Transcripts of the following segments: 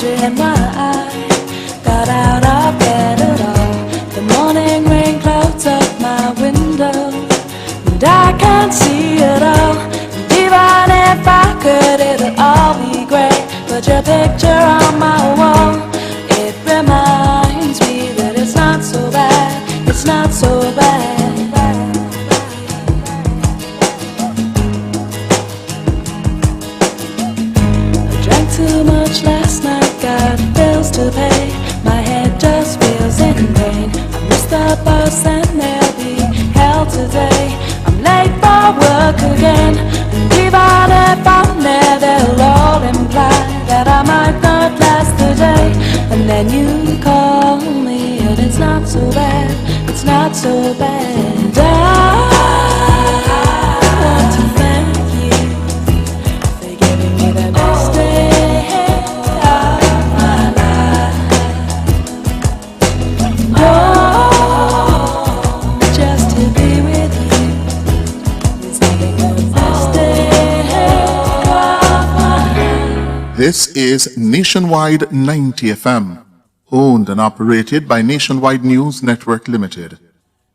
wondering why I got out of bed at all. The morning rain clouds up my window, and I can't see it all. And even if I could, it'll all be great. But your picture on my wall, it reminds me that it's not so bad. It's not so bad. Too much last night, got bills to pay. My head just feels in pain. I missed the bus and there'll be hell today. I'm late for work again, and even if I'm there, they'll all imply that I might not last the day. And then you call me, and it's not so bad. It's not so bad. I want to thank you for giving me the best day. This is Nationwide 90 FM, owned and operated by Nationwide News Network Limited.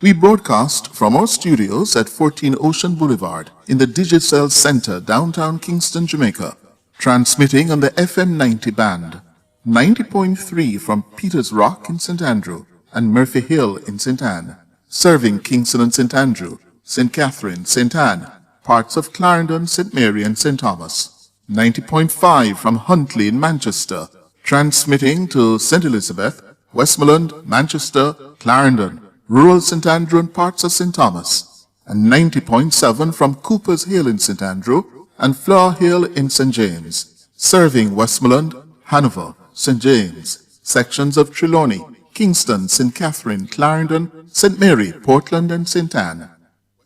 We broadcast from our studios at 14 Ocean Boulevard in the Digicel Center, downtown Kingston, Jamaica, transmitting on the FM 90 band, 90.3 from Peters Rock in St. Andrew and Murphy Hill in St. Anne, serving Kingston and St. Andrew, St. Catherine, St. Anne, parts of Clarendon, St. Mary and St. Thomas. 90.5 from Huntley in Manchester, transmitting to St. Elizabeth, Westmoreland, Manchester, Clarendon, rural St. Andrew and parts of St. Thomas, and 90.7 from Cooper's Hill in St. Andrew and Flower Hill in St. James, serving Westmoreland, Hanover, St. James, sections of Trelawney, Kingston, St. Catherine, Clarendon, St. Mary, Portland and St. Anne.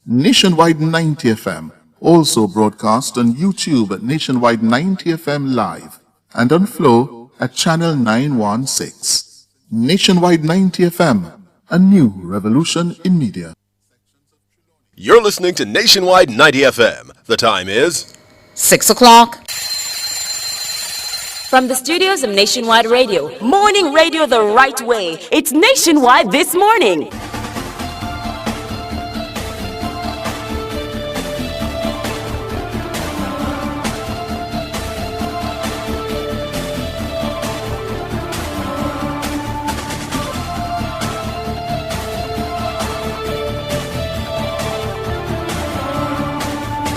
Nationwide 90 FM also broadcast on YouTube at Nationwide 90 FM Live and on Flow at Channel 916. Nationwide 90 FM, a new revolution in media. You're listening to Nationwide 90 FM. The time is 6 o'clock. From the studios of Nationwide Radio, morning radio the right way. It's Nationwide This Morning.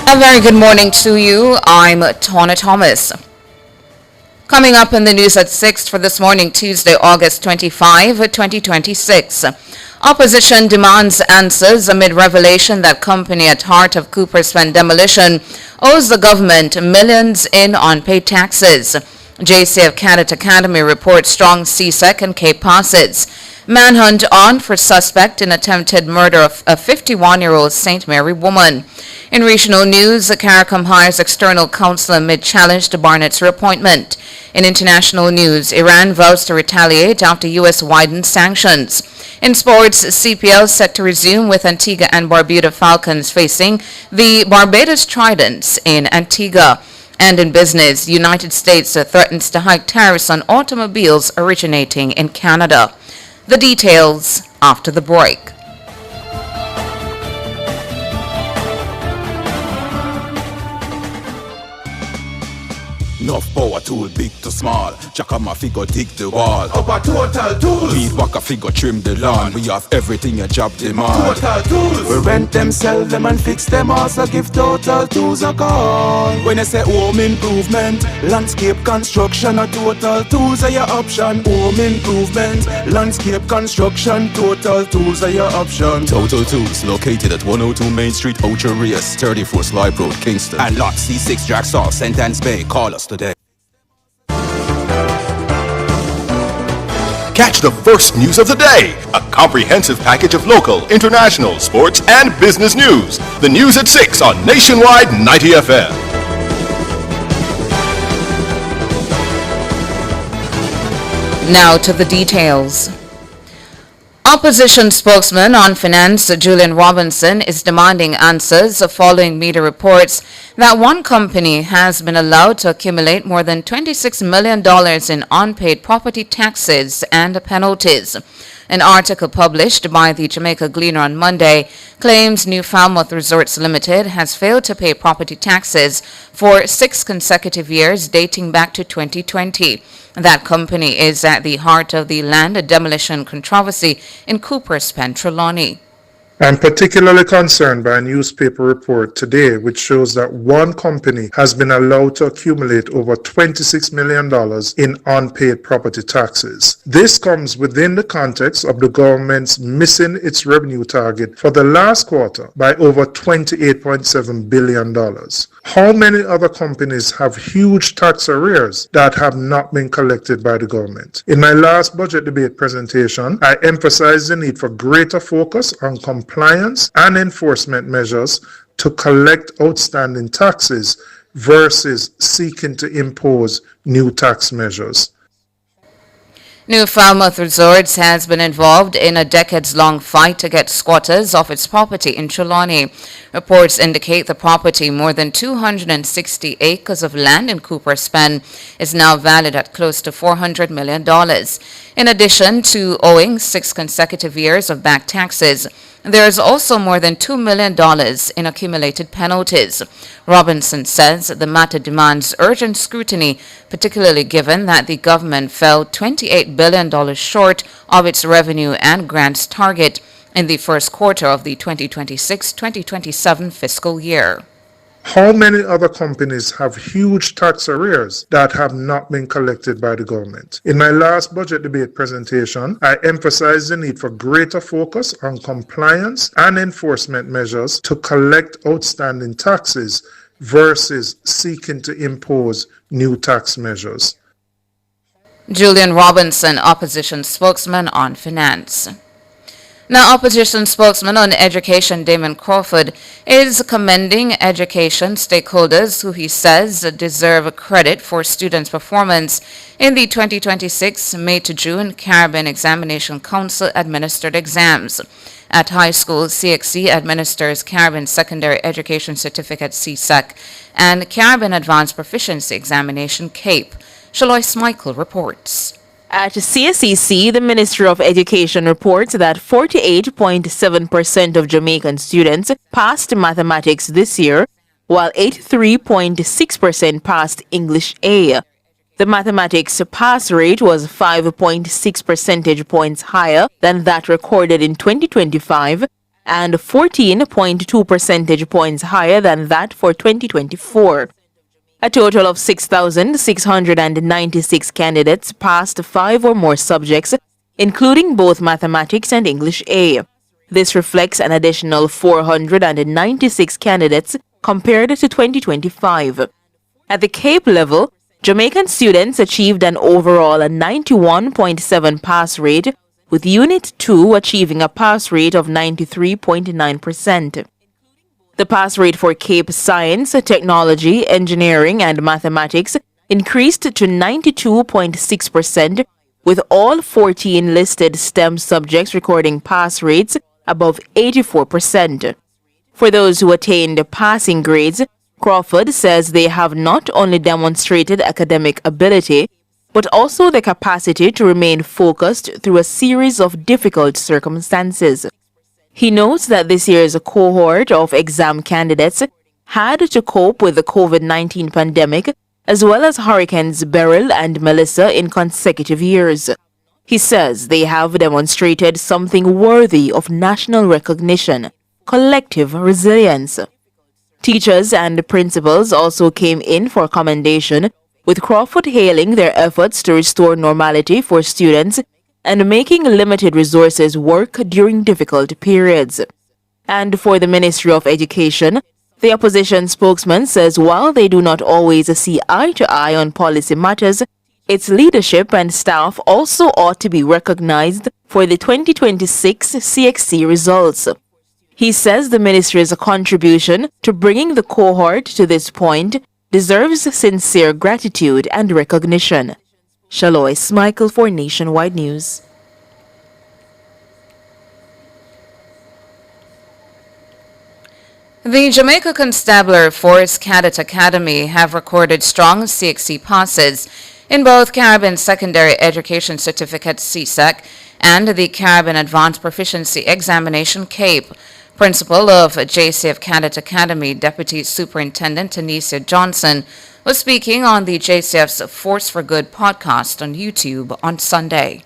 A very good morning to you. I'm Tawna Thomas. Coming up in the news at 6 for this morning, Tuesday, August 25, 2026. Opposition demands answers amid revelation that company at heart of Cooper Spend Demolition owes the government millions in unpaid taxes. JCF Cadet Academy reports strong CSEC and Cape passes. Manhunt on for suspect in attempted murder of a 51-year-old St. Mary woman. In regional news, CARICOM hires external counsel amid challenge to Barnett's reappointment. In international news, Iran vows to retaliate after U.S. widens sanctions. In sports, CPL set to resume with Antigua and Barbuda Falcons facing the Barbados Tridents in Antigua. And in business, United States threatens to hike tariffs on automobiles originating in Canada. The details after the break. Enough power tool, big to small. Jack on my figure, dig the wall. Upper total tools. Weed back a figure, trim the lawn. We have everything a job demand. Total tools. We rent them, sell them and fix them. Also give Total Tools a call. When I say home improvement, landscape construction, a Total Tools are your option. Home improvement, landscape construction, Total Tools are your option. Total Tools, located at 102 Main Street, Ocho Rios, 34 Slibe Road, Kingston. And lot C6 Jacksaw, Sentence Bay. Call us today. Catch the first news of the day, a comprehensive package of local, international, sports, and business news. The news at 6 on Nationwide 90 FM. Now to the details. Opposition spokesman on finance Julian Robinson is demanding answers following media reports that one company has been allowed to accumulate more than $26 million in unpaid property taxes and penalties. An article published by the Jamaica Gleaner on Monday claims New Falmouth Resorts Limited has failed to pay property taxes for 6 consecutive years dating back to 2020. That company is at the heart of the land demolition controversy in Cooper's Pen, Trelawney. I'm particularly concerned by a newspaper report today which shows that one company has been allowed to accumulate over $26 million in unpaid property taxes. This comes within the context of the government's missing its revenue target for the last quarter by over $28.7 billion. How many other companies have huge tax arrears that have not been collected by the government? In my last budget debate presentation, I emphasized the need for greater focus on compliance and enforcement measures to collect outstanding taxes versus seeking to impose new tax measures. New Falmouth Resorts has been involved in a decades-long fight to get squatters off its property in Trelawney. Reports indicate the property, more than 260 acres of land in Cooper's Pen, is now valued at close to $400 million. In addition to owing 6 consecutive years of back taxes, there is also more than $2 million in accumulated penalties. Robinson says the matter demands urgent scrutiny, particularly given that the government fell $28 billion short of its revenue and grants target in the first quarter of the 2026-2027 fiscal year. How many other companies have huge tax arrears that have not been collected by the government? In my last budget debate presentation, I emphasized the need for greater focus on compliance and enforcement measures to collect outstanding taxes versus seeking to impose new tax measures. Julian Robinson, opposition spokesman on finance. Now, opposition spokesman on education Damon Crawford is commending education stakeholders who he says deserve credit for students' performance in the 2026 May to June Caribbean Examination Council administered exams. At high school, CXC administers Caribbean Secondary Education Certificate CSEC and Caribbean Advanced Proficiency Examination CAPE. Shalois Michael reports. At CSEC, the Ministry of Education reports that 48.7% of Jamaican students passed mathematics this year, while 83.6% passed English A. The mathematics pass rate was 5.6 percentage points higher than that recorded in 2025 and 14.2 percentage points higher than that for 2024. A total of 6,696 candidates passed 5 or more subjects, including both mathematics and English A. This reflects an additional 496 candidates compared to 2025. At the CAPE level, Jamaican students achieved an overall 91.7 pass rate, with Unit 2 achieving a pass rate of 93.9%. The pass rate for CAPE Science, Technology, Engineering, and Mathematics increased to 92.6%, with all 14 listed STEM subjects recording pass rates above 84%. For those who attained passing grades, Crawford says they have not only demonstrated academic ability, but also the capacity to remain focused through a series of difficult circumstances. He notes that this year's cohort of exam candidates had to cope with the COVID-19 pandemic as well as Hurricanes Beryl and Melissa in consecutive years. He says they have demonstrated something worthy of national recognition: collective resilience. Teachers and principals also came in for commendation, with Crawford hailing their efforts to restore normality for students and making limited resources work during difficult periods. And for the Ministry of Education, the opposition spokesman says while they do not always see eye to eye on policy matters, its leadership and staff also ought to be recognized for the 2026 CXC results. He says the ministry's contribution to bringing the cohort to this point deserves sincere gratitude and recognition. Shalois Michael for Nationwide News. The Jamaica Constabulary Force Cadet Academy have recorded strong CXC passes in both Caribbean Secondary Education Certificate CSEC and the Caribbean Advanced Proficiency Examination CAPE. Principal of JCF Cadet Academy, Deputy Superintendent Tanisha Johnson, was speaking on the JCF's Force for Good podcast on YouTube on Sunday.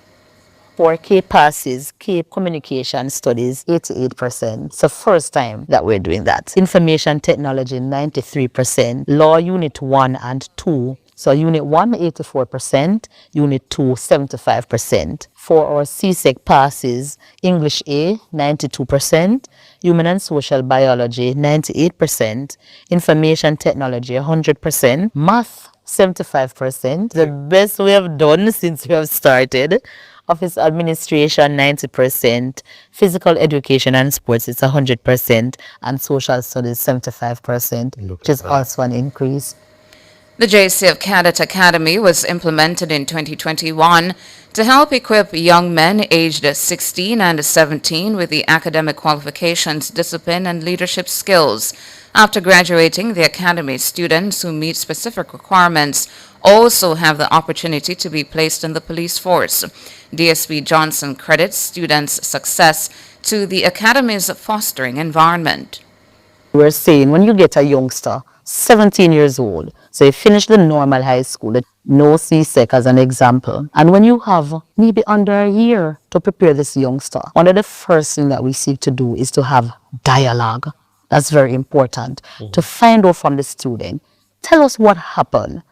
For CAPE passes, CAPE Communication Studies, 88%. It's the first time that we're doing that. Information Technology, 93%. Law Unit 1 and 2. So Unit 1, 84%. Unit 2, 75%. For our CSEC passes, English A, 92%. Human and Social Biology, 98%. Information Technology, 100%. Math, 75%. The best we have done since we have started. Office Administration, 90%, Physical Education and Sports, it's 100%, and Social Studies, 75%, which is also an increase. The JCF Cadet Academy was implemented in 2021 to help equip young men aged 16 and 17 with the academic qualifications, discipline, and leadership skills. After graduating, the Academy students who meet specific requirements also have the opportunity to be placed in the police force. DSP Johnson credits students' success to the Academy's fostering environment. We're saying when you get a youngster, 17 years old, so you finish the normal high school, no CSEC as an example, and when you have maybe under a year to prepare this youngster, one of the first things that we seek to do is to have dialogue. That's very important, to find out from the student, tell us what happened,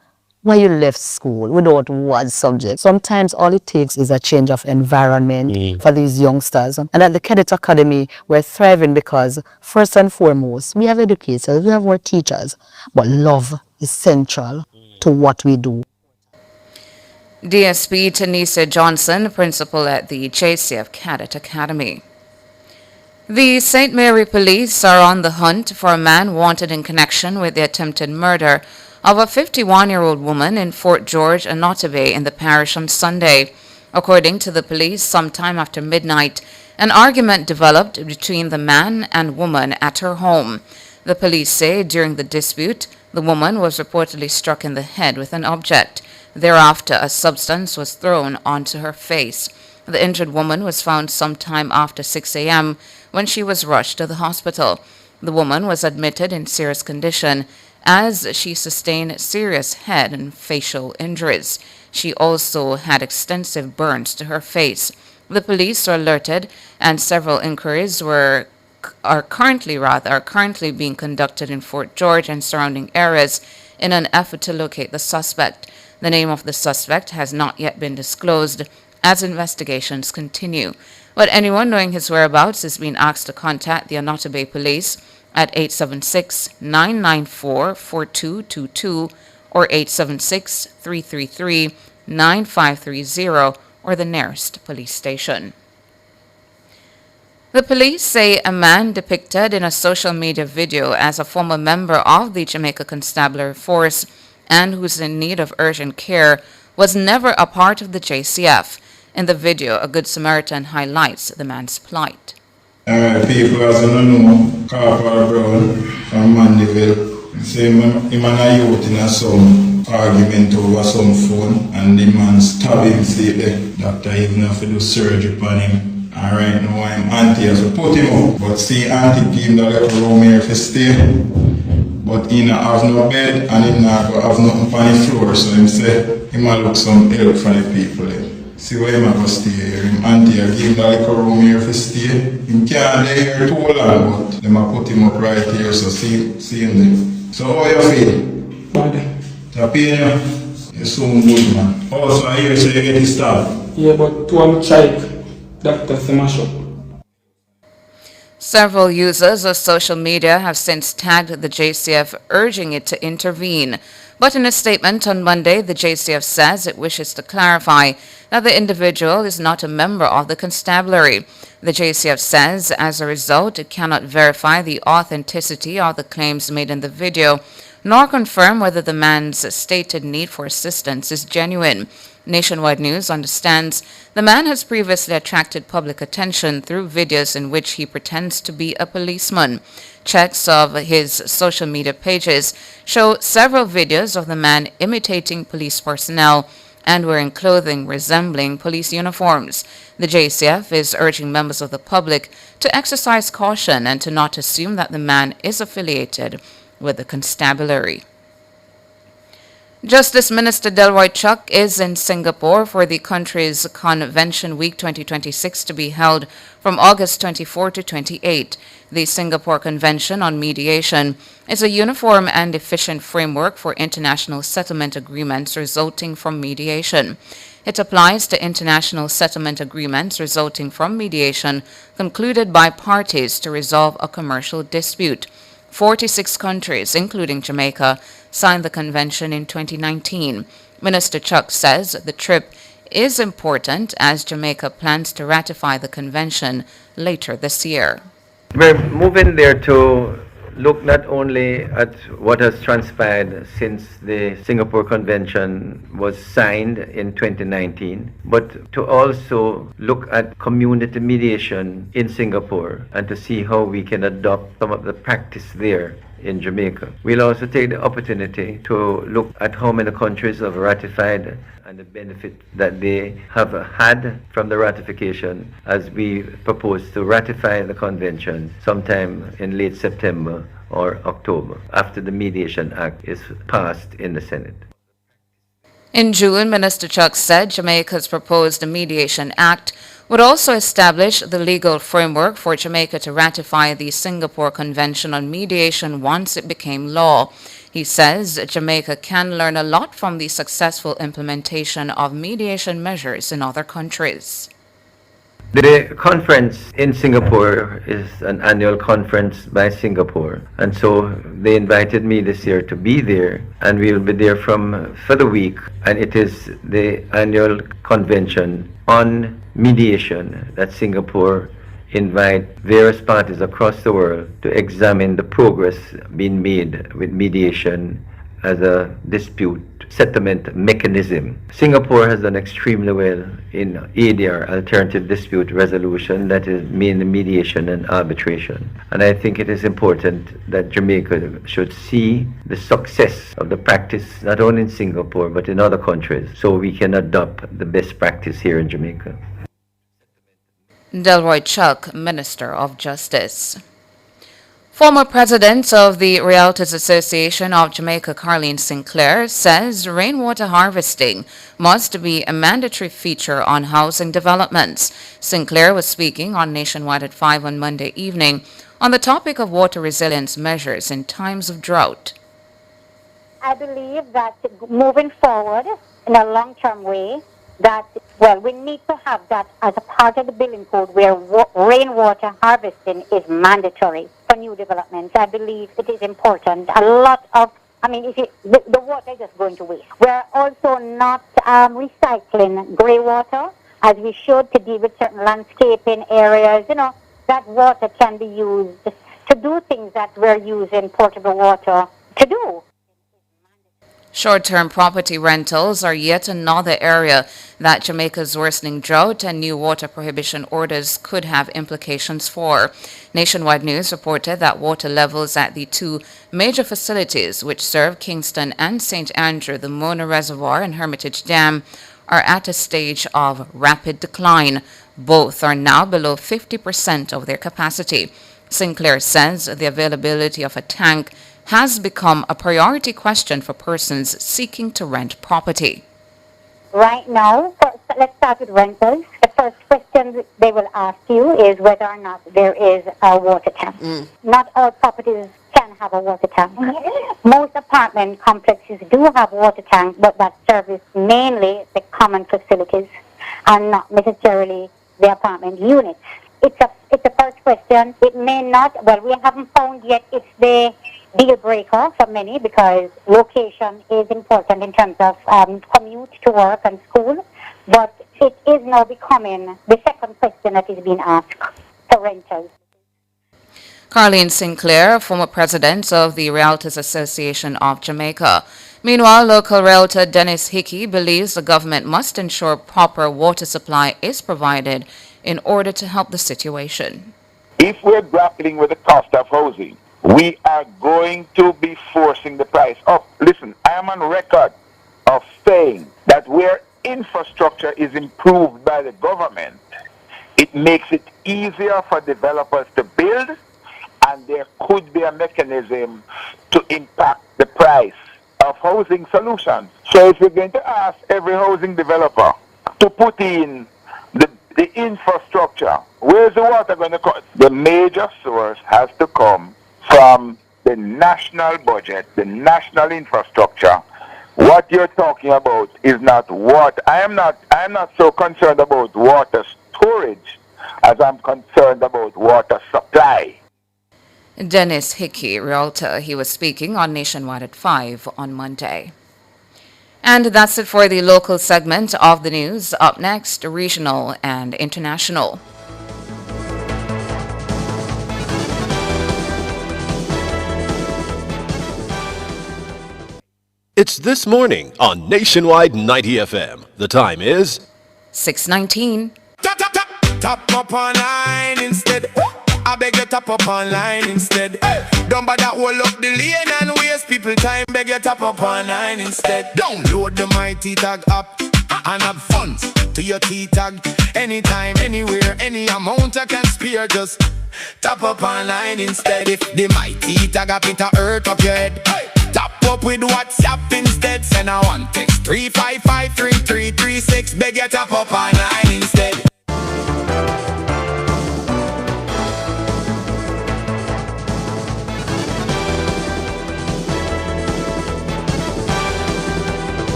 why you left school without one subject. Sometimes all it takes is a change of environment for these youngsters. And at the Cadet Academy, we're thriving because first and foremost, we have educators, we have our teachers, but love is central to what we do. DSP Tanisha Johnson, principal at the JCF Cadet Academy. The St. Mary Police are on the hunt for a man wanted in connection with the attempted murder of a 51-year-old woman in Fort George, Anotabe, in the parish on Sunday. According to the police, sometime after midnight, an argument developed between the man and woman at her home. The police say during the dispute, the woman was reportedly struck in the head with an object. Thereafter, a substance was thrown onto her face. The injured woman was found sometime after 6 a.m. when she was rushed to the hospital. The woman was admitted in serious condition as she sustained serious head and facial injuries. She also had extensive burns to her face. The police are alerted, and several inquiries are currently being conducted in Fort George and surrounding areas in an effort to locate the suspect. The name of the suspect has not yet been disclosed as investigations continue. But anyone knowing his whereabouts is being asked to contact the Anotabe Police at 876-994-4222 or 876-333-9530 or the nearest police station. The police say a man depicted in a social media video as a former member of the Jamaica Constabulary Force and who's in need of urgent care was never a part of the JCF. In the video, a Good Samaritan highlights the man's plight. People as you know, Corporal Brown from Mandeville, say him and a youth in some argument over some phone, and the man stabbed him, say the doctor even have to do surgery on him. And right now I'm auntie, so put him up. But see, auntie gave him the little room here to stay, but he not have no bed and he not have nothing on the floor, so him say he might look some help from the people there. See where him have to stay here. Him auntie give him the little room here to stay. Him can't stay here too long, but them have put him up right here, so see him there. So how you feel? Bad. The pain you soon good, man. Also I hear so you get the stab. Yeah, but to am child, doctor smash up. Several users of social media have since tagged the JCF, urging it to intervene. But in a statement on Monday, the JCF says it wishes to clarify that the individual is not a member of the constabulary. The JCF says, as a result, it cannot verify the authenticity of the claims made in the video, nor confirm whether the man's stated need for assistance is genuine. Nationwide News understands the man has previously attracted public attention through videos in which he pretends to be a policeman. Checks of his social media pages show several videos of the man imitating police personnel and wearing clothing resembling police uniforms. The JCF is urging members of the public to exercise caution and to not assume that the man is affiliated with the constabulary. Justice Minister Delroy Chuck is in Singapore for the country's Convention Week 2026 to be held from August 24 to 28. The Singapore Convention on Mediation is a uniform and efficient framework for international settlement agreements resulting from mediation. It applies to international settlement agreements resulting from mediation concluded by parties to resolve a commercial dispute. 46 countries, including Jamaica, signed the convention in 2019. Minister Chuck says the trip is important as Jamaica plans to ratify the convention later this year. We're moving there to look not only at what has transpired since the Singapore Convention was signed in 2019, but to also look at community mediation in Singapore and to see how we can adopt some of the practice there in Jamaica. We'll also take the opportunity to look at how many countries have ratified and the benefit that they have had from the ratification as we propose to ratify the convention sometime in late September or October after the Mediation Act is passed in the Senate. In June, Minister Chuck said Jamaica's proposed Mediation Act would also establish the legal framework for Jamaica to ratify the Singapore Convention on Mediation once it became law. He says Jamaica can learn a lot from the successful implementation of mediation measures in other countries. The conference in Singapore is an annual conference by Singapore, and so they invited me this year to be there, and we'll be there for the week, and it is the annual convention on mediation that Singapore invite various parties across the world to examine the progress being made with mediation as a dispute settlement mechanism. Singapore has done extremely well in ADR, alternative dispute resolution, that is mainly mediation and arbitration. And I think it is important that Jamaica should see the success of the practice not only in Singapore but in other countries so we can adopt the best practice here in Jamaica. Delroy Chuck, Minister of Justice. Former President of the Realtors Association of Jamaica, Carleen Sinclair, says rainwater harvesting must be a mandatory feature on housing developments. Sinclair was speaking on Nationwide at 5 on Monday evening on the topic of water resilience measures in times of drought. I believe that moving forward in a long-term way, that, we need to have that as a part of the building code where rainwater harvesting is mandatory for new developments. I believe it is important. A lot of, the water is just going to waste. We're also not recycling grey water as we should to deal with certain landscaping areas. That water can be used to do things that we're using portable water to do. Short-term property rentals are yet another area that Jamaica's worsening drought and new water prohibition orders could have implications for. Nationwide News reported that water levels at the two major facilities which serve Kingston and St. Andrew, the Mona Reservoir and Hermitage Dam, are at a stage of rapid decline. Both are now below 50% of their capacity. Sinclair says the availability of a tank has become a priority question for persons seeking to rent property. Right now, let's start with rentals. The first question they will ask you is whether or not there is a water tank. Not all properties can have a water tank. Most apartment complexes do have water tanks, but that service mainly the common facilities and not necessarily the apartment units. It's the first question. It may not, we haven't found yet it's the deal breaker for many because location is important in terms of commute to work and school, but it is now becoming the second question that is being asked for renters. Carleen Sinclair, former president of the Realtors Association of Jamaica. Meanwhile, local realtor Dennis Hickey believes the government must ensure proper water supply is provided in order to help the situation. If we're grappling with the cost of housing, we are going to be forcing the price up. Listen, I am on record of saying that where infrastructure is improved by the government, it makes it easier for developers to build, and there could be a mechanism to impact the price of housing solutions. So if you're going to ask every housing developer to put in the infrastructure, where's the water going to come? The major source has to come from the national budget, the national infrastructure. What you're talking about is not water. I am not so concerned about water storage as I'm concerned about water supply. Dennis Hickey, realtor, he was speaking on Nationwide at 5 on Monday. And that's it for the local segment of the news. Up next, regional and international. It's This Morning on Nationwide 90 FM. The time is 6:19. Tap up online instead. I beg you tap up online instead. Don't bother hold up the lane and waste people time. Beg you tap up online instead. Download the Mighty Tag app and have fun to your T-Tag. Anytime, anywhere, any amount I can spare. Just tap up online instead. If the Mighty Tag app it a hurt up your head, tap up with WhatsApp instead. Send a one text 3553336. Beg you tap up online instead.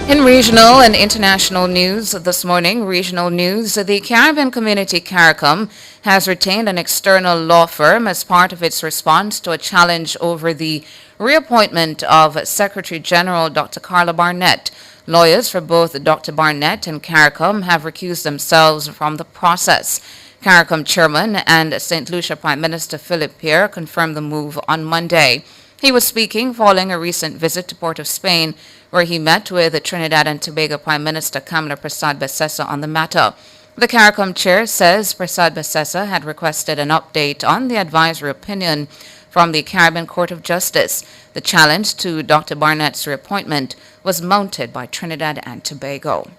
In regional and international news this morning, regional news, the Caribbean Community CARICOM has retained an external law firm as part of its response to a challenge over the reappointment of Secretary General Dr. Carla Barnett. Lawyers for both Dr. Barnett and CARICOM have recused themselves from the process. CARICOM Chairman and St. Lucia Prime Minister Philip Pierre confirmed the move on Monday. He was speaking following a recent visit to Port of Spain, where he met with the Trinidad and Tobago Prime Minister Kamla Persad-Bissessar on the matter. The CARICOM chair says Persad-Bissessar had requested an update on the advisory opinion from the Caribbean Court of Justice. The challenge to Dr. Barnett's reappointment was mounted by Trinidad and Tobago.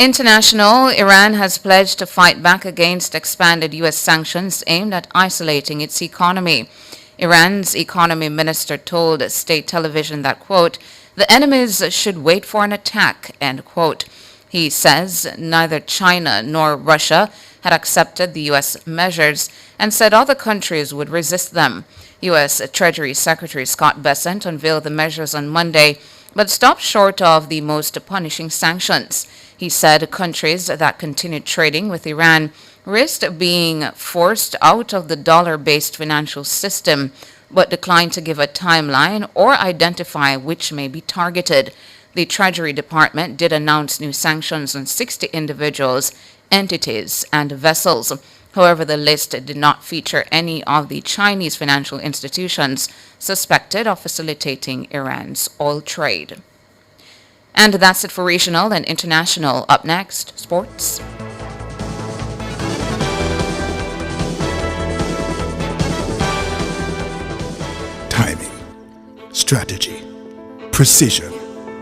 International, Iran has pledged to fight back against expanded U.S. sanctions aimed at isolating its economy. Iran's economy minister told state television that, quote, the enemies should wait for an attack, end quote. He says neither China nor Russia had accepted the U.S. measures and said other countries would resist them. U.S. Treasury Secretary Scott Bessent unveiled the measures on Monday, but stopped short of the most punishing sanctions. He said countries that continued trading with Iran risked being forced out of the dollar-based financial system, but declined to give a timeline or identify which may be targeted. The Treasury Department did announce new sanctions on 60 individuals, entities, and vessels. However, the list did not feature any of the Chinese financial institutions suspected of facilitating Iran's oil trade. And that's it for regional and international. Up next, sports. Timing, strategy, precision.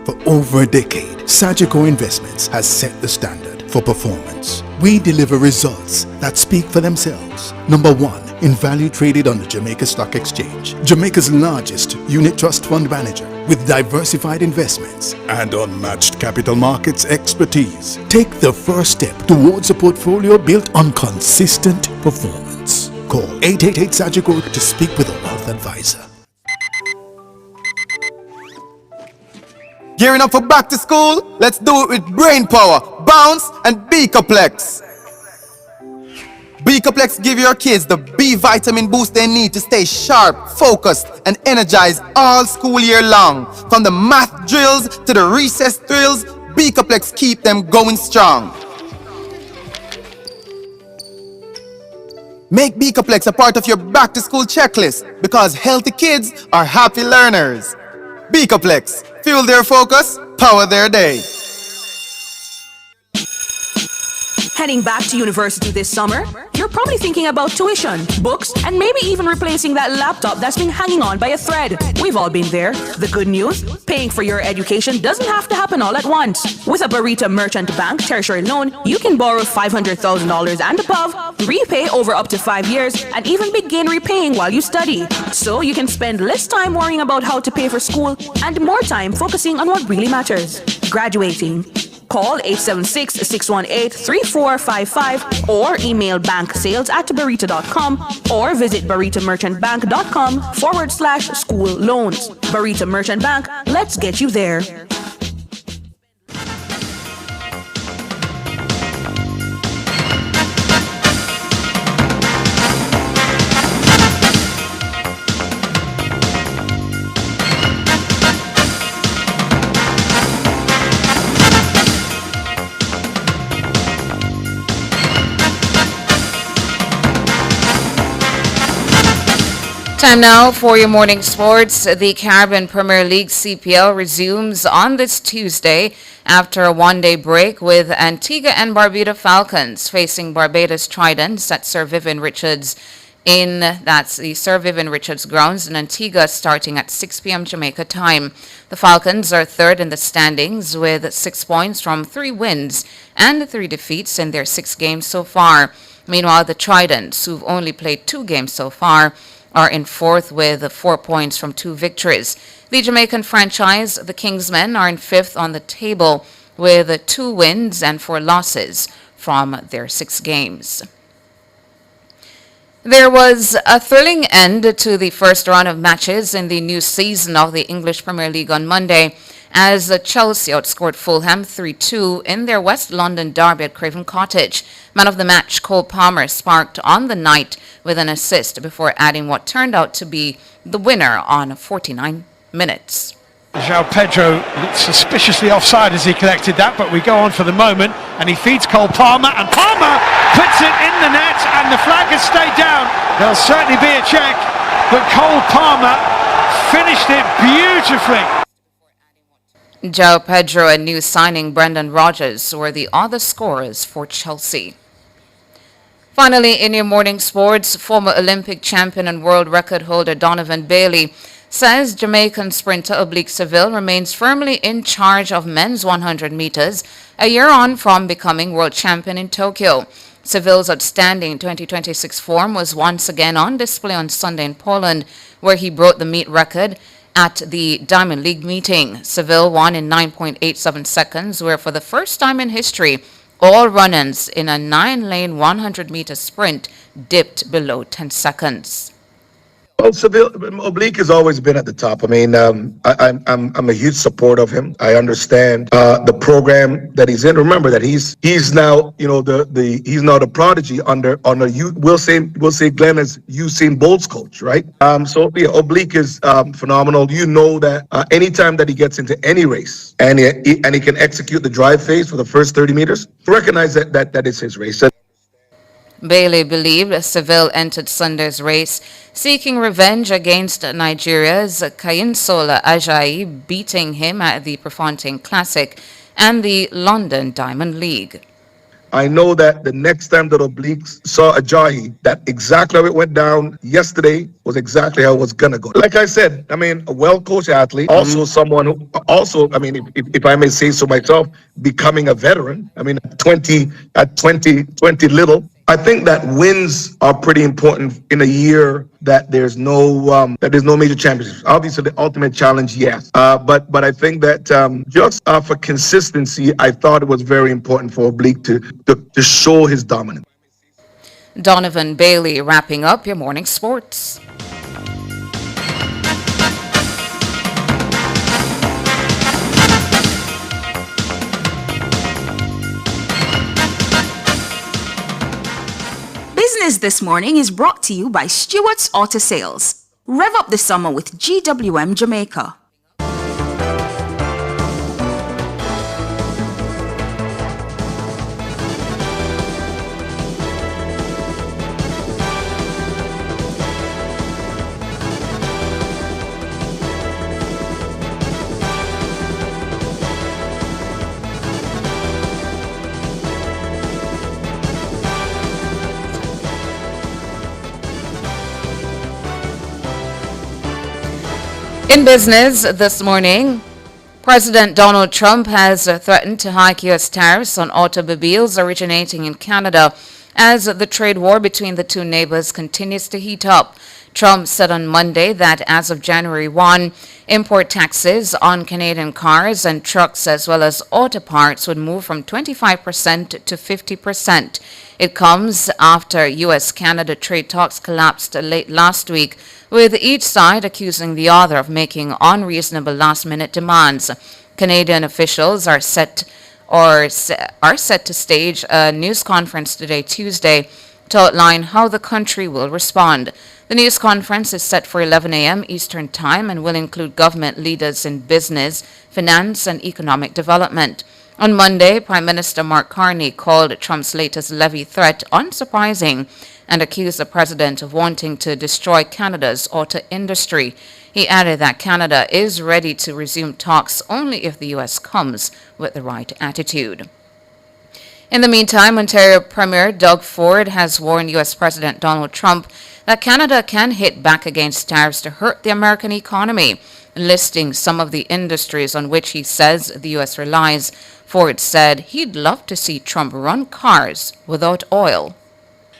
For over a decade, Sagicor Investments has set the standard for performance. We deliver results that speak for themselves. Number one, in value traded on the Jamaica Stock Exchange, Jamaica's largest unit trust fund manager with diversified investments and unmatched capital markets expertise. Take the first step towards a portfolio built on consistent performance. Call 888 Sagicor to speak with a wealth advisor. Gearing up for back to school? Let's do it with brain power, bounce, and B-Complex. B-Complex give your kids the B vitamin boost they need to stay sharp, focused, and energized all school year long. From the math drills to the recess drills, B-Complex keep them going strong. Make Beacoplex a part of your back to school checklist because healthy kids are happy learners. Beacoplex, fuel their focus, power their day. Heading back to university this summer? You're probably thinking about tuition, books, and maybe even replacing that laptop that's been hanging on by a thread. We've all been there. The good news? Paying for your education doesn't have to happen all at once. With a Barita Merchant Bank tertiary loan, you can borrow $500,000 and above, repay over up to 5 years, and even begin repaying while you study. So you can spend less time worrying about how to pay for school and more time focusing on what really matters: graduating. Call 876-618-3455 or email banksales@barita.com or visit baritamerchantbank.com/school loans. Barita Merchant Bank, let's get you there. Time now for your morning sports. The Caribbean Premier League CPL resumes on this Tuesday after a one-day break with Antigua and Barbuda Falcons facing Barbados Tridents at Sir Vivian Richards that's the Sir Vivian Richards grounds in Antigua starting at 6 p.m. Jamaica time. The Falcons are third in the standings with 6 points from 3 wins and 3 defeats in their 6 games so far. Meanwhile, the Tridents, who've only played 2 games so far, are in fourth with 4 points from 2 victories. The Jamaican franchise, the Kingsmen, are in fifth on the table with 2 wins and 4 losses from their 6 games. There was a thrilling end to the first round of matches in the new season of the English Premier League on Monday as Chelsea outscored Fulham 3-2 in their West London derby at Craven Cottage. Man of the match Cole Palmer sparked on the night with an assist before adding what turned out to be the winner on 49 minutes. João Pedro looked suspiciously offside as he collected that, but we go on for the moment and he feeds Cole Palmer and Palmer puts it in the net and the flag has stayed down. There'll certainly be a check, but Cole Palmer finished it beautifully. João Pedro and new signing Brendan Rodgers were the other scorers for Chelsea. Finally, in your morning sports, former Olympic champion and world record holder Donovan Bailey says Jamaican sprinter Oblique Seville remains firmly in charge of men's 100 meters, a year on from becoming world champion in Tokyo. Seville's outstanding 2026 form was once again on display on Sunday in Poland, where he broke the meet record at the Diamond League meeting. Seville won in 9.87 seconds, where for the first time in history, all run-ins in a 9-lane 100-meter sprint dipped below 10 seconds. Well, Seville, Oblique has always been at the top. I mean, I'm a huge supporter of him. I understand the program that he's in. Remember that he's now he's now the prodigy under we'll say Glenn as Usain Bolt's coach, right? So yeah, Oblique is phenomenal. You know that anytime that he gets into any race and he can execute the drive phase for the first 30 meters, recognize that is his race. Bailey believed Seville entered Sunday's race seeking revenge against Nigeria's Kayinsola Ajayi, beating him at the Prefontaine Classic and the London Diamond League. I know that the next time that Oblique saw Ajayi, that exactly how it went down yesterday was exactly how it was going to go. Like I said, I mean, a well-coached athlete, also someone who, I mean, if I may say so myself, becoming a veteran. I mean, at 20 little. I think that wins are pretty important in a year that there's no major championships. Obviously, the ultimate challenge, yes. But I think that just for consistency, I thought it was very important for Oblique to show his dominance. Donovan Bailey wrapping up your morning sports. Business This Morning is brought to you by Stewart's Auto Sales. Rev up the summer with GWM Jamaica. In business this morning, President Donald Trump has threatened to hike U.S. tariffs on automobiles originating in Canada as the trade war between the two neighbors continues to heat up. Trump said on Monday that as of January 1, import taxes on Canadian cars and trucks as well as auto parts would move from 25% to 50%. It comes after U.S.-Canada trade talks collapsed late last week, with each side accusing the other of making unreasonable last-minute demands. Canadian officials are set to stage a news conference today, Tuesday, to outline how the country will respond. The news conference is set for 11 a.m. Eastern Time and will include government leaders in business, finance, and economic development. On Monday, Prime Minister Mark Carney called Trump's latest levy threat unsurprising and accused the president of wanting to destroy Canada's auto industry. He added that Canada is ready to resume talks only if the U.S. comes with the right attitude. In the meantime, Ontario Premier Doug Ford has warned U.S. President Donald Trump that Canada can hit back against tariffs to hurt the American economy. Listing some of the industries on which he says the U.S. relies, Ford said he'd love to see Trump run cars without oil.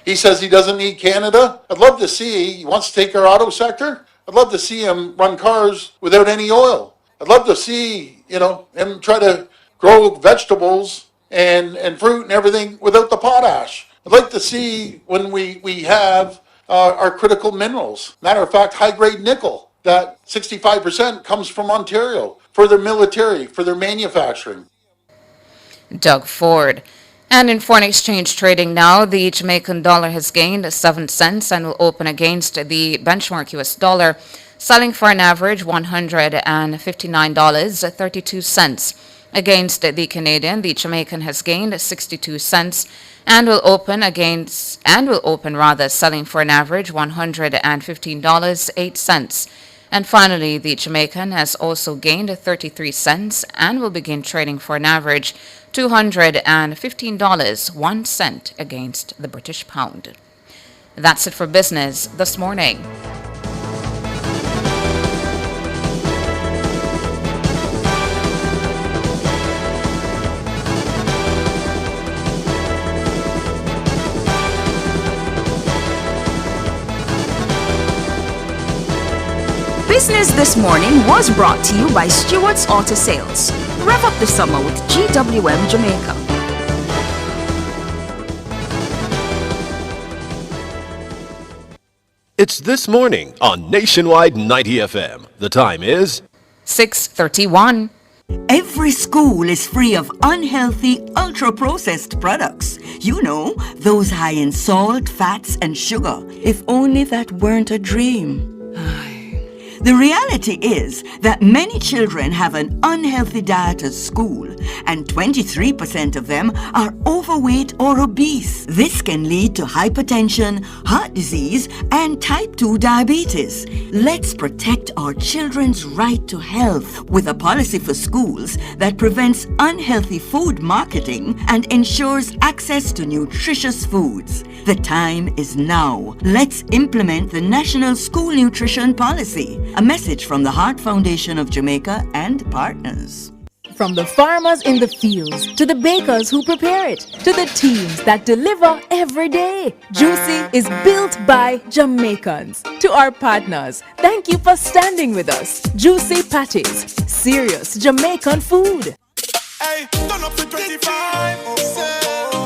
He says he doesn't need Canada. I'd love to see, he wants to take our auto sector. I'd love to see him run cars without any oil. I'd love to see, him try to grow vegetables and fruit and everything without the potash. I'd like to see when we have our critical minerals. Matter of fact, high-grade nickel, that 65% comes from Ontario for their military, for their manufacturing. Doug Ford. And in foreign exchange trading now, the Jamaican dollar has gained 7 cents and will open against the benchmark US dollar, selling for an average $159.32. Against the Canadian, the Jamaican has gained 62 cents and will open selling for an average $115.08. And finally, the Jamaican has also gained 33 cents and will begin trading for an average $215.01 against the British pound. That's it for business this morning. Business This Morning was brought to you by Stewart's Auto Sales. Rev up the summer with GWM Jamaica. It's This Morning on Nationwide 90 FM. The time is 6:31. Every school is free of unhealthy, ultra-processed products. You know, those high in salt, fats, and sugar. If only that weren't a dream. The reality is that many children have an unhealthy diet at school, and 23% of them are overweight or obese. This can lead to hypertension, heart disease, and type 2 diabetes. Let's protect our children's right to health with a policy for schools that prevents unhealthy food marketing and ensures access to nutritious foods. The time is now. Let's implement the National School Nutrition Policy. A message from the Heart Foundation of Jamaica and partners. From the farmers in the fields, to the bakers who prepare it, to the teams that deliver every day, Juicy is built by Jamaicans. To our partners, thank you for standing with us. Juicy Patties, serious Jamaican food. Hey, turn up to 25.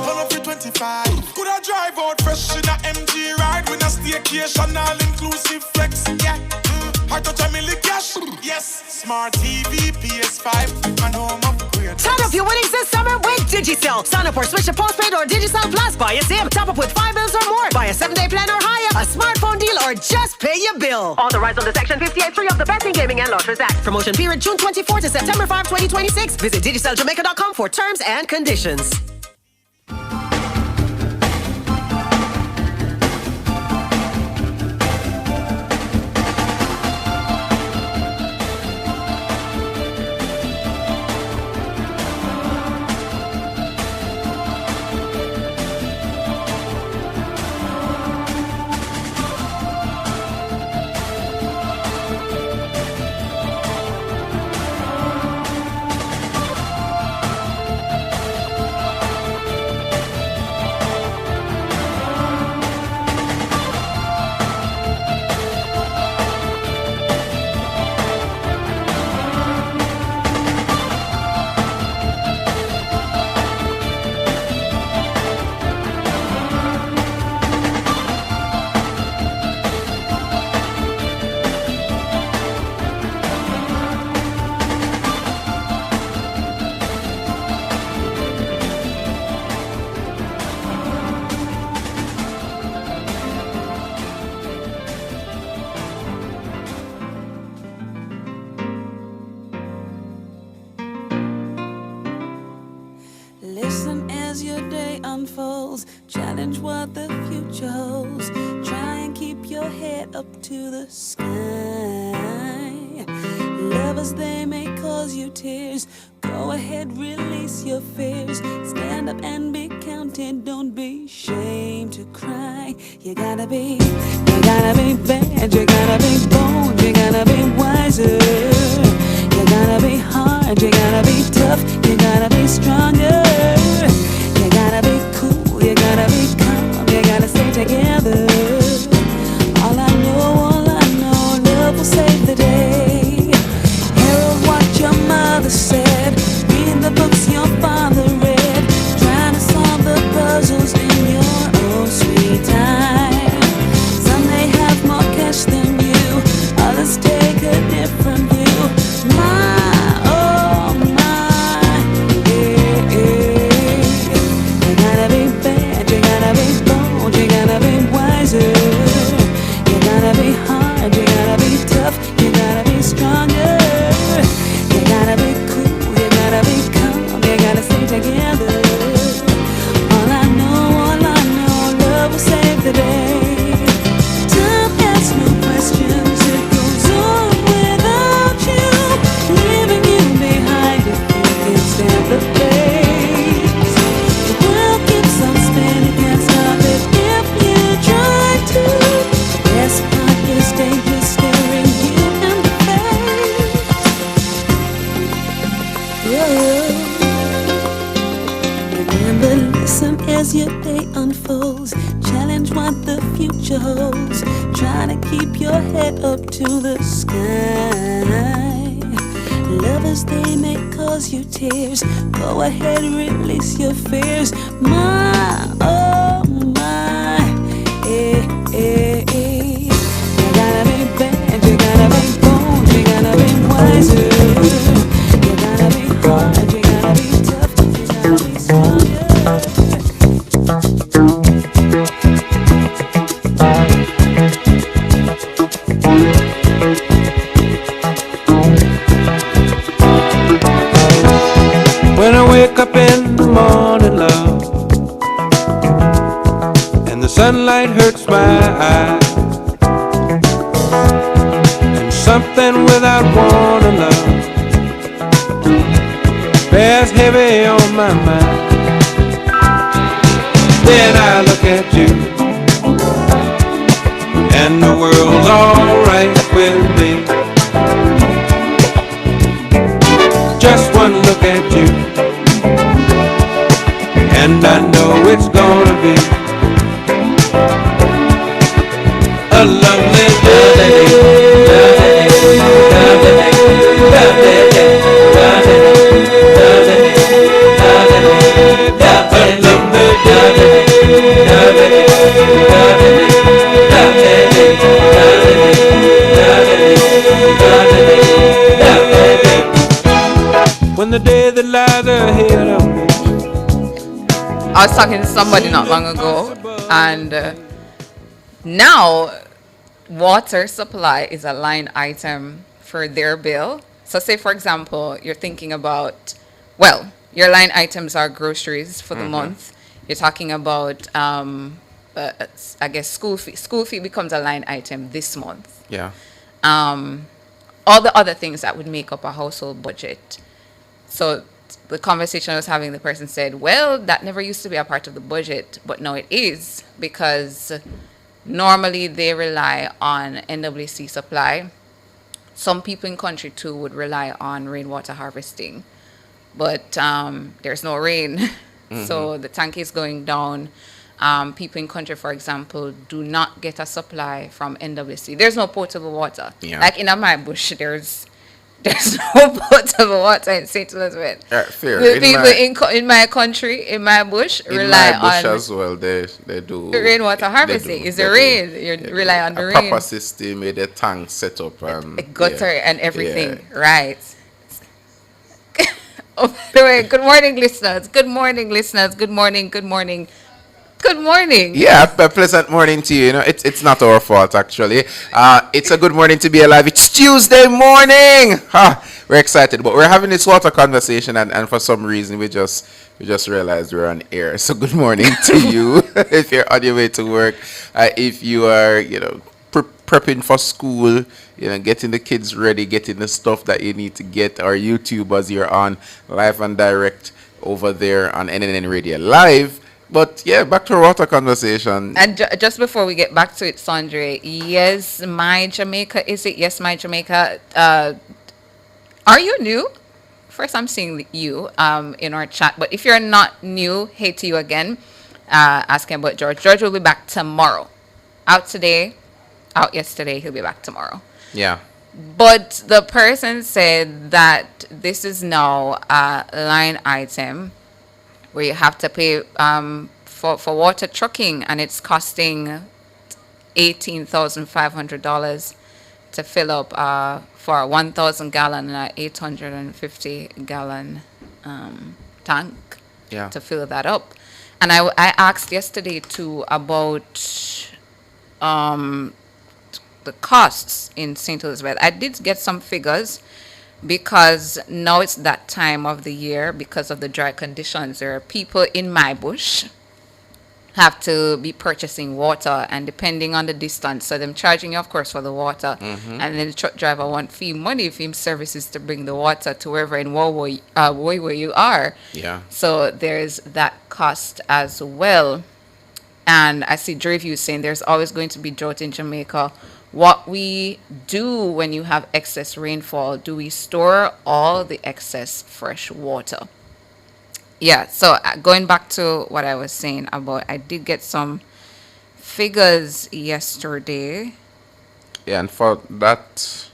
Turn up to 25. Could I drive out fresh in a MG ride with a staycation all inclusive flex? Yeah. I touch a million cash. Yes. Smart TV, PS5, and home upgrade. Turn up your winnings this summer with Digicel. Sign up or switch to postpaid or Digicel Plus. Buy a SIM. Top up with 5 bills or more. Buy a 7-day plan or higher. A smartphone deal or just pay your bill. Authorized under Section 58.3 of the Betting, Gaming and Lotteries Act. Promotion period June 24 to September 5, 2026. Visit DigicelJamaica.com for terms and conditions. unfolds. Challenge what the future holds. Try and keep your head up to the sky. Lovers, they may cause you tears. Go ahead, release your fears. Stand up and be counted. Don't be ashamed to cry. You gotta be bad. You gotta be bold. You gotta be wiser. You gotta be hard. You gotta be tough. You gotta be stronger. You gotta be cool. You gotta be calm. You gotta stay together. All I know, love will save the day. Herald what your mother said. Read the books your father read. Trying to solve the puzzles in your own sweet time. Some may have more cash than you. Others take a different view. My, oh my, yeah, yeah. You gotta be bad. You gotta be bold. You gotta be wiser. You gotta be hard. You gotta be tough. You gotta be stronger. You gotta be cool, you gotta be calm, you gotta stay together. All I know, love will save the day. Time asks no questions, it goes on without you, leaving you behind if you can't stand the pace. The world keeps on spinning, can't stop it if you try to. Best part is danger staring you in the face. Remember, listen as your day unfolds. Challenge what the future holds. Try to keep your head up to the sky. Lovers, they may cause you tears. Go ahead, release your fears. My, oh my, eh, eh, eh. You gotta be bad, you gotta be bold, you gotta be wiser. You gotta be hard, you gotta be tough, you gotta be stronger. When I wake up in the morning, love, and the sunlight hurts my eyes, and something without warning, love, bears heavy on my mind. Then I look at you, and the world's alright with me. Just one look at you, and I know it's gonna be a lovely when the day that lies ahead of me. I was talking to somebody not long ago, and now water supply is a line item for their bill. So say, for example, you're thinking about, well, your line items are groceries for the month. You're talking about, I guess, school fee. School fee becomes a line item this month. Yeah. All the other things that would make up a household budget. So the conversation I was having, the person said, well, that never used to be a part of the budget, but now it is, because normally they rely on NWC supply. Some people in country too would rely on rainwater harvesting, but there's no rain. So the tank is going down. People in country, for example, do not get a supply from NWC. There's no potable water. Yeah. Like in my bush, there's no potable water in St. Elizabeth. Fair. The people in my country, in my bush, rely in my bush on as well. They do rainwater harvesting. It's the rain. You rely on the a rain. proper system with a tank set up and A gutter and everything. Right. Oh, by the way, good morning, listeners. Good morning, listeners. Good morning. Good morning. Good morning. Yeah, a pleasant morning to you. You know, it's not our fault actually. It's a good morning to be alive. It's Tuesday morning. we're excited, but we're having this water conversation, and for some reason we just realized we're on air. So good morning to you if you're on your way to work, if you are prepping for school, getting the kids ready, getting the stuff that you need to get, or YouTubers, you're on live and direct over there on NNN Radio Live. But yeah, back to our water conversation. And just before we get back to it, Sandre, Yes My Jamaica, is it Yes My Jamaica? Are you new? First, I'm seeing you in our chat. But if you're not new, hey to you again. Asking about George. George will be back tomorrow. Out today, out yesterday. He'll be back tomorrow. Yeah. But the person said that this is now a line item where you have to pay for water trucking, and it's costing $18,500 to fill up for a 1,000 gallon and a 850 gallon tank to fill that up. And I asked yesterday too about the costs in St. Elizabeth. I did get some figures, because now it's that time of the year because of the dry conditions. There are people in my bush have to be purchasing water, and depending on the distance, so them charging you, of course, for the water, and then the truck driver want fee money if him services to bring the water to wherever in where you are. Yeah. So there's that cost as well. And I see Dreview saying there's always going to be drought in Jamaica. What we do when you have excess rainfall, do we store all the excess fresh water? Yeah, so going back to what I was saying about, I did get some figures yesterday. Yeah, and for that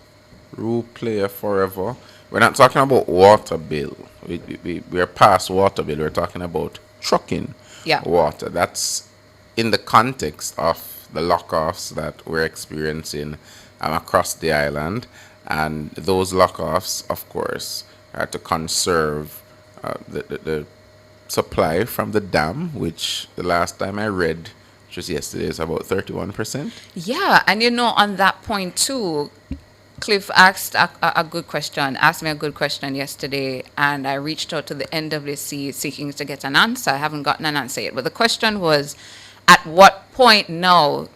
rule player forever, we're not talking about water bill. We're past water bill. We're talking about trucking water. That's in the context of the lock-offs that we're experiencing across the island, and those lock-offs, of course, are to conserve the supply from the dam, which the last time I read, which was yesterday, is about 31%. Yeah, and on that point too, Cliff asked a good question, asked me a good question yesterday, and I reached out to the NWC seeking to get an answer. I haven't gotten an answer yet, but the question was, at what point now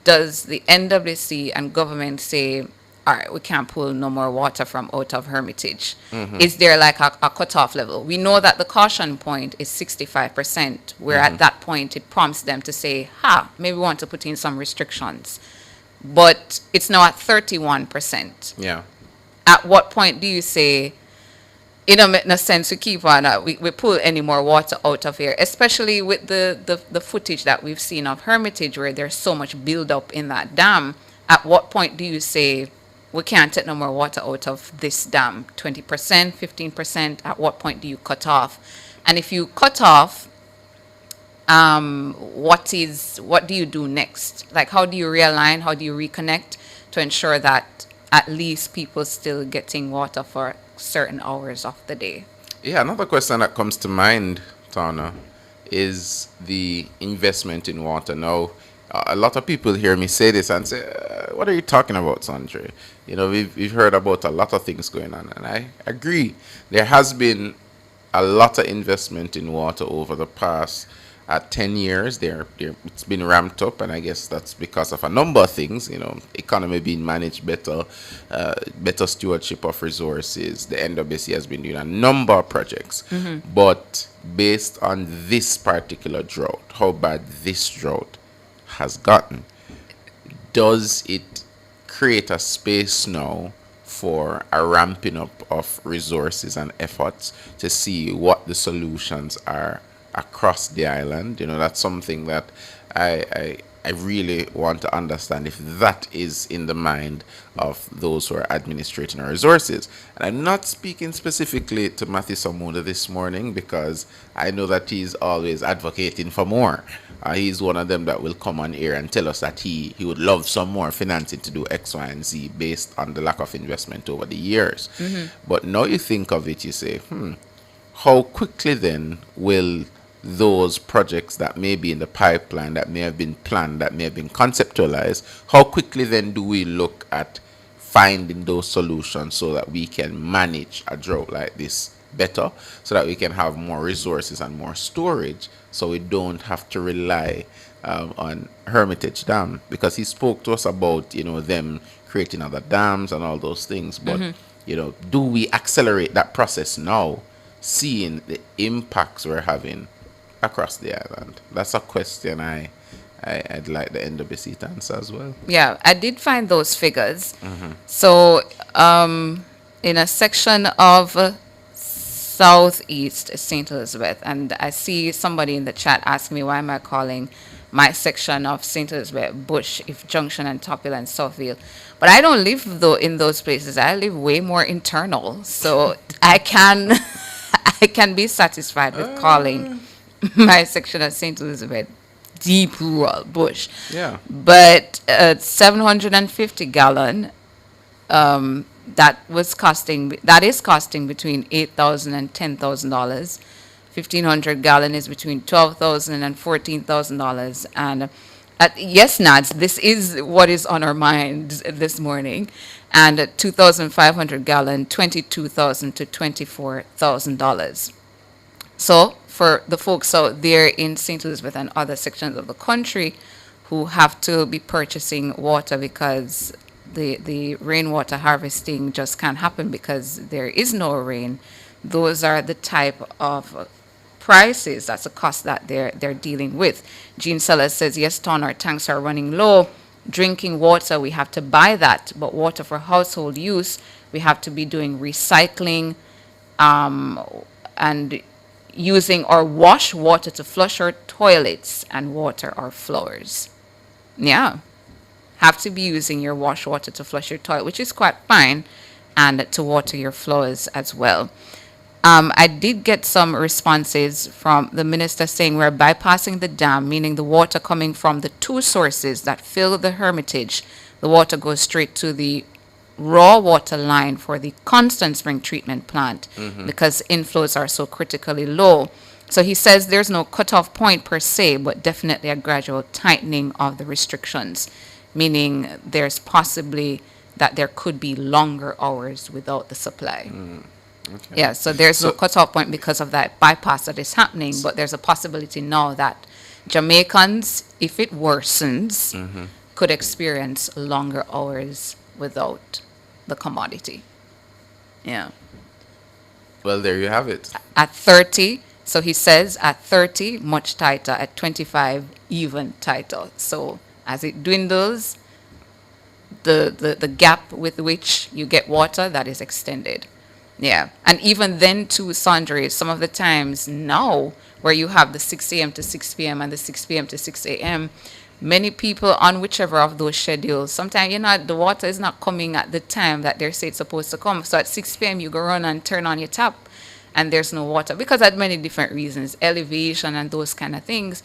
does the NWC and government say, all right, we can't pull no more water from out of Hermitage? Is there like a cutoff level? We know that the caution point is 65%, where at that point it prompts them to say, maybe we want to put in some restrictions. But it's now at 31%. Yeah. At what point do you say, it don't make no sense to keep on we pull any more water out of here, especially with the footage that we've seen of Hermitage, where there's so much build up in that dam? At what point do you say we can't take no more water out of this dam? 20%, 15%? At what point do you cut off? And if you cut off, what do you do next? Like, how do you realign? How do you reconnect to ensure that at least people still getting water for certain hours of the day? Yeah, another question that comes to mind, Tana, is the investment in water. Now, a lot of people hear me say this and say, what are you talking about, Sandre? We've heard about a lot of things going on, and I agree. There has been a lot of investment in water over the past 10 years. It's been ramped up, and I guess that's because of a number of things. Economy being managed better, better stewardship of resources. The NWC has been doing a number of projects, but based on this particular drought, how bad this drought has gotten, does it create a space now for a ramping up of resources and efforts to see what the solutions are across the island? That's something that I really want to understand, if that is in the mind of those who are administrating our resources. And I'm not speaking specifically to Matthew Samuda this morning, because I know that he's always advocating for more. He's one of them that will come on air and tell us that he would love some more financing to do X, Y, and Z based on the lack of investment over the years. But now you think of it, you say, how quickly then will those projects that may be in the pipeline, that may have been planned, that may have been conceptualized, how quickly then do we look at finding those solutions so that we can manage a drought like this better, so that we can have more resources and more storage, so we don't have to rely on Hermitage Dam, because he spoke to us about, them creating other dams and all those things. But do we accelerate that process now, seeing the impacts we're having across the island? That's a question I'd like the NWC to answer as well. Yeah, I did find those figures. So, in a section of Southeast St. Elizabeth, and I see somebody in the chat ask me, why am I calling my section of St. Elizabeth Bush if Junction and Topil and Southfield? But I don't live in those places. I live way more internal, so I can be satisfied with calling my section of St. Elizabeth deep rural bush. Yeah. But 750 gallon, that is costing between $8,000 and $10,000. 1,500 gallon is between $12,000 and $14,000. And yes, Nads, this is what is on our minds this morning. And 2,500 gallon, $22,000 to $24,000. So for the folks out there in St. Elizabeth and other sections of the country who have to be purchasing water because the rainwater harvesting just can't happen because there is no rain, those are the type of prices, that's a cost that they're dealing with. Jean Sellers says, yes, Ton, our tanks are running low. Drinking water, we have to buy that, but water for household use, we have to be doing recycling and using or wash water to flush our toilets and water our floors. Yeah, have to be using your wash water to flush your toilet, which is quite fine, and to water your floors as well. I did get some responses from the minister saying we're bypassing the dam, meaning the water coming from the two sources that fill the Hermitage, the water goes straight to the raw water line for the Constant Spring treatment plant because inflows are so critically low. So he says there's no cutoff point per se, but definitely a gradual tightening of the restrictions, meaning there's possibly that there could be longer hours without the supply. Okay. Yeah, so there's no cutoff point because of that bypass that is happening, but there's a possibility now that Jamaicans, if it worsens, could experience longer hours without the commodity. Yeah. Well, there you have it. At 30, so he says at 30, much tighter. At 25, even tighter. So as it dwindles, the gap with which you get water, that is extended. Yeah. And even then, too, Sandra, some of the times now where you have the 6 a.m. to 6 p.m. and the 6 p.m. to 6 a.m., many people on whichever of those schedules, sometimes, the water is not coming at the time that they say it's supposed to come. So at 6 p.m., you go run and turn on your tap and there's no water because of many different reasons, elevation and those kind of things.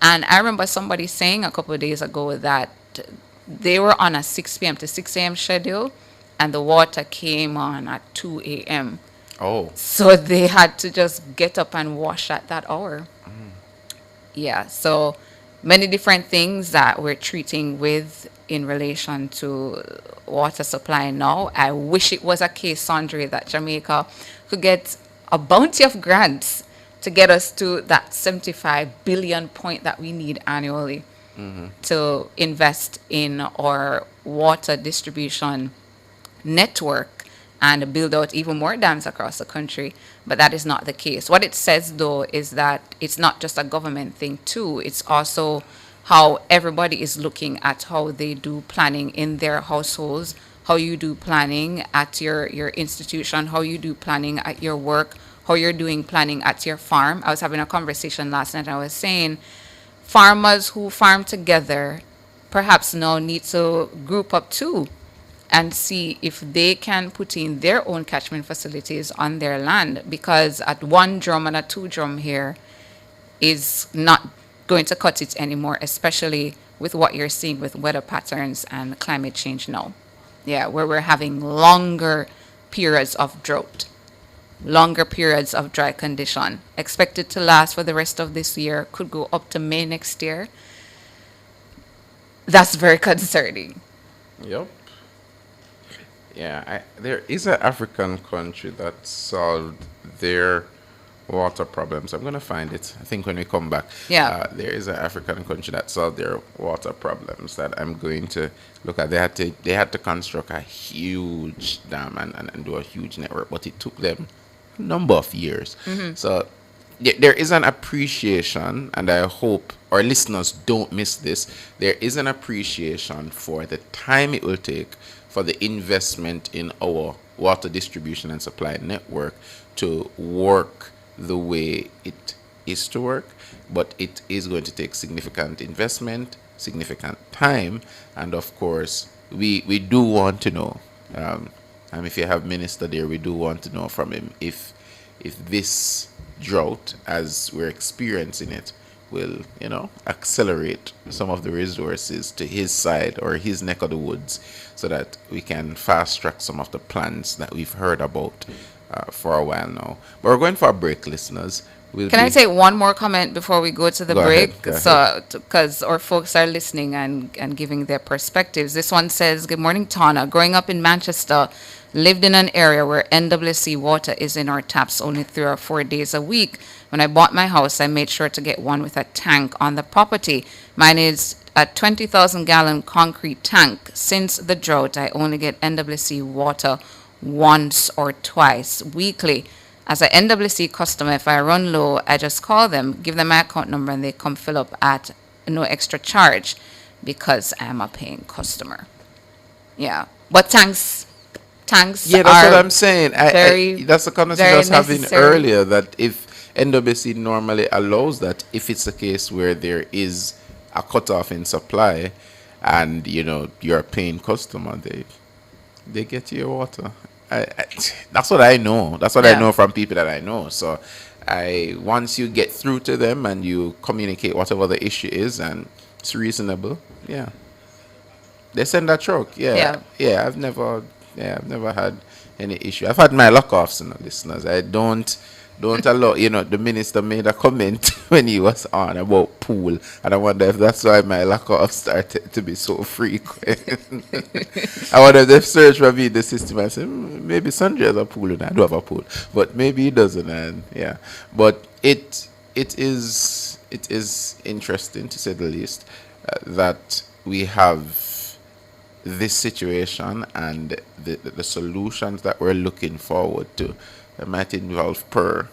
And I remember somebody saying a couple of days ago that they were on a 6 p.m. to 6 a.m. schedule and the water came on at 2 a.m. Oh. So they had to just get up and wash at that hour. Yeah, so many different things that we're treating with in relation to water supply now. I wish it was a case, Sandra, that Jamaica could get a bounty of grants to get us to that 75 billion point that we need annually to invest in our water distribution network and build out even more dams across the country. But that is not the case. What it says, though, is that it's not just a government thing, too. It's also how everybody is looking at how they do planning in their households, how you do planning at your institution, how you do planning at your work, how you're doing planning at your farm. I was having a conversation last night. I was saying farmers who farm together perhaps now need to group up, too, and see if they can put in their own catchment facilities on their land, because at 1 drum and a 2 drum here is not going to cut it anymore, especially with what you're seeing with weather patterns and climate change now. Yeah, where we're having longer periods of drought, longer periods of dry condition, expected to last for the rest of this year, could go up to May next year. That's very concerning. Yep. Yeah, there is an African country that solved their water problems. I'm going to find it, I think, when we come back. Yeah. There is an African country that solved their water problems that I'm going to look at. They had to construct a huge dam and do a huge network, but it took them a number of years. So there is an appreciation, and I hope our listeners don't miss this. There is an appreciation for the time it will take for the investment in our water distribution and supply network to work the way it is to work, but it is going to take significant investment, significant time, and of course we do want to know, and if you have Minister there, we do want to know from him if this drought, as we're experiencing it, will accelerate some of the resources to his side or his neck of the woods, so that we can fast track some of the plans that we've heard about for a while now. But we're going for a break, listeners. Can I take one more comment before we go to the break? Go ahead. So, because our folks are listening and giving their perspectives. This one says, "Good morning, Tana. Growing up in Manchester, lived in an area where NWC water is in our taps only 3 or 4 days a week. When I bought my house, I made sure to get one with a tank on the property. Mine is a 20,000 gallon concrete tank. Since the drought, I only get NWC water once or twice weekly. As an NWC customer, if I run low, I just call them, give them my account number, and they come fill up at no extra charge because I am a paying customer." Yeah, but tanks. Yeah, that's what I'm saying. That's the conversation I was having earlier, that if NWC normally allows that, if it's a case where there is a cutoff in supply and you're a paying customer, they get your water. That's what I know. That's what I know from people that I know. So once you get through to them and you communicate whatever the issue is and it's reasonable, they send a truck. I've never had any issue. I've had my lock-offs, listeners. I don't allow, the minister made a comment when he was on about pool, and I wonder if that's why my lock-offs started to be so frequent. I wonder if they've searched for me in the system and said, maybe Sandra has a pool, and I do have a pool, but maybe he doesn't, and but it is interesting, to say the least, that we have this situation, and the solutions that we're looking forward to. It might involve for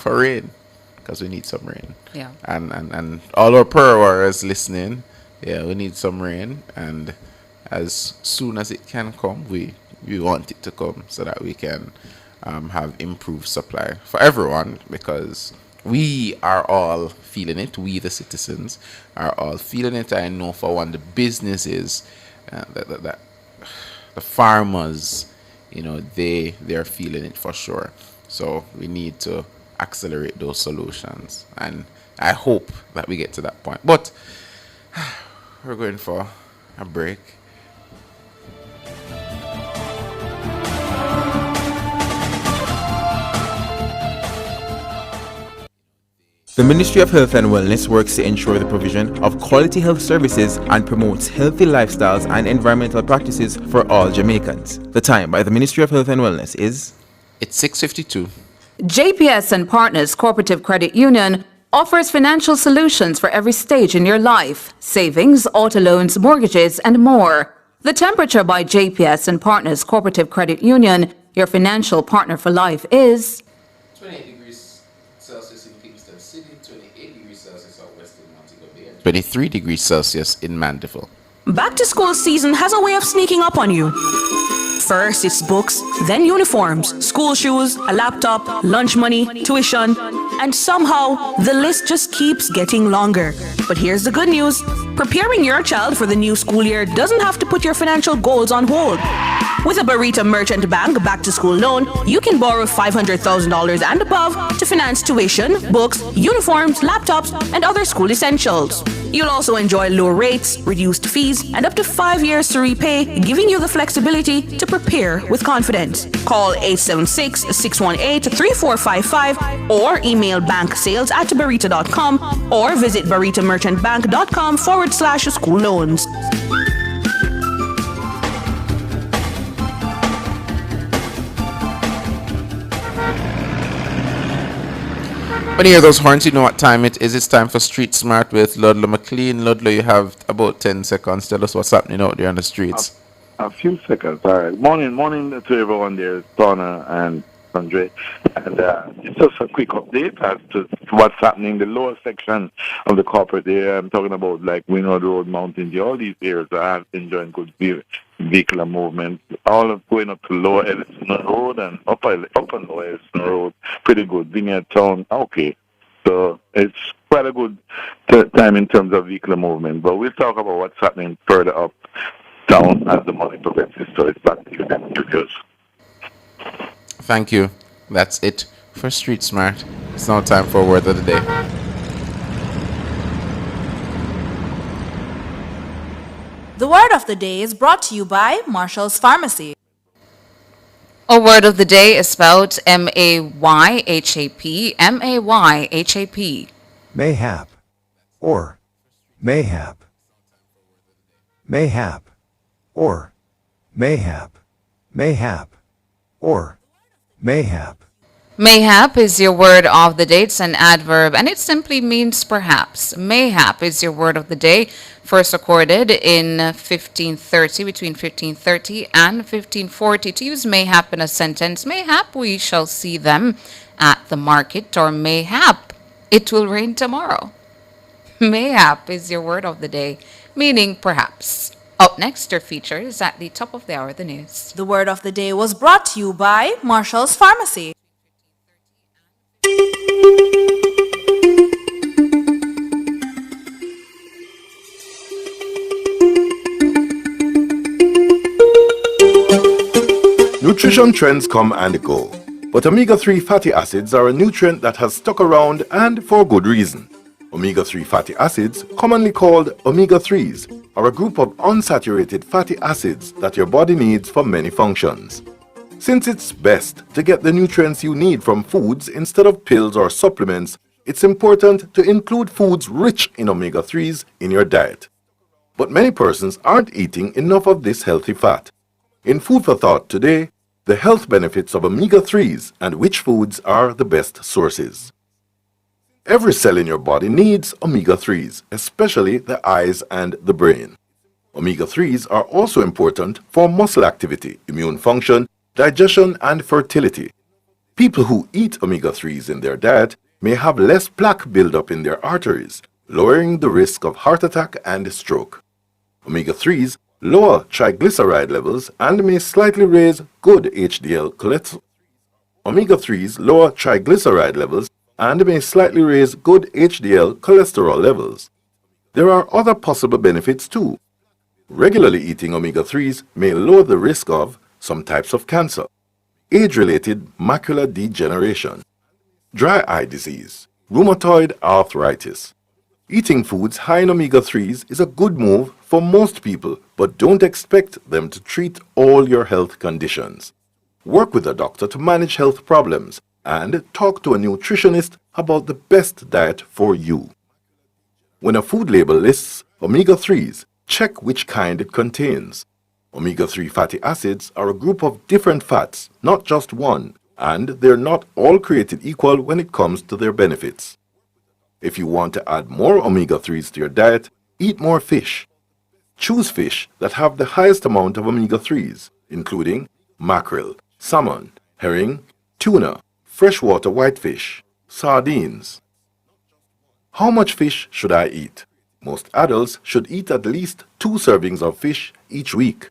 rain, because we need some rain. Yeah. And all our prayer warriors listening, we need some rain, and as soon as it can come, we want it to come, so that we can have improved supply for everyone, because we are all feeling it. We, the citizens, are all feeling it. I know for one, the businesses, the farmers, they're feeling it for sure. So we need to accelerate those solutions, and I hope that we get to that point. But we're going for a break. The Ministry of Health and Wellness works to ensure the provision of quality health services and promotes healthy lifestyles and environmental practices for all Jamaicans. The time by the Ministry of Health and Wellness is... It's 6:52. JPS and Partners Cooperative Credit Union offers financial solutions for every stage in your life: savings, auto loans, mortgages, and more. The Temperature by JPS and Partners Cooperative Credit Union, your financial partner for life, is 28 degrees Celsius in Kingston City, 28 degrees Celsius out west in Montego Bay, and 23 degrees Celsius in Mandeville. Back to school season has a way of sneaking up on you. First, it's books, then uniforms, school shoes, a laptop, lunch money, tuition, and somehow the list just keeps getting longer. But here's the good news. Preparing your child for the new school year doesn't have to put your financial goals on hold. With a Barita Merchant Bank back-to-school loan, you can borrow $500,000 and above to finance tuition, books, uniforms, laptops, and other school essentials. You'll also enjoy low rates, reduced fees, and up to 5 years to repay, giving you the flexibility to prepare with confidence. Call 876-618-3455 or email banksales@barita.com or visit baritamerchantbank.com/school loans. When you hear those horns, you know what time it is. It's time for Street Smart with Ludlow McLean. Ludlow, you have about 10 seconds. Tell us what's happening out there on the streets. A few seconds, all right. Morning to everyone there, Donna and Andre. And it's just a quick update as to what's happening in the lower section of the corporate area. I'm talking about like Winwood Road, Mountain View, all these areas that have enjoying good vehicular movement. All of going up to Lower Ellison Road and up and Lower Ellison Road, pretty good. Vineyard Town, okay. So it's quite a good time in terms of vehicular movement. But we'll talk about what's happening further up down as the money progresses. So it's back to you then, Studios. Thank you. That's it for Street Smart. It's now time for Word of the Day. The word of the day is brought to you by Marshall's Pharmacy. A word of the day is spelled M-A-Y-H-A-P, M-A-Y-H-A-P. Mayhap, or mayhap, mayhap, or mayhap, mayhap, or mayhap. Mayhap is your word of the day. It's an adverb, and it simply means perhaps. Mayhap is your word of the day, first recorded in 1530, between 1530 and 1540. To use mayhap in a sentence, mayhap we shall see them at the market, or mayhap it will rain tomorrow. Mayhap is your word of the day, meaning perhaps. Up next are features at the top of the hour, the news. The word of the day was brought to you by Marshall's Pharmacy. Nutrition trends come and go, but omega-3 fatty acids are a nutrient that has stuck around, and for good reason. Omega-3 fatty acids, commonly called omega-3s, are a group of unsaturated fatty acids that your body needs for many functions. Since it's best to get the nutrients you need from foods instead of pills or supplements, it's important to include foods rich in omega-3s in your diet. But many persons aren't eating enough of this healthy fat. In Food for Thought today, the health benefits of omega-3s and which foods are the best sources. Every cell in your body needs omega-3s, especially the eyes and the brain. Omega-3s are also important for muscle activity, immune function, digestion, and fertility. People who eat omega-3s in their diet may have less plaque buildup in their arteries, lowering the risk of heart attack and stroke. Omega-3s lower triglyceride levels and may slightly raise good HDL cholesterol. Omega-3s lower triglyceride levels and may slightly raise good HDL cholesterol levels. There are other possible benefits too. Regularly eating omega-3s may lower the risk of some types of cancer, age-related macular degeneration, dry eye disease, rheumatoid arthritis. Eating foods high in omega-3s is a good move for most people, but don't expect them to treat all your health conditions. Work with a doctor to manage health problems and talk to a nutritionist about the best diet for you. When a food label lists omega-3s, check which kind it contains. Omega-3 fatty acids are a group of different fats, not just one, and they're not all created equal when it comes to their benefits. If you want to add more omega-3s to your diet, eat more fish. Choose fish that have the highest amount of omega-3s, including mackerel, salmon, herring, tuna, freshwater whitefish, sardines. How much fish should I eat? Most adults should eat at least 2 servings of fish each week.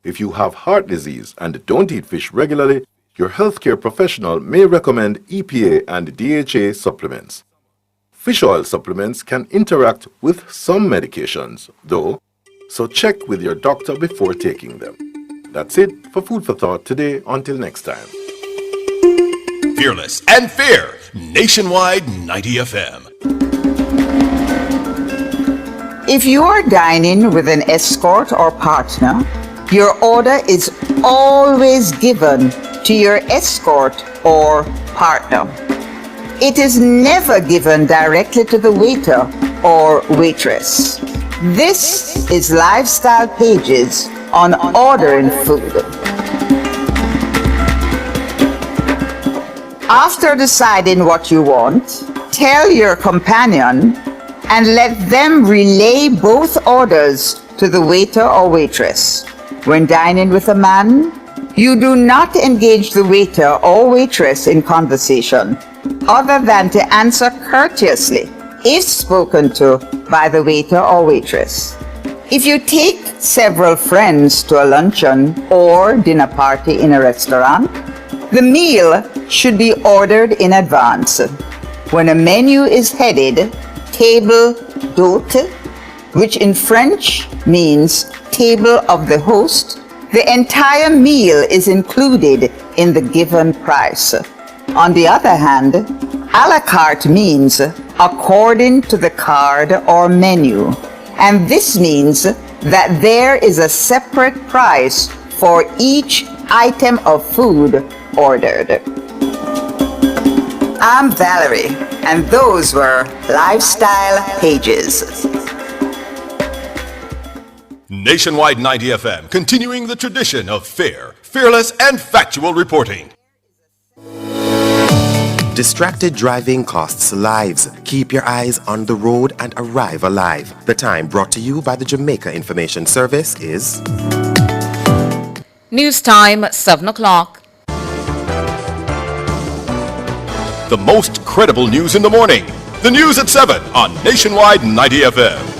If you have heart disease and don't eat fish regularly, your healthcare professional may recommend EPA and DHA supplements. Fish oil supplements can interact with some medications, though, so check with your doctor before taking them. That's it for Food for Thought today. Until next time. Fearless and fair, Nationwide 90 FM. If you are dining with an escort or partner, your order is always given to your escort or partner. It is never given directly to the waiter or waitress. This is Lifestyle Pages on ordering food. After deciding what you want, tell your companion and let them relay both orders to the waiter or waitress. When dining with a man, you do not engage the waiter or waitress in conversation other than to answer courteously if spoken to by the waiter or waitress. If you take several friends to a luncheon or dinner party in a restaurant, the meal should be ordered in advance. When a menu is headed table d'hôte, which in French means table of the host, the entire meal is included in the given price. On the other hand, a la carte means according to the card or menu, and this means that there is a separate price for each item of food ordered. I'm Valerie, and those were Lifestyle Pages. Nationwide 90 FM, continuing the tradition of fair, fearless, and factual reporting. Distracted driving costs lives. Keep your eyes on the road and arrive alive. The time brought to you by the Jamaica Information Service is News time, 7 o'clock. The most credible news in the morning. The news at 7 on Nationwide 90 FM.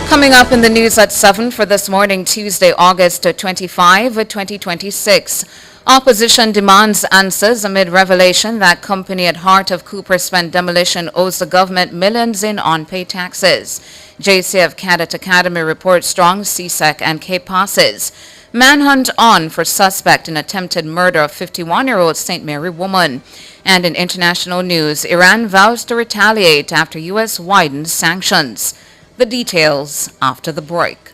Coming up in the news at 7 for this morning, Tuesday, August 25, 2026. Opposition demands answers amid revelation that company at heart of Cooper Spend demolition owes the government millions in unpaid taxes. JCF Cadet Academy reports strong CSEC and K passes. Manhunt on for suspect in attempted murder of 51-year-old St. Mary woman. And in international news, Iran vows to retaliate after U.S. widens sanctions. The details after the break.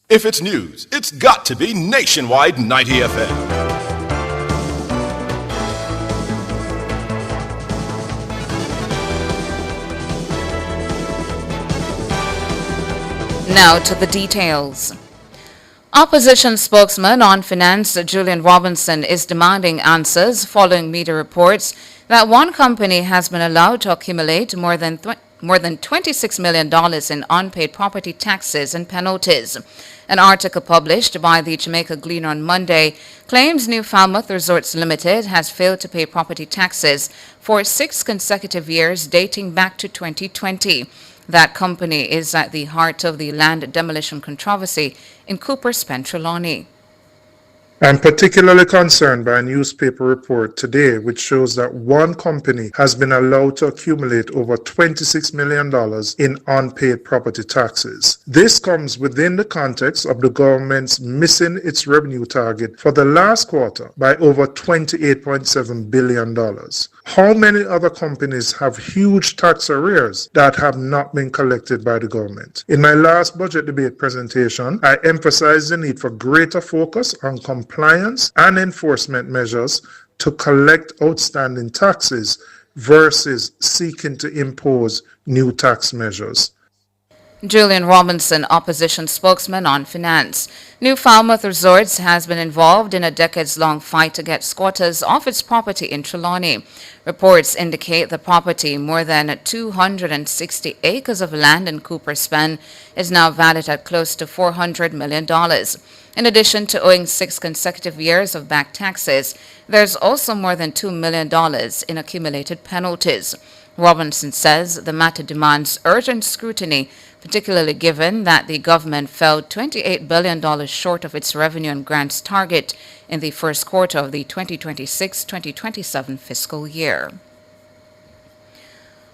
If it's news, it's got to be Nationwide 90 FM. Now to the details. Opposition spokesman on finance Julian Robinson is demanding answers following media reports that one company has been allowed to accumulate more than $26 million in unpaid property taxes and penalties. An article published by the Jamaica Gleaner on Monday claims New Falmouth Resorts Limited has failed to pay property taxes for 6 consecutive years dating back to 2020. That company is at the heart of the land demolition controversy in Cooper Spend Trelawney. I'm particularly concerned by a newspaper report today which shows that one company has been allowed to accumulate over $26 million in unpaid property taxes. This comes within the context of the government's missing its revenue target for the last quarter by over $28.7 billion. How many other companies have huge tax arrears that have not been collected by the government? In my last budget debate presentation, I emphasized the need for greater focus on compliance and enforcement measures to collect outstanding taxes versus seeking to impose new tax measures. Julian Robinson, opposition spokesman on finance. New Falmouth Resorts has been involved in a decades-long fight to get squatters off its property in Trelawney. Reports indicate the property, more than 260 acres of land in Cooper Spend, is now valued at close to $400 million. In addition to owing 6 consecutive years of back taxes, there's also more than $2 million in accumulated penalties. Robinson says the matter demands urgent scrutiny, particularly given that the government fell $28 billion short of its revenue and grants target in the first quarter of the 2026-2027 fiscal year.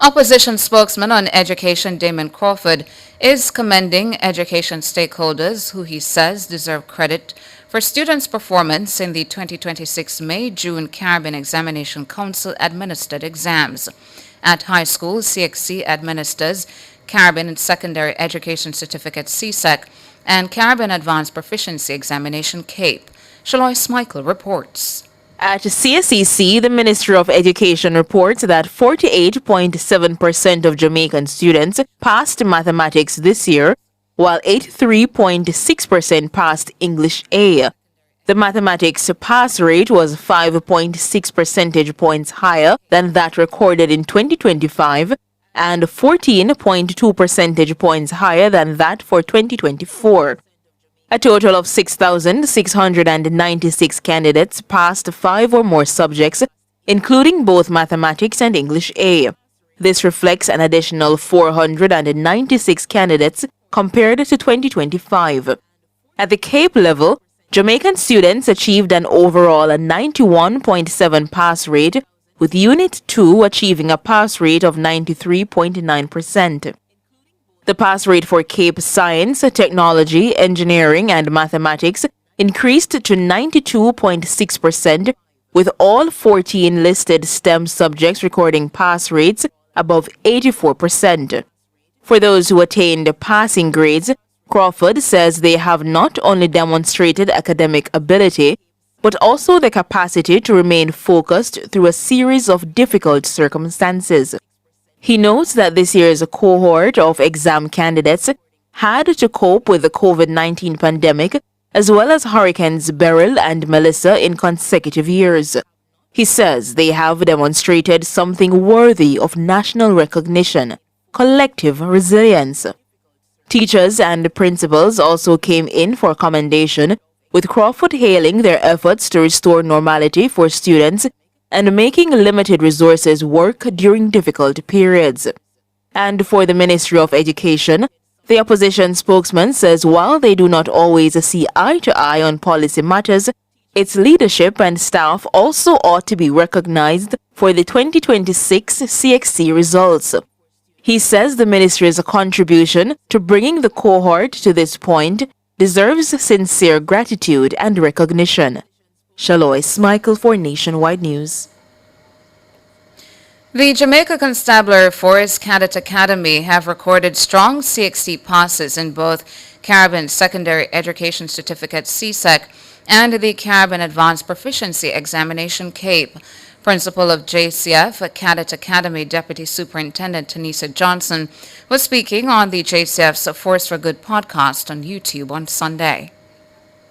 Opposition spokesman on education Damon Crawford is commending education stakeholders who he says deserve credit for students' performance in the 2026 May-June Caribbean Examination Council administered exams. At high school, CXC administers Caribbean and Secondary Education Certificate CSEC and Caribbean Advanced Proficiency Examination CAPE. Shaloy Smichael reports. At CSEC, the Ministry of Education reports that 48.7% of Jamaican students passed mathematics this year, while 83.6% passed English A. The mathematics pass rate was 5.6 percentage points higher than that recorded in 2025 and 14.2 percentage points higher than that for 2024. A total of 6,696 candidates passed 5 or more subjects, including both mathematics and English A. This reflects an additional 496 candidates compared to 2025. At the Cape level, Jamaican students achieved an overall 91.7 pass rate, with Unit 2 achieving a pass rate of 93.9%. The pass rate for Cape Science, Technology, Engineering, and Mathematics increased to 92.6%, with all 14 listed STEM subjects recording pass rates above 84%. For those who attained passing grades, Crawford says they have not only demonstrated academic ability, but also the capacity to remain focused through a series of difficult circumstances. He notes that this year's cohort of exam candidates had to cope with the COVID-19 pandemic as well as Hurricanes Beryl and Melissa in consecutive years. He says they have demonstrated something worthy of national recognition: collective resilience. Teachers and principals also came in for commendation, with Crawford hailing their efforts to restore normality for students and making limited resources work during difficult periods. And for the Ministry of Education, the opposition spokesman says while they do not always see eye to eye on policy matters, its leadership and staff also ought to be recognized for the 2026 CXC results. He says the ministry's contribution to bringing the cohort to this point deserves sincere gratitude and recognition. Shalois Michael for Nationwide News. The Jamaica Constabulary Force Cadet Academy have recorded strong CXC passes in both Caribbean Secondary Education Certificate CSEC and the Caribbean Advanced Proficiency Examination CAPE. Principal of JCF Cadet Academy Deputy Superintendent Tanisa Johnson was speaking on the JCF's Force for Good podcast on YouTube on Sunday.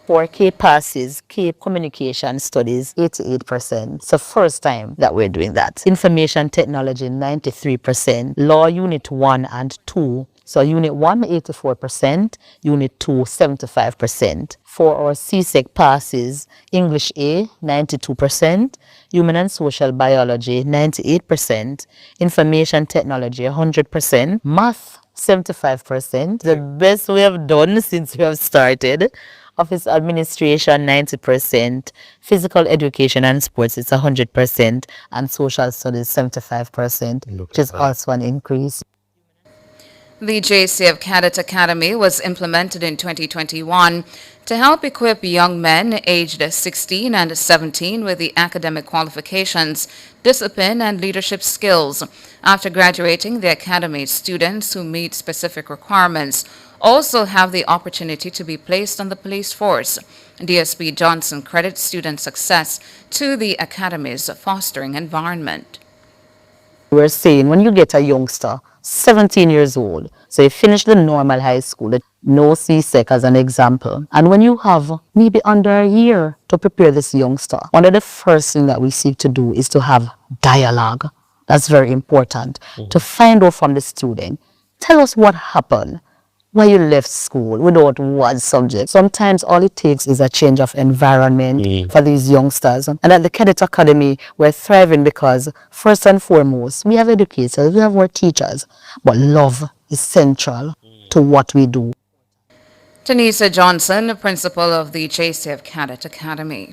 For Cape passes, Cape Communication Studies, 88%. It's the first time that we're doing that. Information Technology, 93%. Law Unit 1 and 2. So Unit 1, 84%. Unit 2, 75%. For our CSEC passes, English A, 92%. Human and Social Biology, 98%. Information Technology, 100%. Math, 75%. The best we have done since we have started. Office Administration, 90%, Physical Education and Sports, it's 100%, and Social Studies, 75%, which is also an increase. The JCF Cadet Academy was implemented in 2021 to help equip young men aged 16 and 17 with the academic qualifications, discipline, and leadership skills. After graduating, the Academy students who meet specific requirements also have the opportunity to be placed on the police force. DSP Johnson credits student success to the Academy's fostering environment. We're saying when you get a youngster, 17 years old, so you finish the normal high school, no CSEC as an example, and when you have maybe under a year to prepare this youngster, one of the first things that we seek to do is to have dialogue. That's very important, to find out from the student, tell us what happened. Why you left school without one subject. Sometimes all it takes is a change of environment for these youngsters. And at the Cadet Academy, we're thriving because first and foremost, we have educators, we have our teachers, but love is central to what we do. Tanisa Johnson, principal of the JCF Cadet Academy.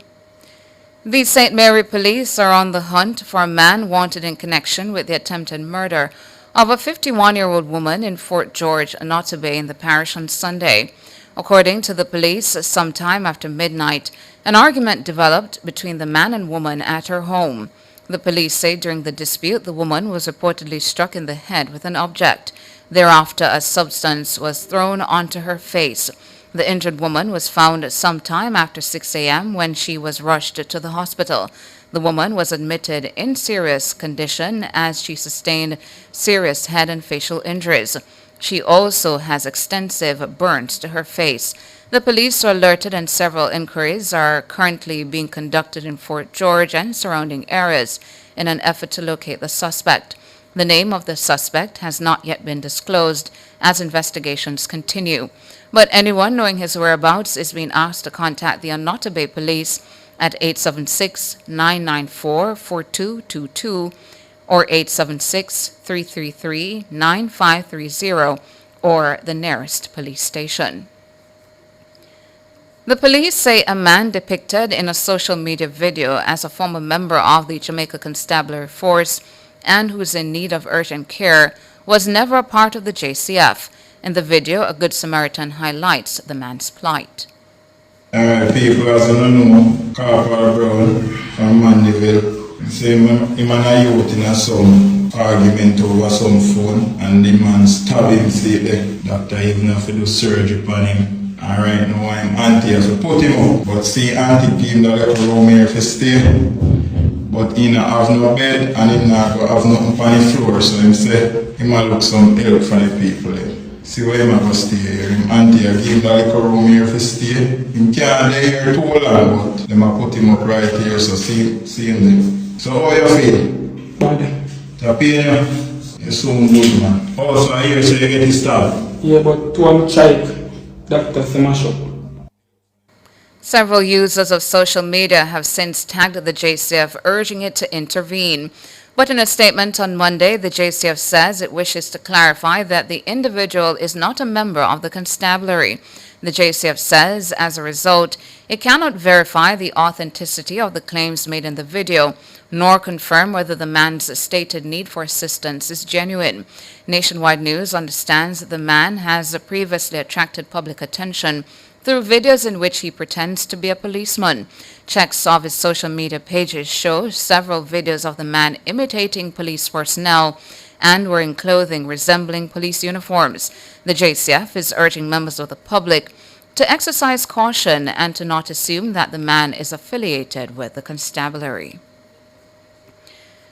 The St. Mary Police are on the hunt for a man wanted in connection with the attempted murder of a 51-year-old woman in Fort George, Nottoway in the parish on Sunday. According to the police, sometime after midnight, an argument developed between the man and woman at her home. The police say during the dispute, the woman was reportedly struck in the head with an object. Thereafter, a substance was thrown onto her face. The injured woman was found sometime after 6 a.m. when she was rushed to the hospital. The woman was admitted in serious condition as she sustained serious head and facial injuries. She also has extensive burns to her face. The police are alerted and several inquiries are currently being conducted in Fort George and surrounding areas in an effort to locate the suspect. The name of the suspect has not yet been disclosed as investigations continue, but anyone knowing his whereabouts is being asked to contact the Onoto Bay Police at 876-994-4222 or 876-333-9530 or the nearest police station. The police say a man depicted in a social media video as a former member of the Jamaica Constabulary Force and who is in need of urgent care was never a part of the JCF. In the video, a Good Samaritan highlights the man's plight. People as you know, Corporal Brown from Mandeville, say him and a youth in some argument over some phone and the man stab him, say the doctor even have to do surgery on him. And right now I'm auntie has to put him up. But see auntie give him the little room here to stay. But he not have no bed and he not have nothing on the floor. So him say he might look some help from the people there. See where him have to stay here. Him auntie give him the little room here to stay. Him can't lay here too long, but them a put him up right here, so see him there. So how you feel? Bad. The pain you soon good, man. Also I hear so you get his stabbed. Yeah, but to him check, Dr. Semasho. Several users of social media have since tagged the JCF urging it to intervene. But in a statement on Monday, the JCF says it wishes to clarify that the individual is not a member of the constabulary. The JCF says, as a result, it cannot verify the authenticity of the claims made in the video, nor confirm whether the man's stated need for assistance is genuine. Nationwide News understands that the man has previously attracted public attention through videos in which he pretends to be a policeman. Checks of his social media pages show several videos of the man imitating police personnel and wearing clothing resembling police uniforms. The JCF is urging members of the public to exercise caution and to not assume that the man is affiliated with the constabulary.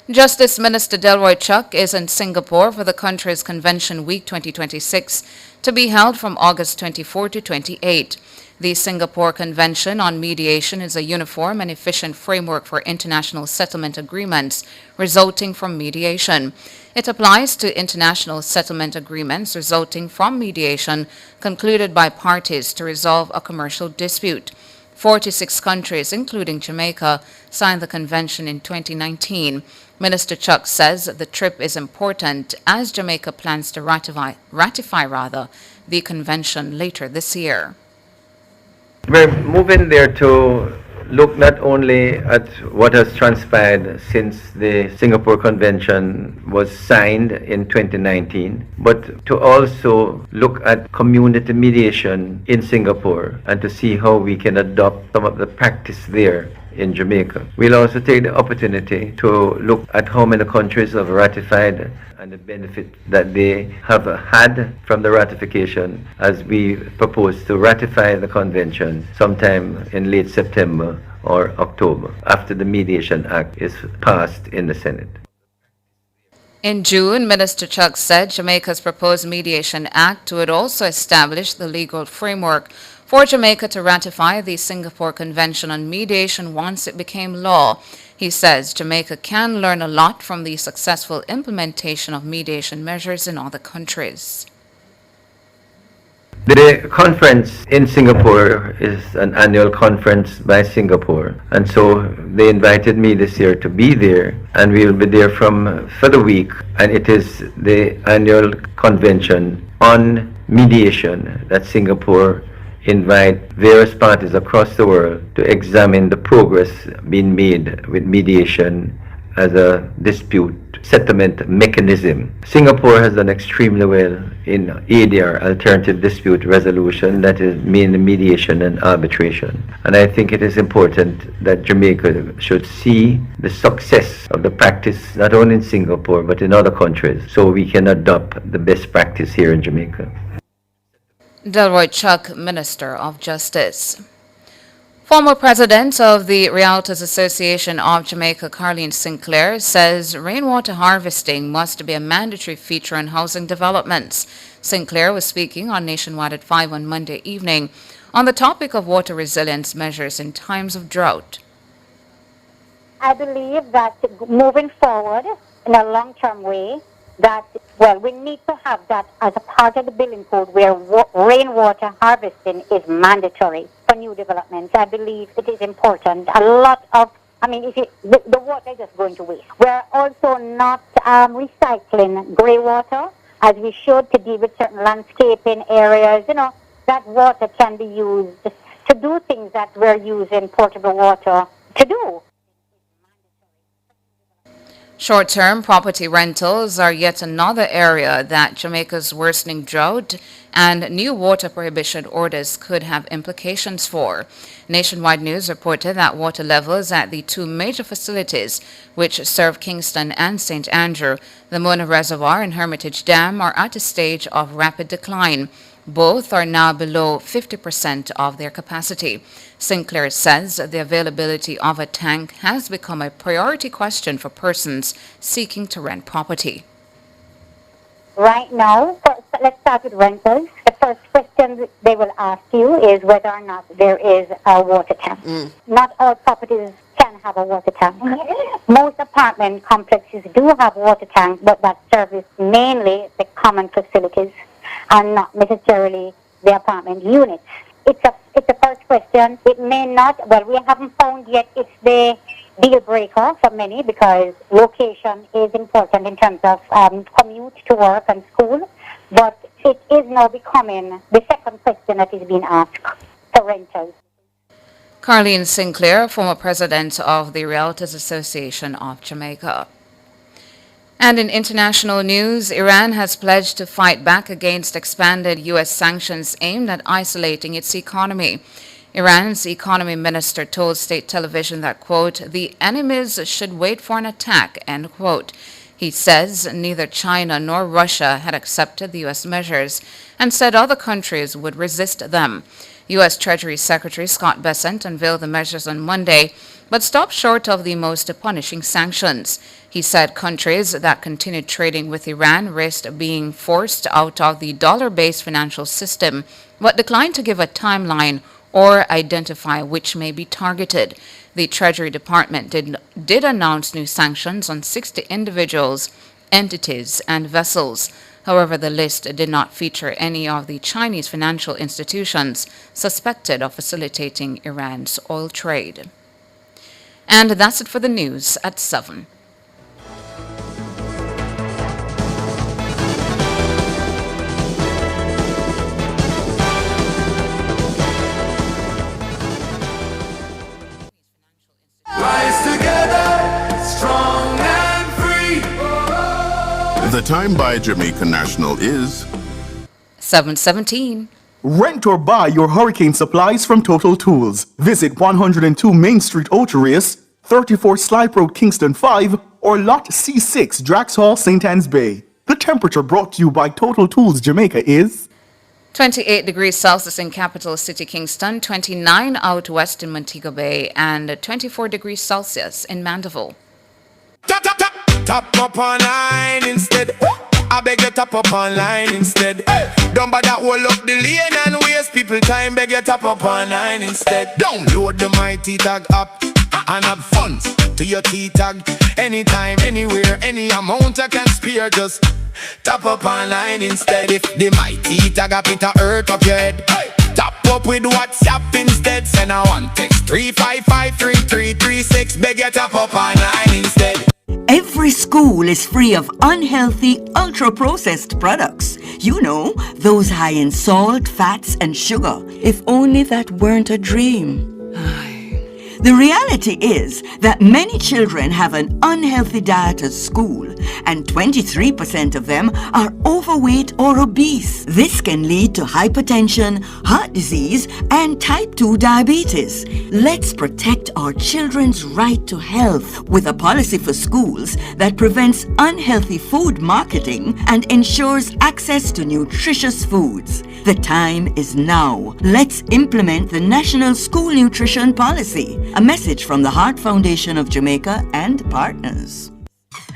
Justice Minister Delroy Chuck is in Singapore for the country's Convention Week 2026 to be held from August 24 to 28. The Singapore Convention on Mediation is a uniform and efficient framework for international settlement agreements resulting from mediation. It applies to international settlement agreements resulting from mediation concluded by parties to resolve a commercial dispute. 46 countries, including Jamaica, signed the convention in 2019. Minister Chuck says the trip is important as Jamaica plans to ratify the convention later this year. We're moving there to look not only at what has transpired since the Singapore Convention was signed in 2019, but to also look at community mediation in Singapore and to see how we can adopt some of the practice there in Jamaica. We'll also take the opportunity to look at how many countries have ratified and the benefit that they have had from the ratification as we propose to ratify the convention sometime in late September or October after the Mediation Act is passed in the Senate. In June, Minister Chuck said Jamaica's proposed Mediation Act would also establish the legal framework for Jamaica to ratify the Singapore Convention on Mediation once it became law. He says Jamaica can learn a lot from the successful implementation of mediation measures in other countries. The conference in Singapore is an annual conference by Singapore, and so they invited me this year to be there, and we will be there for the week, and it is the annual convention on mediation that Singapore invite various parties across the world to examine the progress being made with mediation as a dispute settlement mechanism. Singapore has done extremely well in ADR, alternative dispute resolution, that is mainly mediation and arbitration. And I think it is important that Jamaica should see the success of the practice not only in Singapore but in other countries so we can adopt the best practice here in Jamaica. Delroy Chuck, Minister of Justice. Former President of the Realtors Association of Jamaica, Carleen Sinclair, says rainwater harvesting must be a mandatory feature in housing developments. Sinclair was speaking on Nationwide at 5 on Monday evening on the topic of water resilience measures in times of drought. I believe that moving forward in a long-term way, that, we need to have that as a part of the building code where rainwater harvesting is mandatory for new developments. I believe it is important. A lot of, the water is just going to waste. We're also not recycling grey water as we should to deal with certain landscaping areas. That water can be used to do things that we're using potable water to do. Short-term property rentals are yet another area that Jamaica's worsening drought and new water prohibition orders could have implications for. Nationwide News reported that water levels at the two major facilities which serve Kingston and St. Andrew, the Mona Reservoir and Hermitage Dam, are at a stage of rapid decline. Both are now below 50% of their capacity. Sinclair says the availability of a tank has become a priority question for persons seeking to rent property. Right now, let's start with rentals. The first question they will ask you is whether or not there is a water tank. Not all properties can have a water tank. Most apartment complexes do have water tanks, but that service mainly the common facilities and not necessarily the apartment units. It's the first question. It may not, we haven't found yet it's the deal breaker for many because location is important in terms of commute to work and school, but it is now becoming the second question that is being asked for renters. Carleen Sinclair, former president of the Realtors Association of Jamaica. And in international news, Iran has pledged to fight back against expanded U.S. sanctions aimed at isolating its economy. Iran's economy minister told state television that, quote, the enemies should wait for an attack, end quote. He says neither China nor Russia had accepted the U.S. measures and said other countries would resist them. U.S. Treasury Secretary Scott Bessent unveiled the measures on Monday, but stopped short of the most punishing sanctions. He said countries that continued trading with Iran risked being forced out of the dollar-based financial system, but declined to give a timeline or identify which may be targeted. The Treasury Department did announce new sanctions on 60 individuals, entities, and vessels. However, the list did not feature any of the Chinese financial institutions suspected of facilitating Iran's oil trade. And that's it for the news at 7. The time by Jamaica National is 7:17. Rent or buy your hurricane supplies from Total Tools. Visit 102 Main Street, Ocho-Rios, 34 Slipe Road, Kingston 5, or Lot C6, Drax Hall, St. Anne's Bay. The temperature brought to you by Total Tools Jamaica is 28 degrees Celsius in capital city Kingston, 29 out west in Montego Bay, and 24 degrees Celsius in Mandeville. Tap up online instead. I beg you tap up online instead. Don't bother hold up the lane and waste people time. Beg you tap up online instead. Download the My T-Tag app and have funds to your T-Tag. Anytime, anywhere, any amount I can spare. Just tap up online instead. If the My T-Tag app it a hurt up your head, tap up with WhatsApp instead. Send a one text 3553336. Beg you tap up online instead. Every school is free of unhealthy, ultra-processed products. You know, those high in salt, fats, and sugar. If only that weren't a dream. The reality is that many children have an unhealthy diet at school, and 23% of them are overweight or obese. This can lead to hypertension, heart disease, and type 2 diabetes. Let's protect our children's right to health with a policy for schools that prevents unhealthy food marketing and ensures access to nutritious foods. The time is now. Let's implement the National School Nutrition Policy. A message from the Heart Foundation of Jamaica and partners.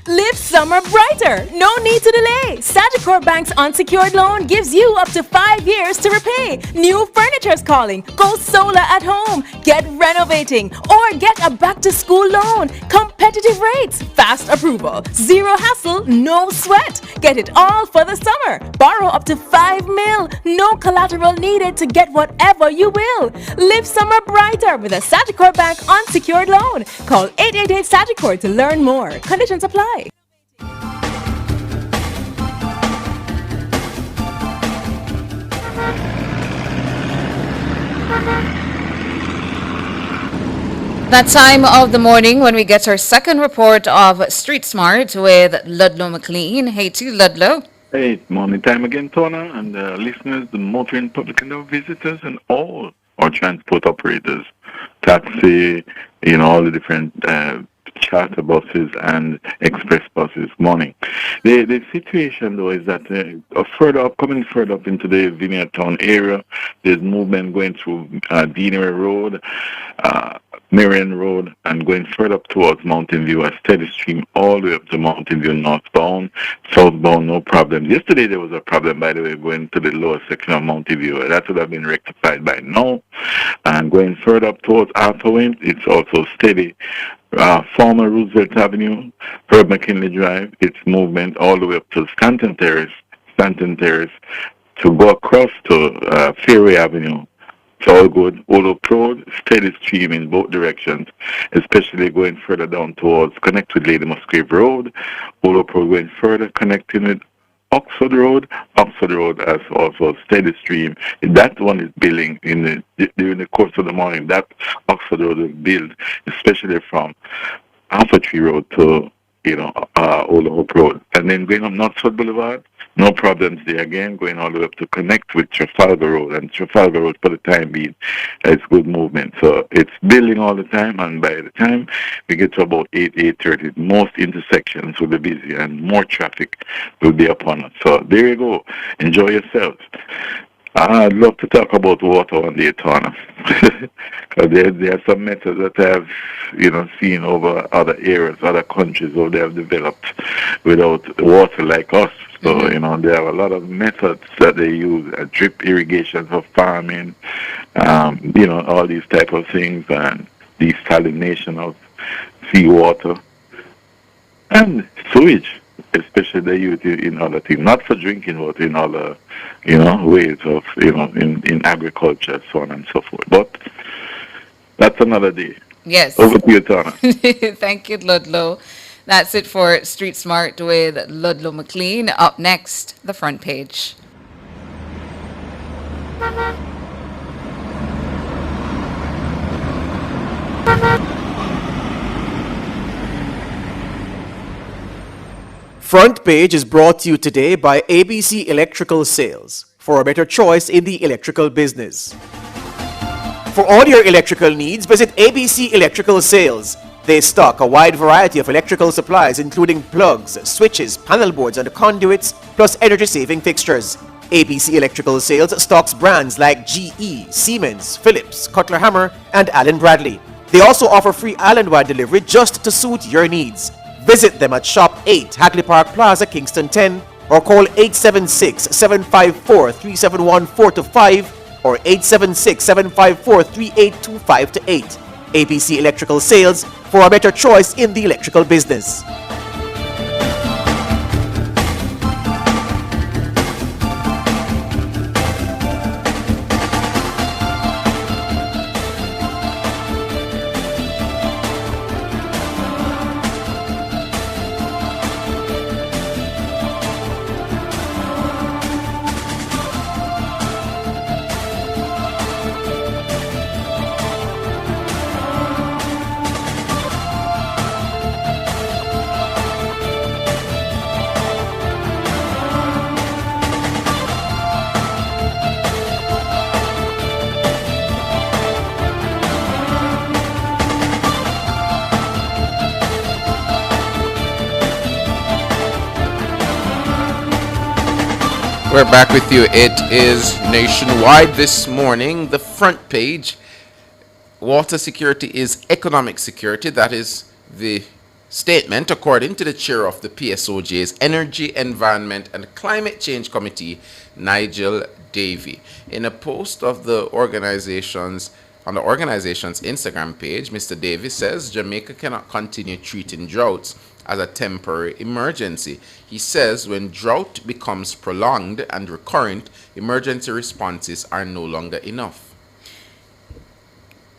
Live summer brighter. No need to delay. Sagicor Bank's unsecured loan gives you up to 5 years to repay. New furniture's calling. Go solar at home. Get renovating. Or get a back-to-school loan. Competitive rates. Fast approval. Zero hassle. No sweat. Get it all for the summer. Borrow up to 5 mil. No collateral needed to get whatever you will. Live summer brighter with a Sagicor Bank unsecured loan. Call 888-SAGICOR to learn more. Conditions apply. That time of the morning when we get our second report of Street Smart with Ludlow McLean. Hey to Ludlow. Hey, morning time again, Tona, and listeners, the motoring public and our visitors, and all our transport operators, taxi, all the different charter buses and express buses. Morning. The situation though is that coming further up into the Vineyard Town area, there's movement going through Deanery Road, Marion Road, and going further up towards Mountain View, a steady stream all the way up to Mountain View northbound, southbound, no problem. Yesterday there was a problem, by the way, going to the lower section of Mountain View. That would have been rectified by now. And going further up towards Arthurwind, it's also steady. Former Roosevelt Avenue, Herb McKinley Drive, its movement all the way up to Stanton Terrace, to go across to Fairway Avenue. It's all good. Olope Road, steady stream in both directions, especially going further down towards connect with Lady Musgrave Road. Olope Road going further, connecting with Oxford Road. Oxford Road has also a steady stream. That one is building during the course of the morning. That Oxford Road will build, especially from Alpha Tree Road to Olope Road. And then going up Northwood Boulevard, no problems there again, going all the way up to connect with Trafalgar Road. And Trafalgar Road, for the time being, has good movement. So it's building all the time, and by the time we get to about 8:30, most intersections will be busy and more traffic will be upon us. So there you go. Enjoy yourselves. I'd love to talk about water on Daytona. Because there are some methods that I've, seen over other areas, other countries where they have developed without water like us. So, there are a lot of methods that they use, drip irrigation for farming, all these type of things, and desalination of seawater, and sewage, especially they use it in other things, not for drinking water, in other, ways of, in agriculture, so on and so forth. But that's another day. Yes. Over to you, Tana. Thank you, Ludlow. That's it for Street Smart with Ludlow McLean. Up next, the front page. Front Page is brought to you today by ABC Electrical Sales, for a better choice in the electrical business. For all your electrical needs, visit ABC Electrical Sales. They stock a wide variety of electrical supplies including plugs, switches, panel boards and conduits, plus energy-saving fixtures. ABC Electrical Sales stocks brands like GE, Siemens, Philips, Cutler Hammer and Allen Bradley. They also offer free island-wide delivery just to suit your needs. Visit them at Shop 8, Hagley Park Plaza, Kingston 10, or call 876-754-3714-5 or 876-754-3825-8. ABC Electrical Sales, for a better choice in the electrical business. We're back with you. It is nationwide this morning. The front page: water security is economic security. That is the statement according to the chair of the PSOJ's Energy, Environment and Climate Change Committee, Nigel Davey. In a post of the organization's Instagram page, Mr. Davey says Jamaica cannot continue treating droughts as a temporary emergency. He says when drought becomes prolonged and recurrent, emergency responses are no longer enough.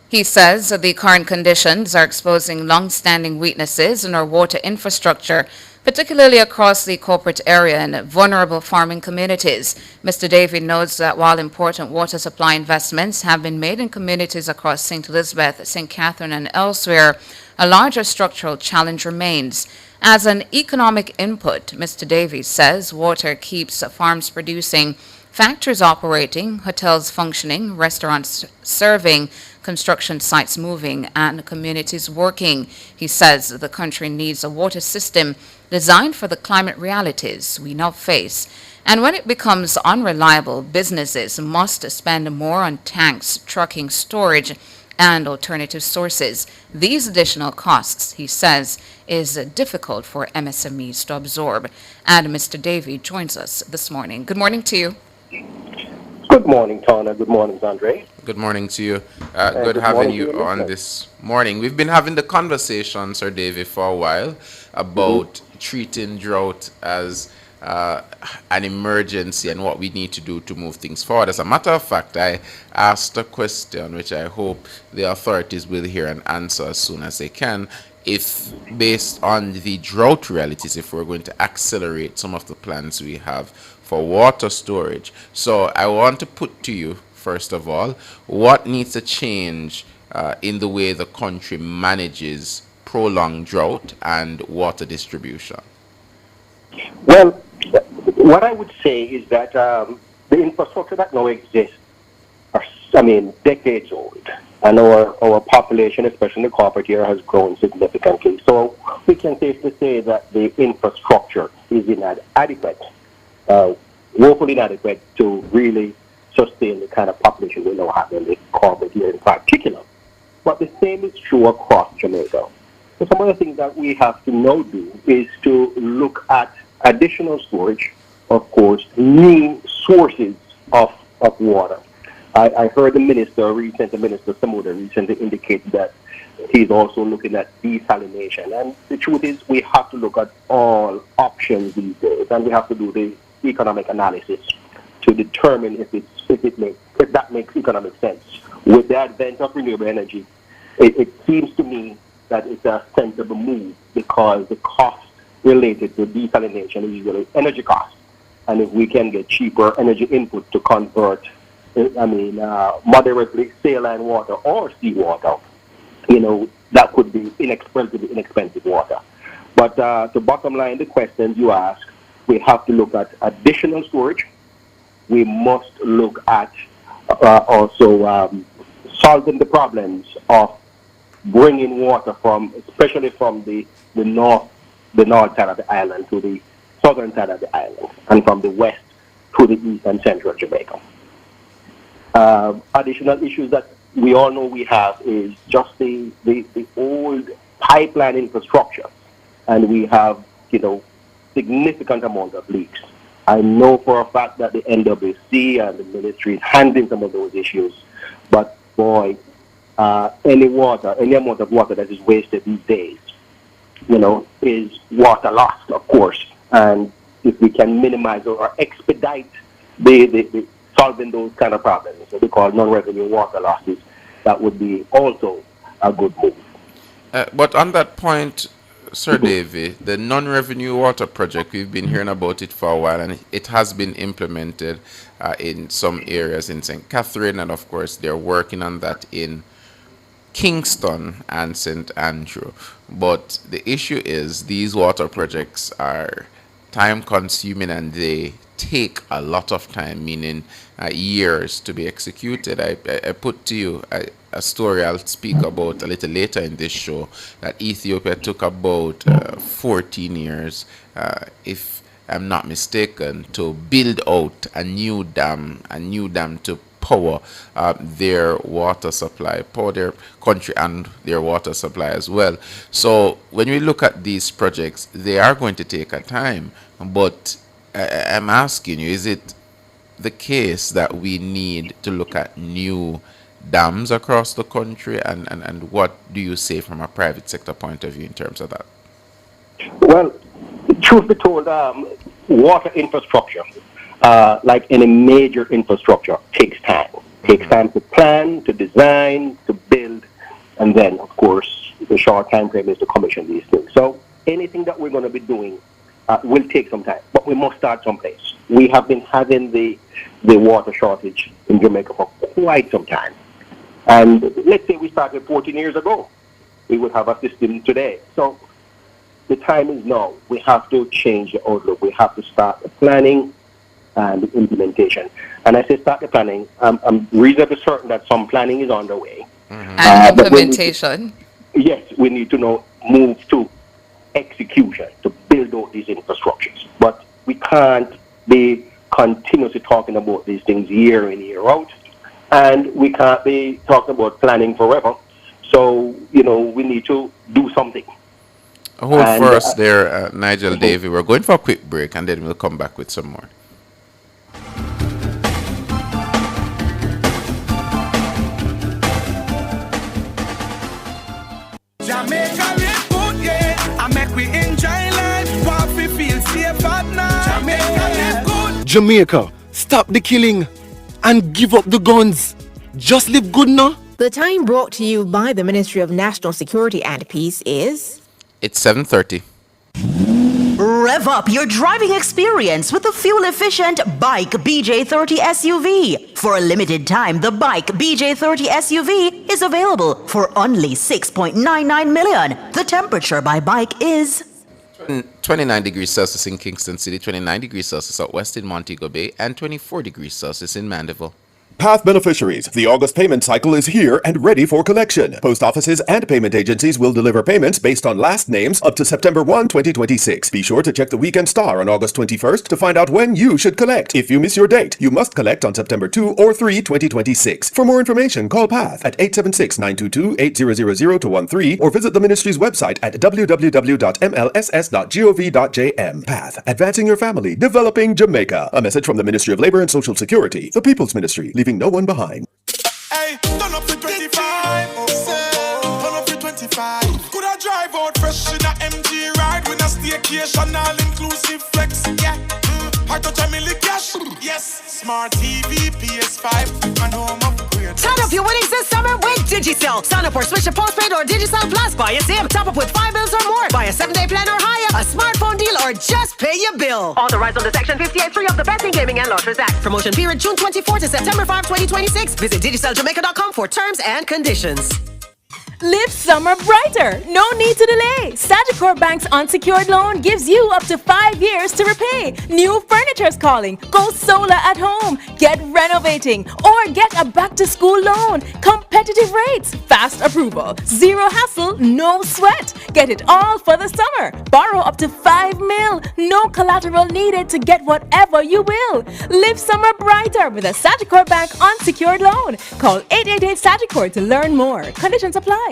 He says the current conditions are exposing long-standing weaknesses in our water infrastructure, particularly across the corporate area and vulnerable farming communities. Mr. Davey notes that while important water supply investments have been made in communities across St. Elizabeth, St. Catherine and elsewhere, a larger structural challenge remains. As an economic input, Mr. Davey says water keeps farms producing, factories operating, hotels functioning, restaurants serving, construction sites moving, and communities working. He says the country needs a water system designed for the climate realities we now face. And when it becomes unreliable, businesses must spend more on tanks, trucking, storage, and alternative sources. These additional costs, he says, is difficult for MSMEs to absorb. And Mr. Davey joins us this morning. Good morning to you. Good morning, Tana. Good morning, Andre. Good morning to you. Good having you on this morning. We've been having the conversation, Sir Davey, for a while about treating drought as an emergency and what we need to do to move things forward. As a matter of fact, I asked a question which I hope the authorities will hear and answer as soon as they can. If, based on the drought realities, if we're going to accelerate some of the plans we have for water storage. So I want to put to you, first of all, what needs to change in the way the country manages prolonged drought and water distribution? Well, what I would say is that the infrastructure that now exists are, decades old. And our population, especially in the corporate area, has grown significantly. So we can safely say that the infrastructure is inadequate, woefully inadequate to really sustain the kind of population we now have in the corporate area in particular. But the same is true across Jamaica. So some of the things that we have to now do is to look at additional storage, of course, new sources of water. I heard the Minister Samuda recently indicate that he's also looking at desalination. And the truth is we have to look at all options these days, and we have to do the economic analysis to determine if that makes economic sense. With the advent of renewable energy, it seems to me that it's a sensible move because the cost related to desalination is usually energy cost. And if we can get cheaper energy input to convert, moderately saline water or seawater, that could be inexpensive water. But to bottom line the questions you ask, we have to look at additional storage. We must look at also solving the problems of bringing water especially from the north side of the island to the southern side of the island, and from the west to the east and central Jamaica. Additional issues that we all know we have is just the old pipeline infrastructure, and we have significant amount of leaks. I know for a fact that the NWC and the ministry is handling some of those issues, but boy, any amount of water that is wasted these days, is water lost, of course. And if we can minimize or expedite the solving those kind of problems, so we call non-revenue water losses, that would be also a good move. But on that point, Sir Davey, the non-revenue water project, we've been hearing about it for a while, and it has been implemented in some areas in St. Catherine, and of course they're working on that in Kingston and St. Andrew. But the issue is these water projects are time consuming and they take a lot of time, meaning years to be executed. I put to you a story I'll speak about a little later in this show, that Ethiopia took about 14 years. If I'm not mistaken, to build out a new dam to power their water supply, power their country and their water supply as well. So when we look at these projects, they are going to take a time, but I'm asking you, is it the case that we need to look at new dams across the country, and what do you say from a private sector point of view in terms of that? Well, truth be told, water infrastructure, like any major infrastructure, takes time. Takes time to plan, to design, to build, and then, of course, the short time frame is to commission these things. So anything that we're going to be doing will take some time, but we must start someplace. We have been having the water shortage in Jamaica for quite some time. And let's say we started 14 years ago, we would have a system today. So the time is now. We have to change the outlook. We have to start the planning and the implementation. And I say start the planning. I'm reasonably certain that some planning is underway. And implementation. Yes, we need to now move to execution to build out these infrastructures. But we can't be continuously talking about these things year in, year out. And we can't be talking about planning forever. So, we need to do something. Hold for us there, Nigel Davey. We're going for a quick break, and then we'll come back with some more. Jamaica live good, yeah. I make we enjoy life, while we feel safe at night. Jamaica live good. Jamaica, stop the killing and give up the guns. Just live good now. The time brought to you by the Ministry of National Security and Peace is... It's 7:30. Rev up your driving experience with the fuel-efficient Bike BJ30 SUV. For a limited time, the Bike BJ30 SUV is available for only $6.99 million. The temperature by Bike is 29 degrees Celsius in Kingston City, 29 degrees Celsius out west in Montego Bay, and 24 degrees Celsius in Mandeville. Path beneficiaries, the August payment cycle is here and ready for collection. Post offices and payment agencies will deliver payments based on last names up to September 1, 2026. Be sure to check the weekend star on August 21st to find out when you should collect. If you miss your date, you must collect on September 2 or 3, 2026. For more information, call Path at 876-922-8000-13 or visit the ministry's website at www.mlss.gov.jm. Path, advancing your family, developing Jamaica. A message from the Ministry of Labor and Social Security, the People's Ministry, leaving no one behind. Hey, turn up to 25. Turn up to 25. Could I drive out fresh in a MG ride with a staycation all inclusive flex? Yeah. I touch a million cash. Yes. Smart TV, PS5, and home upgrade. Turn up your winnings this summer with Digicel. Sign up or switch to postpaid or Digicel Plus. Buy a SIM. Top up with 5 bills or more. Buy a 7-day plan or higher. A smartphone deal or just pay your bill. Authorized under Section 58.3 of the Betting, Gaming and Lotteries Act. Promotion period June 24 to September 5, 2026. Visit DigicelJamaica.com for terms and conditions. Live summer brighter. No need to delay. Sagicor Bank's unsecured loan gives you up to 5 years to repay. New furniture's calling. Go solar at home. Get renovating. Or get a back-to-school loan. Competitive rates. Fast approval. Zero hassle. No sweat. Get it all for the summer. Borrow up to 5 mil. No collateral needed to get whatever you will. Live summer brighter with a Sagicor Bank unsecured loan. Call 888-SAGICOR to learn more. Conditions apply.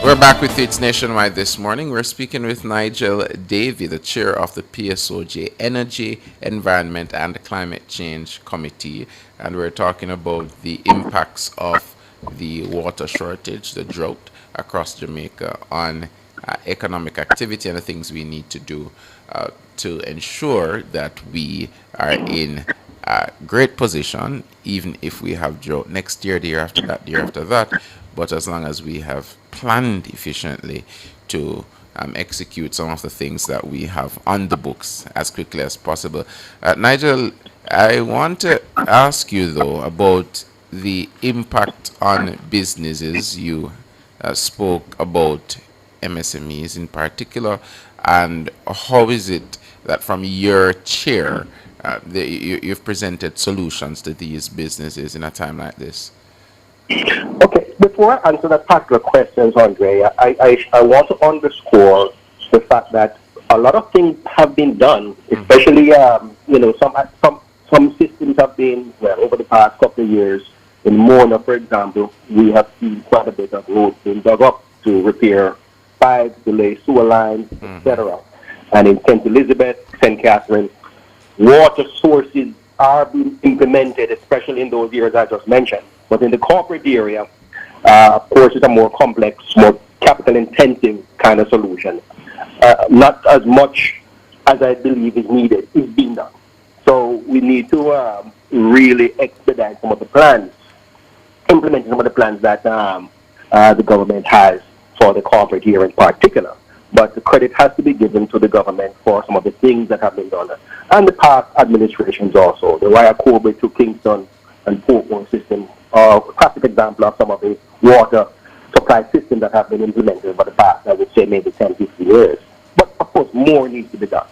We're back with It's Nationwide this morning. We're speaking with Nigel Davey, the chair of the PSOJ Energy, Environment and Climate Change Committee, and we're talking about the impacts of the water shortage, the drought across Jamaica on economic activity and the things we need to do to ensure that we are in a great position, even if we have drought next year, the year after that, the year after that, but as long as we have planned efficiently to execute some of the things that we have on the books as quickly as possible. Nigel, I want to ask you though about the impact on businesses. You spoke about MSMEs in particular, and how is it that from your chair you've presented solutions to these businesses in a time like this? Okay, before I answer that particular questions, Andre, I want to underscore the fact that a lot of things have been done, especially some systems have been, well, over the past couple of years. In Mona, for example, we have seen quite a bit of roads being dug up to repair pipes, to lay sewer lines, etc. And in St. Elizabeth, St. Catherine, water sources are being implemented, especially in those areas I just mentioned. But in the corporate area, of course, it's a more complex, more capital-intensive kind of solution. Not as much as I believe is needed is being done. So we need to really expedite some of the plans, implement some of the plans that the government has for the corporate here in particular. But the credit has to be given to the government for some of the things that have been done. And the past administrations also. The Wire Kobe to Kingston and Portmore system are a classic example of some of the water supply systems that have been implemented over the past, I would say, maybe 10, 15 years. But, of course, more needs to be done.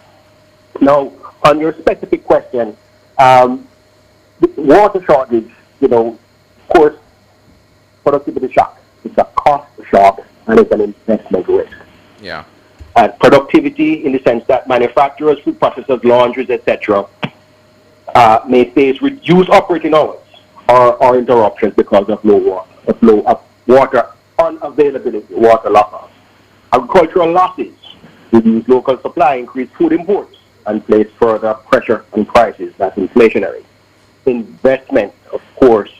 Now, on your specific question, the water shortage, of course, productivity shock. It's a cost shock and it's an investment risk. Yeah. And productivity in the sense that manufacturers, food processors, laundries, etc., may face reduced operating hours or interruptions because of low water unavailability, water losses. Agricultural losses reduce local supply, increase food imports, and place further pressure on prices. That's inflationary. Investment, of course,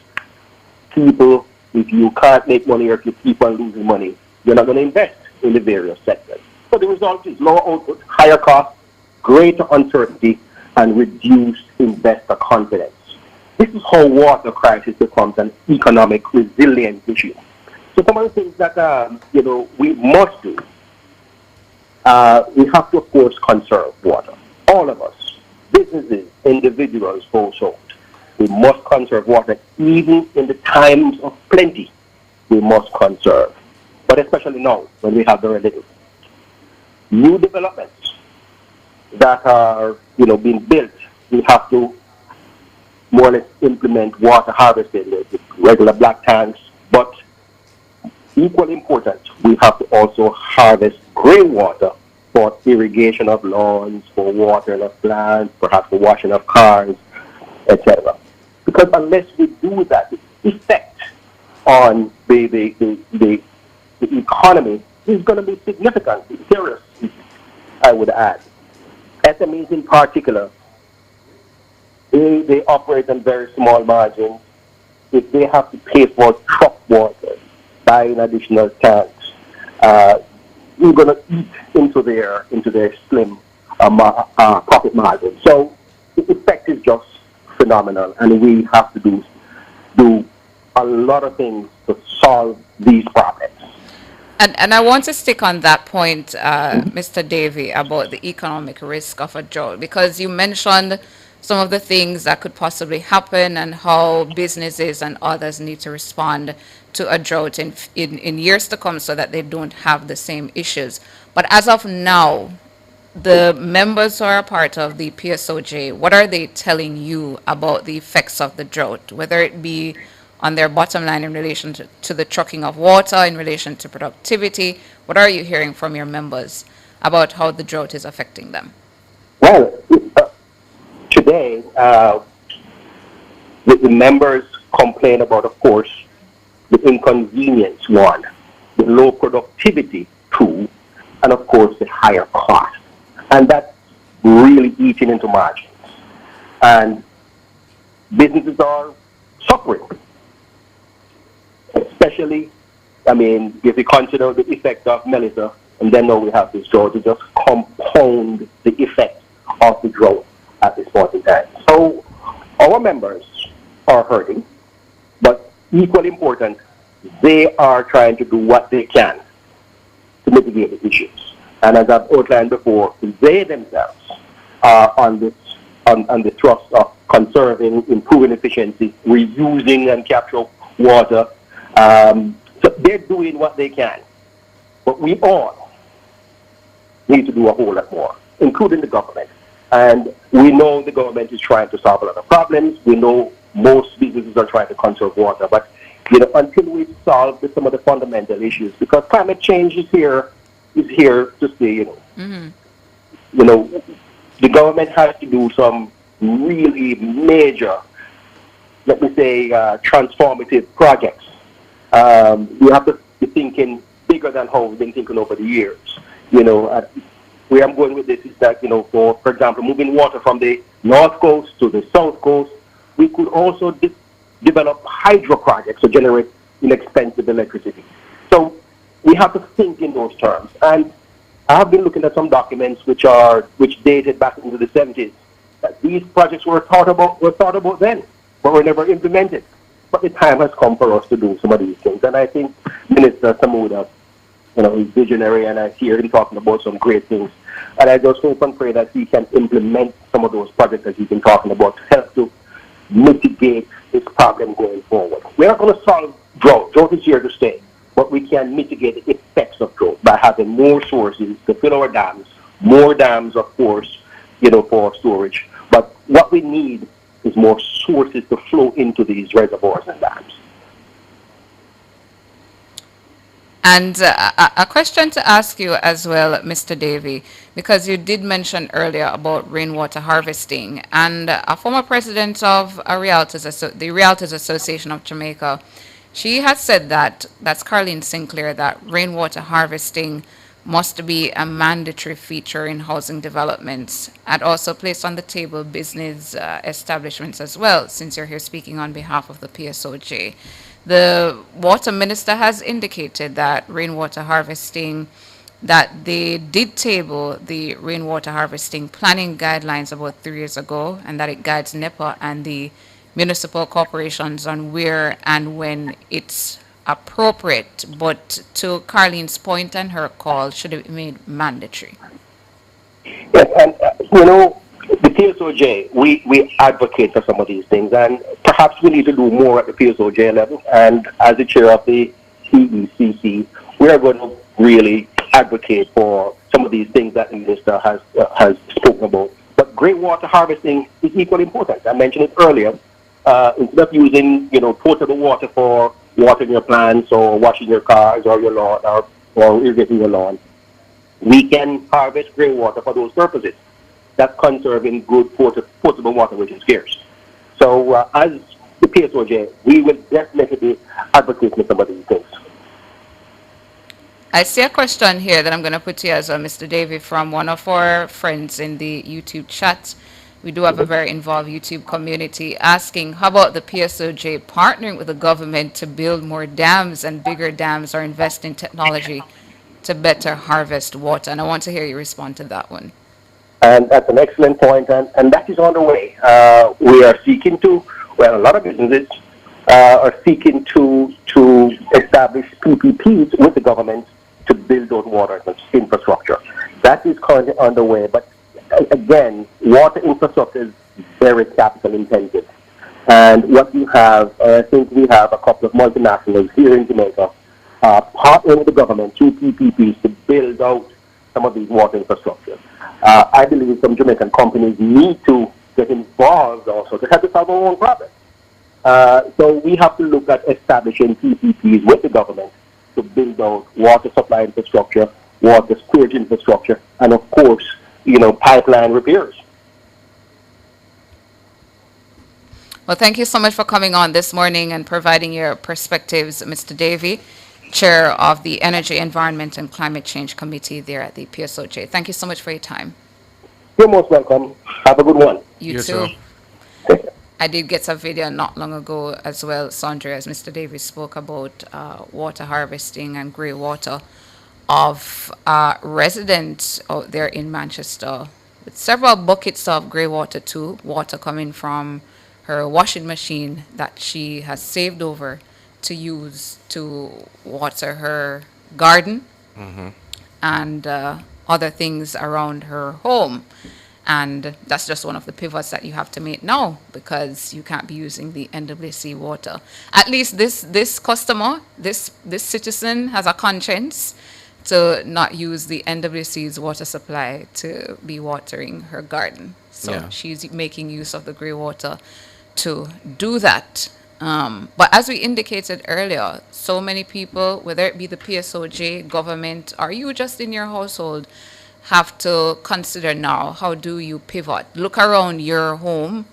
people, if you can't make money or if you keep on losing money, you're not going to invest in the various sectors. So the result is lower output, higher costs, greater uncertainty, and reduced investor confidence. This is how water crisis becomes an economic resilience issue. So some of the things that we must do, we have to, of course, conserve water. All of us, businesses, individuals, households, we must conserve water. Even in the times of plenty, we must conserve. But especially now, when we have very little. New developments that are, being built, we have to more or less implement water harvesting with regular black tanks. But equally important, we have to also harvest rainwater for irrigation of lawns, for watering of plants, perhaps for washing of cars, etc. Because unless we do that, the effect on the economy is going to be significant, serious, I would add. SMEs in particular, they operate on very small margins. If they have to pay for truck water, buying additional tanks, we're going to eat into their slim profit margin. So the effect is just phenomenal, and we have to do a lot of things to solve these problems. And I want to stick on that point, Mr. Davey, about the economic risk of a drought, because you mentioned some of the things that could possibly happen and how businesses and others need to respond to a drought in years to come so that they don't have the same issues. But as of now, the members who are a part of the PSOJ, what are they telling you about the effects of the drought, whether it be on their bottom line in relation to the trucking of water, in relation to productivity? What are you hearing from your members about how the drought is affecting them? Well, today, the members complain about, of course, the inconvenience, one, the low productivity, two, and of course the higher cost. And that's really eating into margins. And businesses are suffering. Especially, if we consider the effect of Melissa, and then now we have this drought, to just compound the effect of the drought at this point in time. So our members are hurting, but equally important, they are trying to do what they can to mitigate the issues. And as I've outlined before, they themselves are on the thrust of conserving, improving efficiency, reusing and capture water. So they're doing what they can. But we all need to do a whole lot more, including the government. And we know the government is trying to solve a lot of problems. We know most businesses are trying to conserve water. But, until we solve some of the fundamental issues, because climate change is here to stay, the government has to do some really major, let me say, transformative projects. We have to be thinking bigger than how we've been thinking over the years. Where I'm going with this is that, for example, moving water from the north coast to the south coast, we could also develop hydro projects to generate inexpensive electricity. So we have to think in those terms. And I have been looking at some documents which dated back into the 70s. That these projects were thought about then, but were never implemented. But the time has come for us to do some of these things. And I think Minister Samuda, is visionary, and I hear him talking about some great things. And I just hope and pray that he can implement some of those projects that he's been talking about to help to mitigate this problem going forward. We're not going to solve drought. Drought is here to stay. But we can mitigate the effects of drought by having more sources to fill our dams, more dams, of course, for storage. But what we need is more sources to flow into these reservoirs and dams. And a question to ask you as well, Mr. Davey, because you did mention earlier about rainwater harvesting, and a former president of the Realtors Association of Jamaica, she has said that's Carleen Sinclair, that rainwater harvesting must be a mandatory feature in housing developments, and also placed on the table business establishments as well, since you're here speaking on behalf of the PSOJ. The water minister has indicated that rainwater harvesting, that they did table the rainwater harvesting planning guidelines about 3 years ago, and that it guides NEPA and the municipal corporations on where and when it's appropriate. But to Carleen's point and her call, should it be made mandatory? Yes, and the PSOJ, we advocate for some of these things, and perhaps we need to do more at the PSOJ level. And as the chair of the CECC, we are going to really advocate for some of these things that the minister has spoken about. But grey water harvesting is equally important. I mentioned it earlier. Instead of using, potable water for watering your plants or washing your cars or your lawn or irrigating your lawn, we can harvest grey water for those purposes. That's conserving good potable water, which is scarce. So as the PSOJ, we will definitely be advocating for some of these things. I see a question here that I'm going to put to you as well, Mr. Davey, from one of our friends in the YouTube chat. We do have a very involved YouTube community asking, how about the PSOJ partnering with the government to build more dams and bigger dams, or invest in technology to better harvest water? And I want to hear you respond to that one. And that's an excellent point, and that is on the way. We are seeking to, a lot of businesses are seeking to establish PPPs with the government to build out water infrastructure. That is currently underway, but again, water infrastructure is very capital intensive. And what you have, I think we have a couple of multinationals here in Jamaica partnering with the government through PPPs to build out some of these water infrastructure. I believe some Jamaican companies need to get involved also to help us solve our own problems. So we have to look at establishing PPPs with the government to build out water supply infrastructure, water storage infrastructure, and of course, pipeline repairs. Well, thank you so much for coming on this morning and providing your perspectives, Mr. Davey, Chair of the Energy, Environment and Climate Change Committee there at the PSOJ. Thank you so much for your time. You're most welcome. Have a good one. You too. I did get a video not long ago as well, Sandra, as Mr. Davis spoke about water harvesting and grey water of a resident out there in Manchester with several buckets of grey water too, water coming from her washing machine that she has saved over to use to water her garden and other things around her home. And that's just one of the pivots that you have to make now, because you can't be using the NWC water. At least this customer, this citizen has a conscience to not use the NWC's water supply to be watering her garden. So Yeah. she's making use of the grey water to do that. But as we indicated earlier, so many people, whether it be the PSOJ, government, or you just in your household, have to consider now, how do you pivot? Look around your home.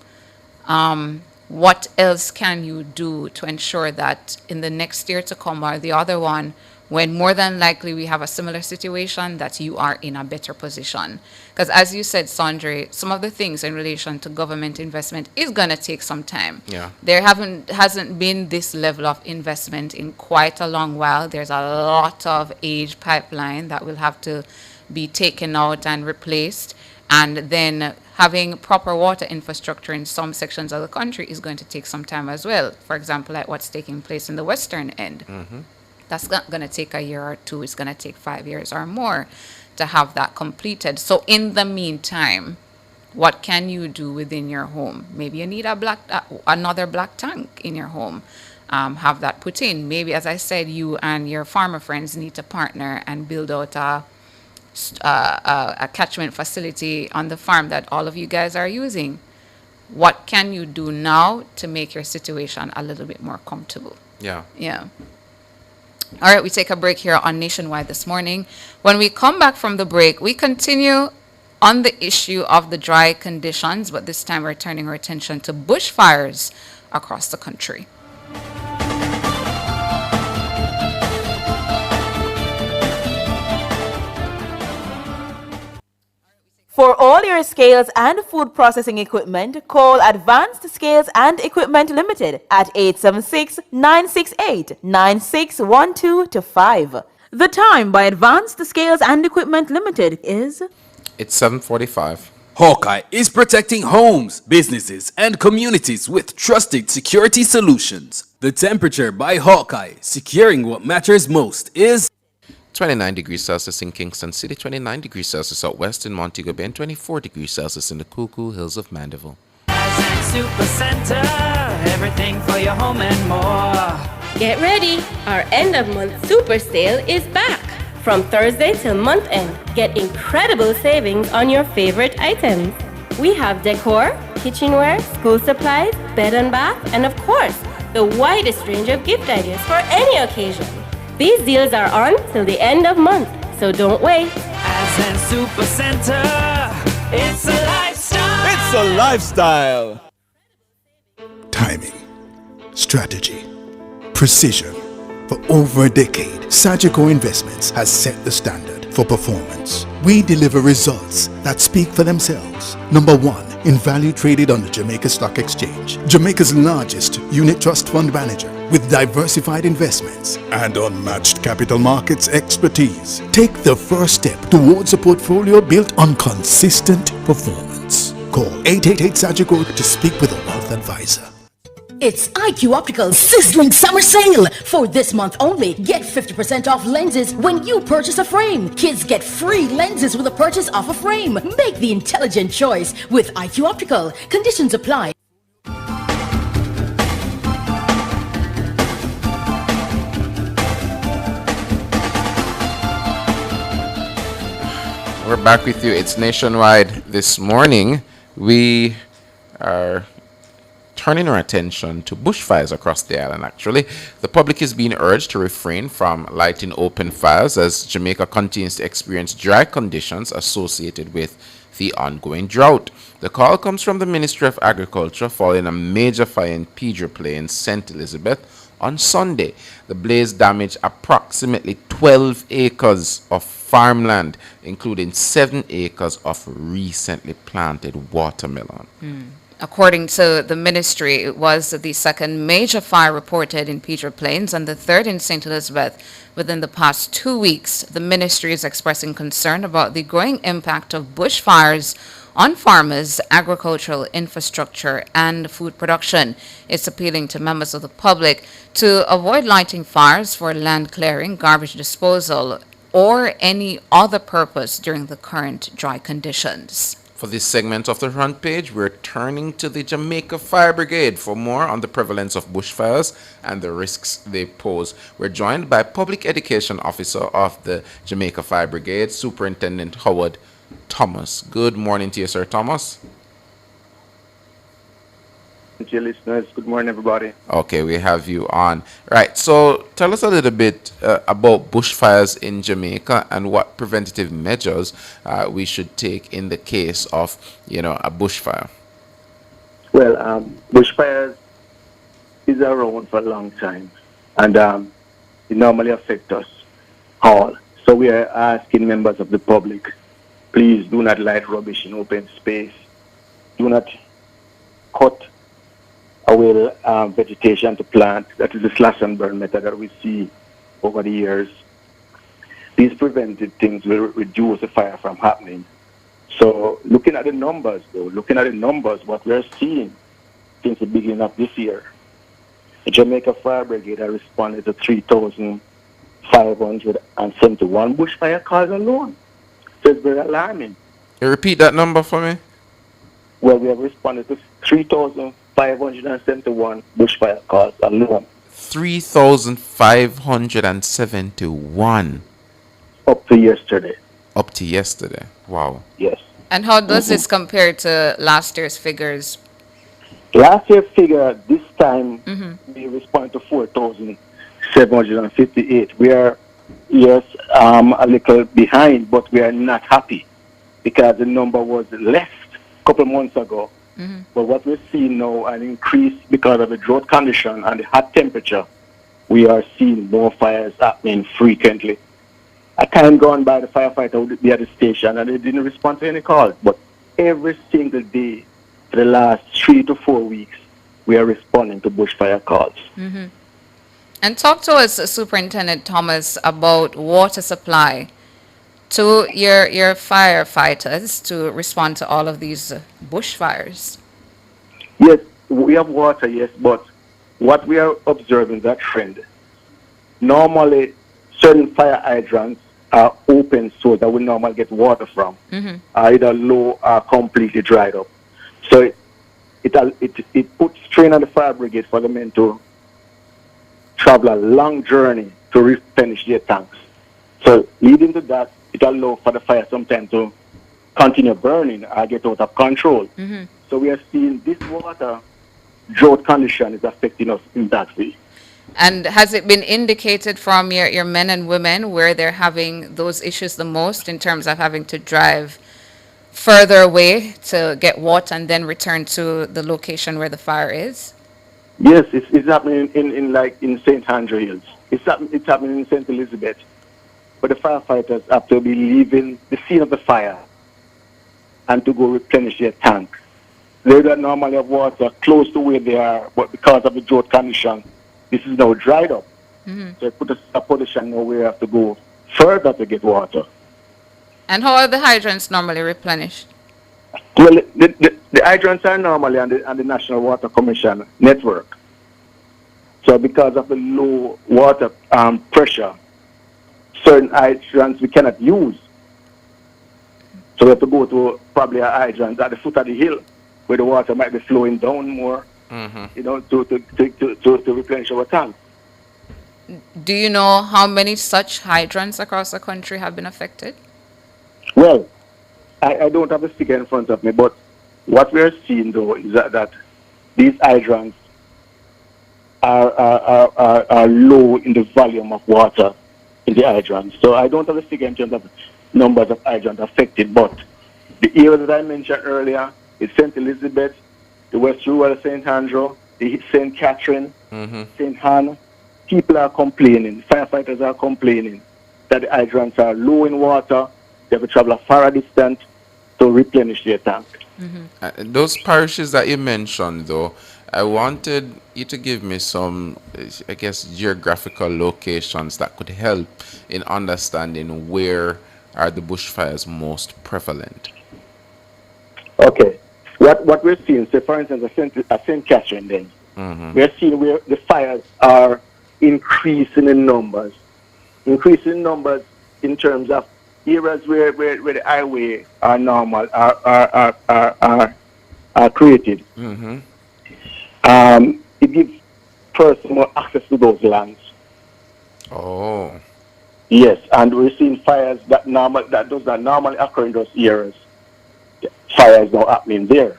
What else can you do to ensure that in the next year to come or the other one, when more than likely we have a similar situation, that you are in a better position? Because as you said, Sandre, some of the things in relation to government investment is going to take some time. Yeah. There hasn't been this level of investment in quite a long while. There's a lot of age pipeline that will have to be taken out and replaced. And then having proper water infrastructure in some sections of the country is going to take some time as well. For example, like what's taking place in the western end. That's not going to take a year or two. It's going to take 5 years or more to have that completed. So in the meantime, what can you do within your home? Maybe you need another black tank in your home. Have that put in. Maybe, as I said, you and your farmer friends need to partner and build out a catchment facility on the farm that all of you guys are using. What can you do now to make your situation a little bit more comfortable? Yeah. Yeah. All right, we take a break here on Nationwide this morning. When we come back from the break, we continue on the issue of the dry conditions, but this time we're turning our attention to bushfires across the country. For all your scales and food processing equipment, call Advanced Scales and Equipment Limited at 876-968-9612-5. The time by Advanced Scales and Equipment Limited is... It's 7:45. Hawkeye is protecting homes, businesses, and communities with trusted security solutions. The temperature by Hawkeye, securing what matters most, is 29 degrees Celsius in Kingston City, 29 degrees Celsius out west in Montego Bay, and 24 degrees Celsius in the Cuckoo Hills of Mandeville. Super Center, everything for your home and more. Get ready, our end of month super sale is back. From Thursday till month end, get incredible savings on your favorite items. We have decor, kitchenware, school supplies, bed and bath, and of course, the widest range of gift ideas for any occasion. These deals are on till the end of month, so don't wait. Ascent Super Center, it's a lifestyle. It's a lifestyle. Timing, strategy, precision. For over a decade, Sagicor Investments has set the standard for performance. We deliver results that speak for themselves. Number one, in value traded on the Jamaica Stock Exchange, Jamaica's largest unit trust fund manager with diversified investments and unmatched capital markets expertise. Take the first step towards a portfolio built on consistent performance. Call 888 Sagicor to speak with a wealth advisor. It's IQ Optical's sizzling summer sale. For this month only, get 50% off lenses when you purchase a frame. Kids get free lenses with a purchase of a frame. Make the intelligent choice with IQ Optical. Conditions apply. We're back with you. It's Nationwide this morning. We are turning our attention to bushfires across the island, actually. The public is being urged to refrain from lighting open fires as Jamaica continues to experience dry conditions associated with the ongoing drought. The call comes from the Ministry of Agriculture following a major fire in Pedro Plains, St. Elizabeth, on Sunday. The blaze damaged approximately 12 acres of farmland, including 7 acres of recently planted watermelon. According to the ministry, it was the second major fire reported in Pedro Plains and the third in St. Elizabeth within the past 2 weeks. The ministry is expressing concern about the growing impact of bushfires on farmers, agricultural infrastructure, and food production. It's appealing to members of the public to avoid lighting fires for land clearing, garbage disposal, or any other purpose during the current dry conditions. For this segment of the front page, we're turning to the Jamaica Fire Brigade for more on the prevalence of bushfires and the risks they pose. We're joined by Public Education Officer of the Jamaica Fire Brigade, Superintendent Howard Thomas. Good morning to you, Sir Thomas. To your listeners, good morning, everybody. Okay, we have you on. Right, so tell us a little bit about bushfires in Jamaica and what preventative measures we should take in the case of, a bushfire. Well, bushfires is around for a long time, and it normally affects us all. So we are asking members of the public, please do not light rubbish in open space. Do not cut away vegetation to plant. That is the slash and burn method that we see over the years. These preventive things will reduce the fire from happening. So looking at the numbers, what we're seeing since the beginning of this year, the Jamaica Fire Brigade has responded to 3,571 bushfire calls alone. So it's very alarming. Can you repeat that number for me? Well, we have responded to 3,571 bushfire calls alone. 3,571. Up to yesterday. Up to yesterday. Wow. Yes. And how does this compare to last year's figures? Last year's figure, this time, we responded to 4,758. We are, yes, a little behind, but we are not happy because the number was less a couple months ago. But what we're seeing now, an increase because of the drought condition and the hot temperature, we are seeing more fires happening frequently. A time gone by, the firefighter would be at the station and they didn't respond to any calls. But every single day for the last 3 to 4 weeks, we are responding to bushfire calls. And talk to us, Superintendent Thomas, about water supply to your firefighters to respond to all of these bushfires. Yes, we have water, yes, but what we are observing is a trend. Normally, certain fire hydrants are open so that we normally get water from, either low or completely dried up. So it puts strain on the fire brigade for the men to travel a long journey to replenish their tanks. So leading to that, it allows for the fire sometimes to continue burning or get out of control. So we are seeing this water drought condition is affecting us in that way. And has it been indicated from your men and women where they're having those issues the most in terms of having to drive further away to get water and then return to the location where the fire is? Yes, it's happening in St. Andrew Hills. It's happening in St. Elizabeth. But the firefighters have to be leaving the scene of the fire and to go replenish their tank. They don't normally have water close to where they are, but because of the drought condition, this is now dried up. So it put a position now where we have to go further to get water. And how are the hydrants normally replenished? Well, the hydrants are normally on the National Water Commission network. So because of the low water pressure, certain hydrants we cannot use. So we have to go to probably a hydrant at the foot of the hill where the water might be flowing down more, to replenish our tank. Do you know how many such hydrants across the country have been affected? Well, I don't have the figure in front of me, but what we are seeing though is that these hydrants are low in the volume of water in the hydrants. So I don't have the figure in terms of numbers of hydrants affected, but the areas that I mentioned earlier is St. Elizabeth, the West Rural St. Andrew, the St. Catherine, St. Anne. People are complaining, firefighters are complaining that the hydrants are low in water. They have to travel a far distance to replenish their tank. Those parishes that you mentioned, though, I wanted you to give me some, I guess, geographical locations that could help in understanding where are the bushfires most prevalent. Okay. What we're seeing, say for instance, at St. Catherine then, we're seeing where the fires are increasing in numbers in terms of areas where the highway are normal are created. It gives person more access to those lands. Oh. Yes, and we're seeing fires that does not normally occur in those areas. Fires now happening there.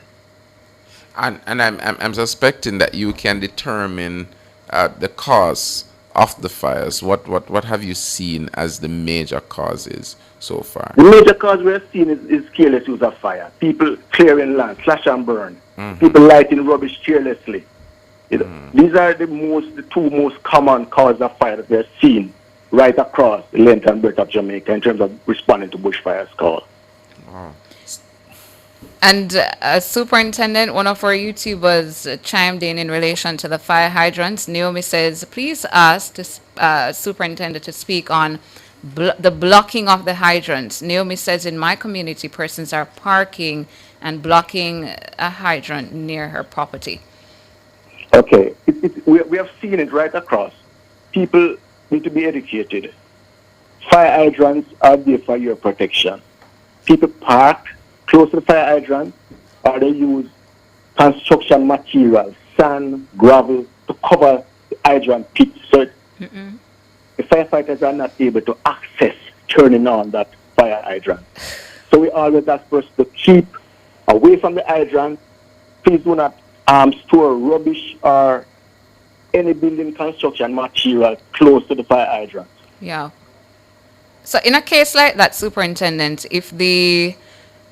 And I'm suspecting that you can determine the cause of the fires. What have you seen as the major causes so far? The major cause we're seeing is careless use of fire. People clearing land, slash and burn. People lighting rubbish carelessly. These are the two most common causes of fire that we're seeing right across the length and breadth of Jamaica in terms of responding to bushfires call. Wow. And Superintendent, one of our YouTubers chimed in relation to the fire hydrants. Naomi says, please ask the Superintendent to speak on the blocking of the hydrants. Naomi says, in my community, persons are parking and blocking a hydrant near her property. Okay, we have seen it right across. People need to be educated. Fire hydrants are there for your protection. People park close to the fire hydrant, or they use construction materials, sand, gravel, to cover the hydrant pit. So the firefighters are not able to access turning on that fire hydrant. So we always ask us to keep away from the hydrant. Please do not store rubbish or any building construction material close to the fire hydrant. Yeah. So in a case like that, Superintendent, if the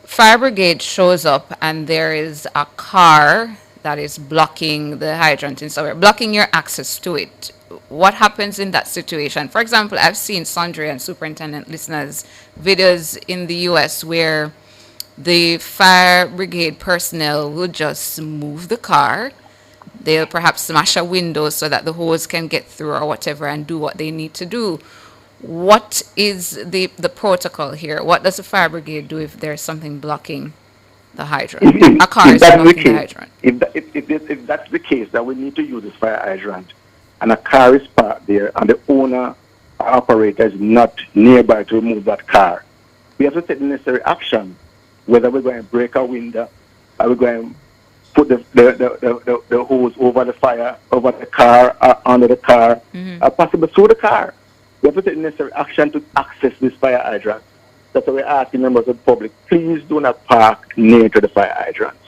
fire brigade shows up and there is a car that is blocking the hydrant, and so we're blocking your access to it, what happens in that situation? For example, I've seen Sundry and Superintendent listeners videos in the US where the fire brigade personnel will just move the car. They'll perhaps smash a window so that the hose can get through or whatever and do what they need to do. What is the protocol here? What does the fire brigade do if there's something blocking the hydrant? A car is blocking the hydrant. If that's the case, that we need to use this fire hydrant, and a car is parked there, and the owner or operator is not nearby to remove that car, we have to take the necessary action, whether we're going to break a window, or we're going to put the hose over the fire, over the car, or under the car, or possibly through the car. We have to take the necessary action to access this fire hydrant. That's why we're asking members of the public, please do not park near to the fire hydrants.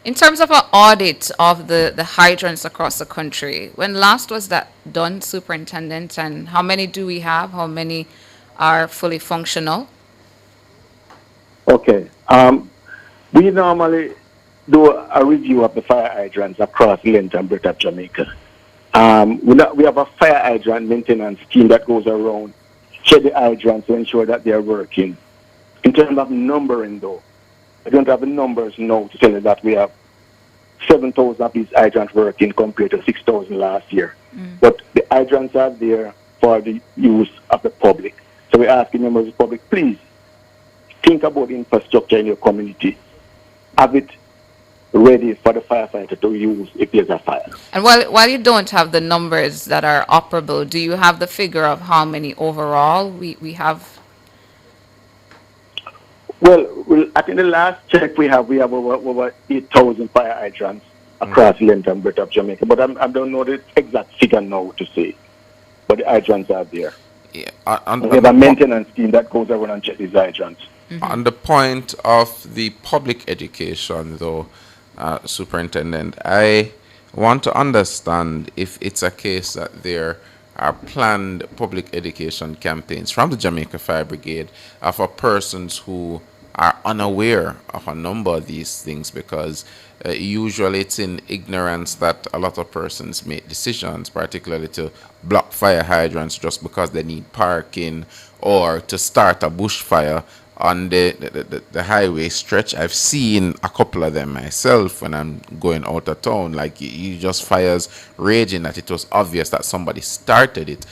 In terms of an audit of the hydrants across the country, when last was that done, Superintendent, and how many do we have? How many are fully functional? Okay. We normally do a review of the fire hydrants across the length and breadth of Jamaica. We have a fire hydrant maintenance team that goes around, check the hydrants to ensure that they are working. In terms of numbering, though, I don't have the numbers now to tell you that we have 7,000 of these hydrants working compared to 6,000 last year. But the hydrants are there for the use of the public. So we're asking members of the public, please think about the infrastructure in your community. Have it ready for the firefighter to use if there's a fire. And while you don't have the numbers that are operable, do you have the figure of how many overall we have? Well, I think the last check we have over 8,000 fire hydrants across the length and breadth of Jamaica. But I don't know the exact figure now to say. But the hydrants are there. Yeah, we have a maintenance team that goes around and check these hydrants. On the point of the public education, though, Superintendent, I want to understand if it's a case that there are planned public education campaigns from the Jamaica Fire Brigade for persons who are unaware of a number of these things, because usually it's in ignorance that a lot of persons make decisions, particularly to block fire hydrants just because they need parking or to start a bushfire on the highway stretch. I've seen a couple of them myself when I'm going out of town. Like, you just fires raging that it was obvious that somebody started it.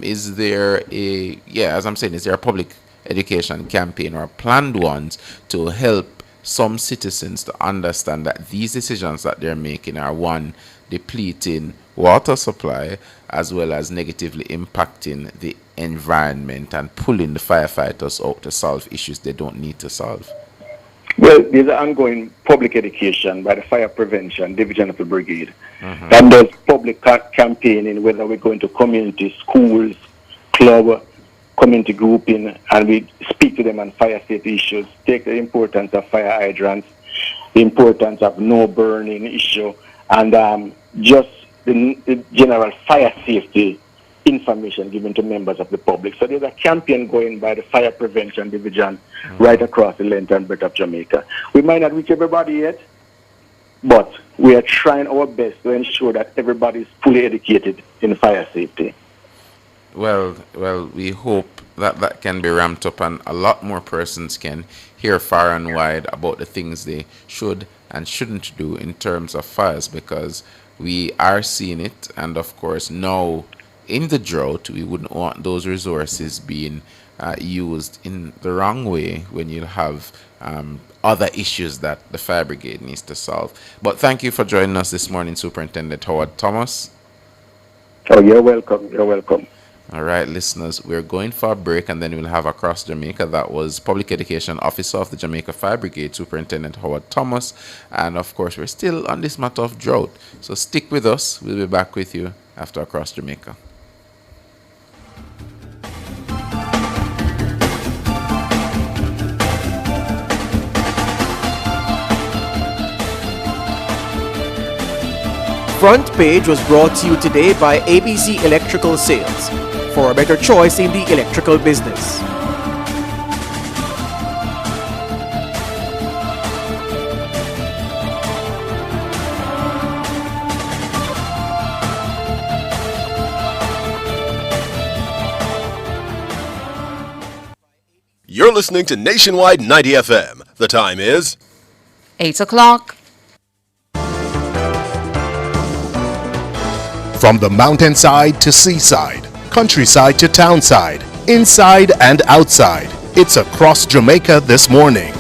Is there as I'm saying, is there a public education campaign or planned ones to help some citizens to understand that these decisions that they're making are one depleting water supply as well as negatively impacting the environment and pulling the firefighters out to solve issues they don't need to solve? Well, there's an ongoing public education by the Fire Prevention Division of the Brigade. That does public campaigning, whether we're going to community, schools, club, community grouping, and we speak to them on fire safety issues, take the importance of fire hydrants, the importance of no burning issue, and just the general fire safety information given to members of the public. So there's a campaign going by the Fire Prevention Division right across the length and breadth of Jamaica. We might not reach everybody yet, but we are trying our best to ensure that everybody is fully educated in fire safety. Well, we hope that that can be ramped up and a lot more persons can hear far and wide about the things they should and shouldn't do in terms of fires, because we are seeing it, and of course now in the drought we wouldn't want those resources being used in the wrong way when you have other issues that the fire brigade needs to solve. But thank you for joining us this morning, Superintendent Howard Thomas. Oh, you're welcome. You're welcome. All right, listeners, we're going for a break and then we'll have Across Jamaica. That was Public Education Officer of the Jamaica Fire Brigade, Superintendent Howard Thomas. And of course, we're still on this matter of drought. So stick with us. We'll be back with you after Across Jamaica. Front Page was brought to you today by ABC Electrical Sales, for a better choice in the electrical business. You're listening to Nationwide 90 FM. The time is 8 o'clock. From the mountainside to seaside, countryside to townside, inside and outside, it's Across Jamaica this morning.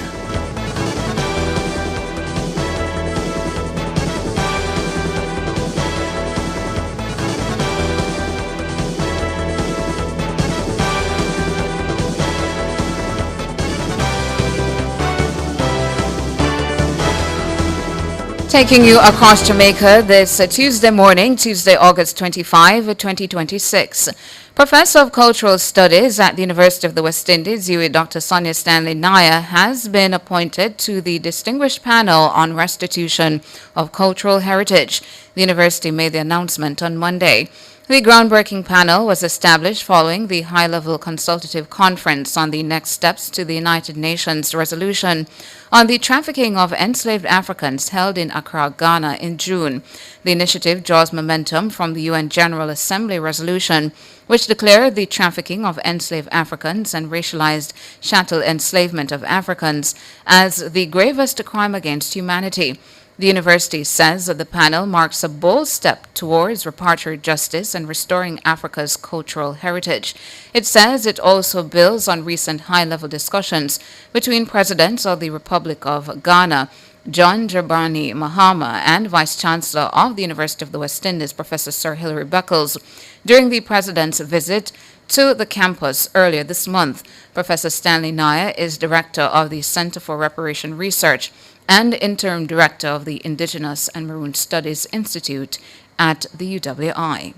Taking you across Jamaica this Tuesday morning, Tuesday, August 25, 2026. Professor of Cultural Studies at the University of the West Indies, UWI Dr. Sonia Stanley Naya, has been appointed to the Distinguished Panel on Restitution of Cultural Heritage. The university made the announcement on Monday. The groundbreaking panel was established following the high-level consultative conference on the next steps to the United Nations resolution on the trafficking of enslaved Africans held in Accra, Ghana in June. The initiative draws momentum from the UN General Assembly resolution, which declared the trafficking of enslaved Africans and racialized chattel enslavement of Africans as the gravest crime against humanity. The university says that the panel marks a bold step towards repatriate justice and restoring Africa's cultural heritage. It says it also builds on recent high-level discussions between presidents of the Republic of Ghana, John Dramani Mahama, and Vice-Chancellor of the University of the West Indies, Professor Sir Hilary Beckles, during the president's visit to the campus earlier this month. Professor Stanley Naya is director of the Center for Reparation Research and interim director of the Indigenous and Maroon Studies Institute at the UWI.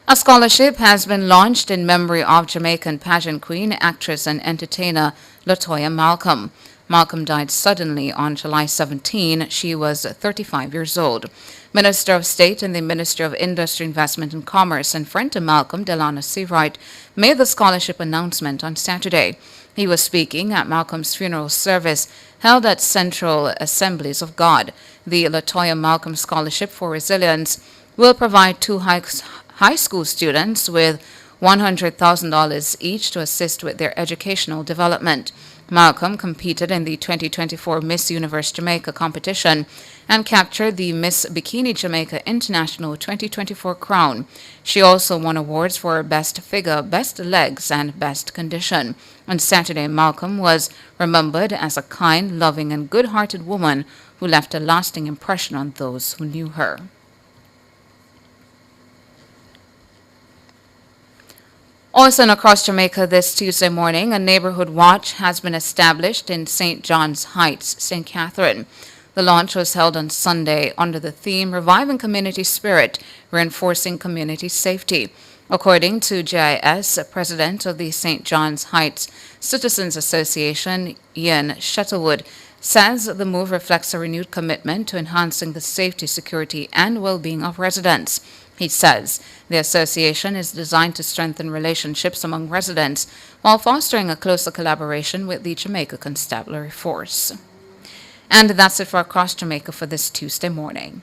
A scholarship has been launched in memory of Jamaican pageant queen, actress, and entertainer Latoya Malcolm. Malcolm died suddenly on July 17. She was 35 years old. Minister of State in the Ministry of Industry, Investment and Commerce and friend to Malcolm, Delano Seawright, made the scholarship announcement on Saturday. He was speaking at Malcolm's funeral service held at Central Assemblies of God. The Latoya Malcolm Scholarship for Resilience will provide two high school students with $100,000 each to assist with their educational development. Malcolm competed in the 2024 Miss Universe Jamaica competition and captured the Miss Bikini Jamaica International 2024 crown. She also won awards for Best Figure, Best Legs, and Best Condition. On Saturday, Malcolm was remembered as a kind, loving, and good-hearted woman who left a lasting impression on those who knew her. Also across Jamaica this Tuesday morning, a neighborhood watch has been established in St. John's Heights, St. Catherine. The launch was held on Sunday under the theme Reviving Community Spirit, Reinforcing Community Safety. According to JIS, President of the St. John's Heights Citizens Association, Ian Shuttlewood, says the move reflects a renewed commitment to enhancing the safety, security, and well-being of residents. He says the association is designed to strengthen relationships among residents while fostering a closer collaboration with the Jamaica Constabulary Force. And that's it for Across Jamaica for this Tuesday morning.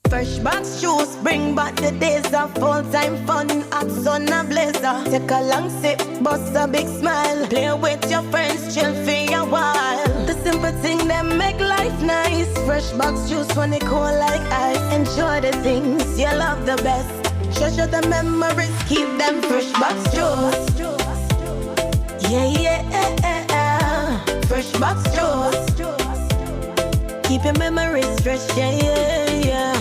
Fresh box juice, bring back the days of full-time fun at Sun and Blazer. Take a long sip, bust a big smile. Play with your friends, chill for a while. The simple thing that make life nice. Fresh box juice when it cold like ice. Enjoy the things you love the best. Treasure the memories, keep them fresh box juice. Yeah. Fresh box juice. Keep your memories fresh, yeah.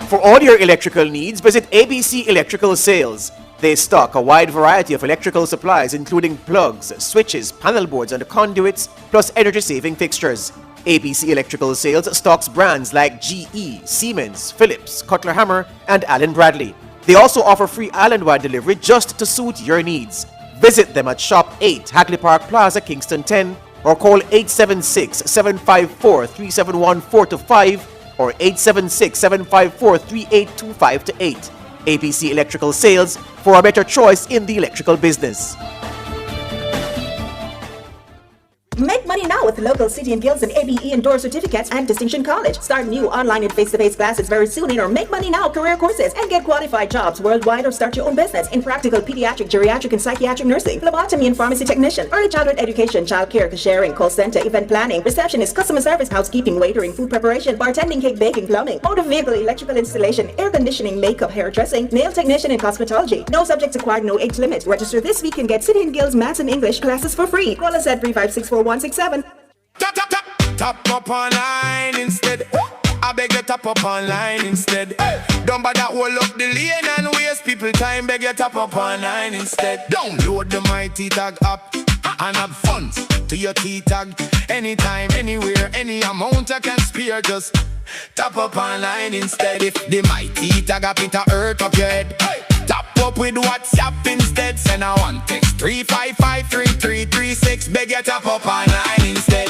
For all your electrical needs, visit ABC Electrical Sales. They stock a wide variety of electrical supplies including plugs, switches, panel boards, and conduits, plus energy-saving fixtures. ABC Electrical Sales stocks brands like GE, Siemens, Philips, Cutler Hammer, and Allen Bradley. They also offer free island-wide delivery just to suit your needs. Visit them at Shop 8, Hagley Park Plaza, Kingston 10, or call 876-754-3714-5 or 876-754-3825-8. ABC Electrical Sales, for a better choice in the electrical business. Make money now with local City and Guilds and ABE endorsed certificates and Distinction College. Start new online and face-to-face classes very soon in our Make Money Now career courses and get qualified jobs worldwide or start your own business in practical pediatric, geriatric, and psychiatric nursing, phlebotomy and pharmacy technician, early childhood education, child care, cashiering, call center, event planning, receptionist, customer service, housekeeping, waitering, food preparation, bartending, cake baking, plumbing, motor vehicle, electrical installation, air conditioning, makeup, hairdressing, nail technician, and cosmetology. No subjects required, no age limit. Register this week and get City and Guilds Maths and English classes for free. Call us at 3564167. Tap up online instead. I beg you tap up online instead. Don't bother hold up the lane and waste people time. Beg you tap up online instead. Download the Mighty Tag app and have fun to your T-Tag. Anytime, anywhere, any amount I can spare. Just tap up online instead. If the Mighty Tag app it a hurt up your head, tap up with WhatsApp instead. Send a one text 3553336. Beg you tap up online instead.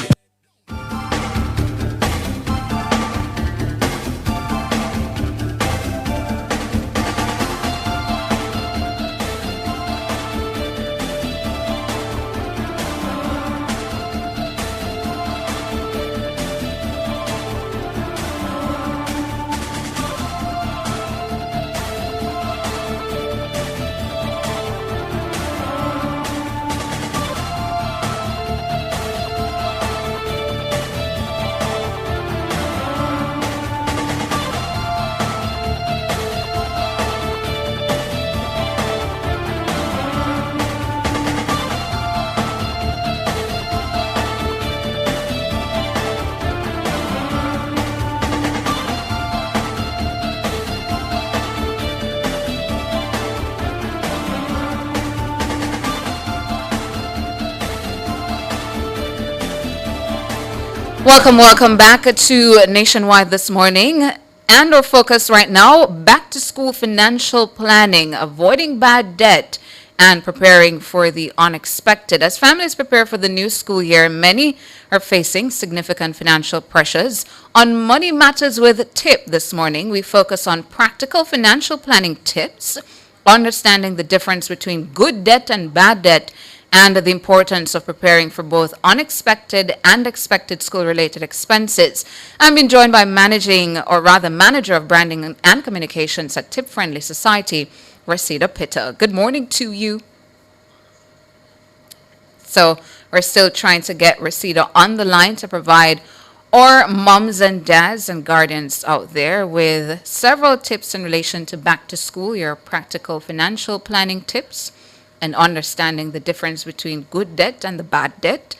Welcome back to Nationwide this morning. And our focus right now, back to school financial planning, avoiding bad debt, and preparing for the unexpected. As families prepare for the new school year, many are facing significant financial pressures. On Money Matters with Tip this morning, we focus on practical financial planning tips, understanding the difference between good debt and bad debt, and the importance of preparing for both unexpected and expected school-related expenses. I'm being joined by manager of branding and communications at Tip Friendly Society, Reseda Pitta. Good morning to you. So we're still trying to get Reseda on the line to provide our moms and dads and guardians out there with several tips in relation to back to school, your practical financial planning tips, and understanding the difference between good debt and the bad debt,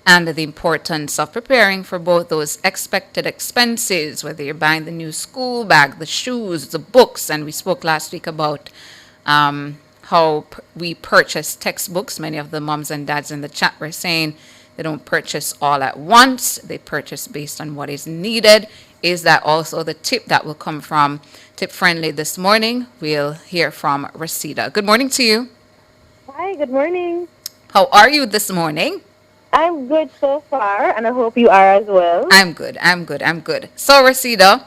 and the importance of preparing for both those expected expenses, whether you're buying the new school bag, the shoes, the books. And we spoke last week about how we purchase textbooks. Many of the moms and dads in the chat were saying they don't purchase all at once. They purchase based on what is needed. Is that also the tip that will come from Tip Friendly this morning? We'll hear from Reseda. Good morning to you. Hi, good morning. How are you this morning? I'm good so far, and I hope you are as well. I'm good. So, Reseda,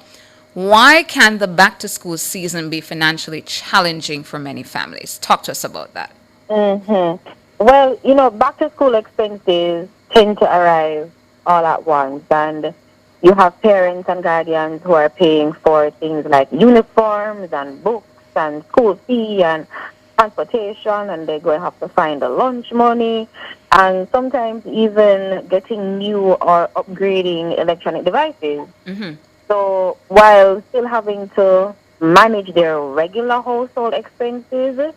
why can the back-to-school season be financially challenging for many families? Talk to us about that. Well, back-to-school expenses tend to arrive all at once, and you have parents and guardians who are paying for things like uniforms and books and school fee and transportation, and they're going to have to find the lunch money, and sometimes even getting new or upgrading electronic devices. So while still having to manage their regular household expenses,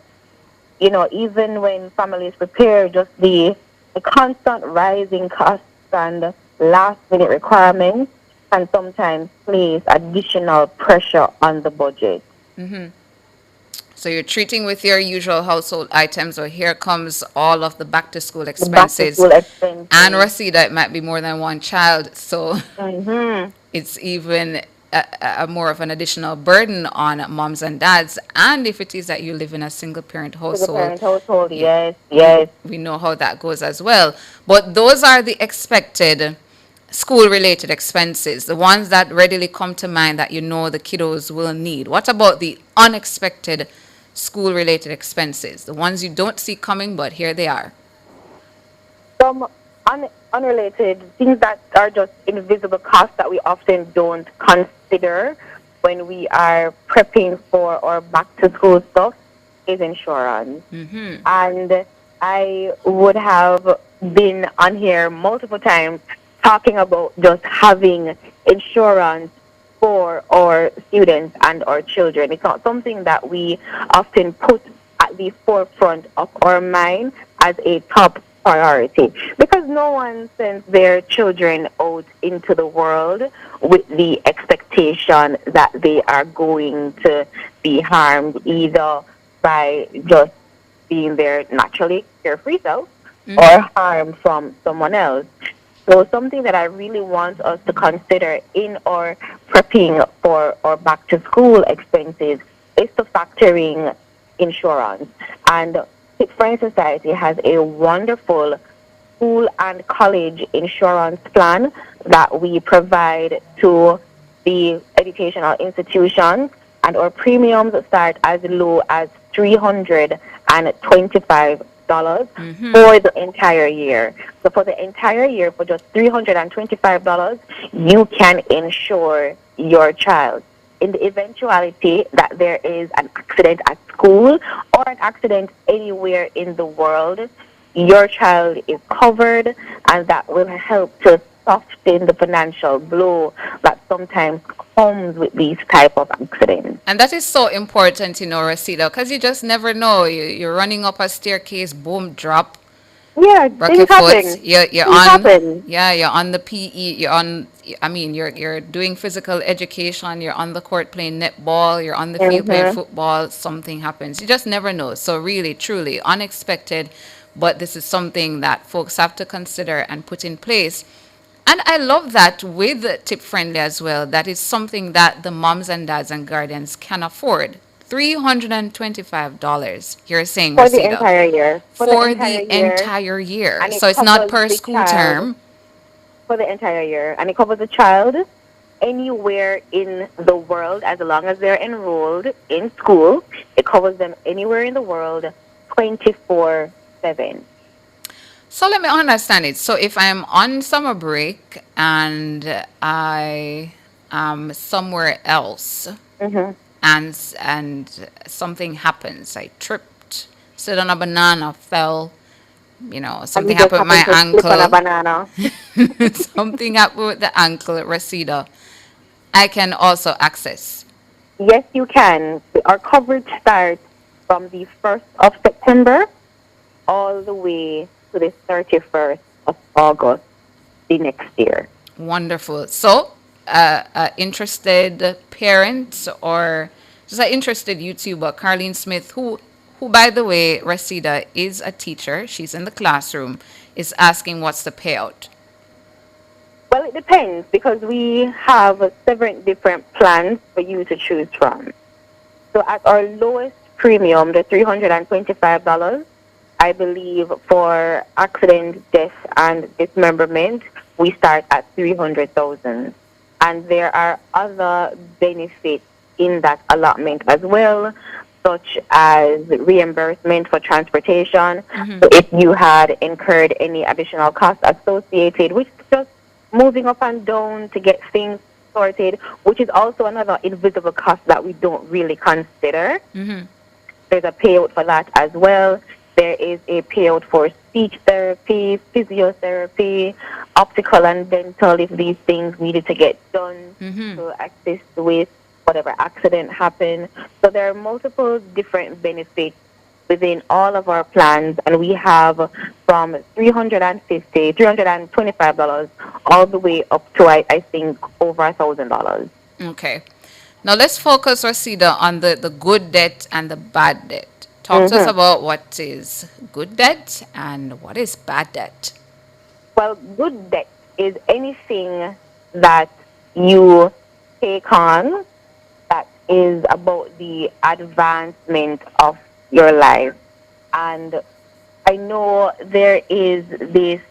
even when families prepare, just the constant rising costs and last-minute requirements can sometimes place additional pressure on the budget. So you're treating with your usual household items, or here comes all of the back-to-school expenses. And Reseda, it might be more than one child, so it's even a more of an additional burden on moms and dads. And if it is that you live in a single-parent household, yes. We know how that goes as well. But those are the expected school-related expenses, the ones that readily come to mind that the kiddos will need. What about the unexpected school-related expenses, the ones you don't see coming, but here they are? Some unrelated things that are just invisible costs that we often don't consider when we are prepping for our back-to-school stuff is insurance. And I would have been on here multiple times talking about just having insurance for our students and our children. It's not something that we often put at the forefront of our mind as a top priority, because no one sends their children out into the world with the expectation that they are going to be harmed either by just being their naturally carefree self or harmed from someone else. So something that I really want us to consider in our prepping for our back-to-school expenses is to factoring insurance. And Tip Friendly Society has a wonderful school and college insurance plan that we provide to the educational institutions, and our premiums start as low as $325 for the entire year. So for the entire year, for just $325, you can insure your child. In the eventuality that there is an accident at school or an accident anywhere in the world, your child is covered, and that will help to soften the financial blow that sometimes comes with these type of accidents. And that is so important, Reseda, because you just never know. You're running up a staircase, boom, drop. Yeah, Broke things your foot. happen. You're Things on. happen. Yeah, you're on the PE. You're doing physical education. You're on the court playing netball. You're on the field playing football. Something happens. You just never know. So really, truly unexpected. But this is something that folks have to consider and put in place. And I love that with Tip Friendly as well. That is something that the moms and dads and guardians can afford. $325. You're saying, For the Reseda, entire year. For the entire year. And it So it's not covers per the school child term. For the entire year. And it covers the child, anywhere in the world as long as they're enrolled in school. It covers them anywhere in the world 24/7. So let me understand it. So if I'm on summer break and I am somewhere else and something happens, I tripped, stood on a banana, fell, something happened with my ankle. On a banana. Something happened with the ankle, Reseda. I can also access. Yes, you can. Our coverage starts from the 1st of September all the way to the 31st of August the next year. Wonderful. So, interested parents or just an interested YouTuber, Carlene Smith, who by the way, Reseda is a teacher. She's in the classroom, is asking what's the payout. Well, it depends because we have 7 different plans for you to choose from. So at our lowest premium, the $325, I believe for accident, death, and dismemberment, we start at $300,000. And there are other benefits in that allotment as well, such as reimbursement for transportation. So if you had incurred any additional costs associated with just moving up and down to get things sorted, which is also another invisible cost that we don't really consider. There's a payout for that as well. There is a payout for speech therapy, physiotherapy, optical and dental if these things needed to get done to assist with whatever accident happened. So there are multiple different benefits within all of our plans, and we have from $325 all the way up to I think over $1,000. Okay. Now let's focus, Reseda, on the good debt and the bad debt. Talk to us about what is good debt and what is bad debt. Well, good debt is anything that you take on that is about the advancement of your life. And I know there is this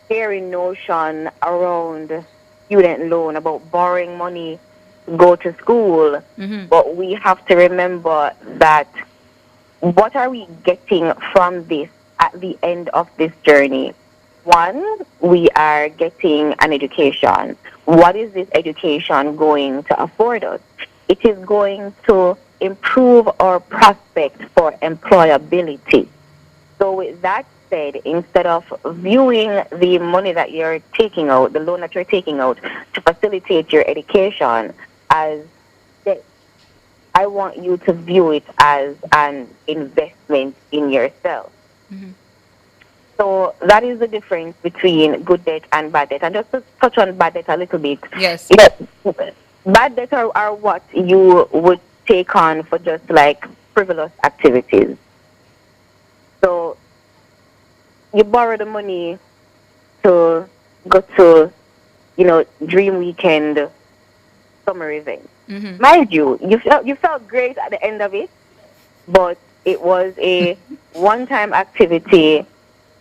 scary notion around student loan about borrowing money to go to school, but we have to remember that what are we getting from this at the end of this journey? One, we are getting an education. What is this education going to afford us? It is going to improve our prospect for employability. So with that said, instead of viewing the money that you're taking out, the loan that you're taking out to facilitate your education as debt, I want you to view it as an investment in yourself. So that is the difference between good debt and bad debt. And just to touch on bad debt a little bit. Yes. Bad debt are what you would take on for just like frivolous activities. So you borrow the money to go to, dream weekend summer event. Mind you, you felt great at the end of it, but it was a one-time activity,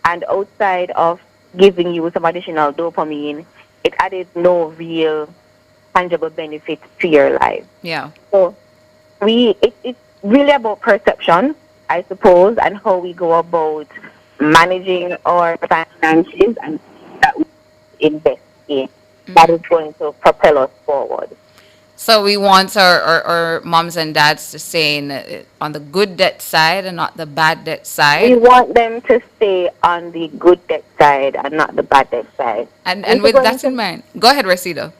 and outside of giving you some additional dopamine, it added no real tangible benefit to your life. Yeah. So it's really about perception, I suppose, and how we go about managing our finances and that we invest in. That is going to propel us forward. So we want our moms and dads to stay on the good debt side and not the bad debt side. We want them to stay on the good debt side and not the bad debt side. And with that in mind, go ahead, Reseda.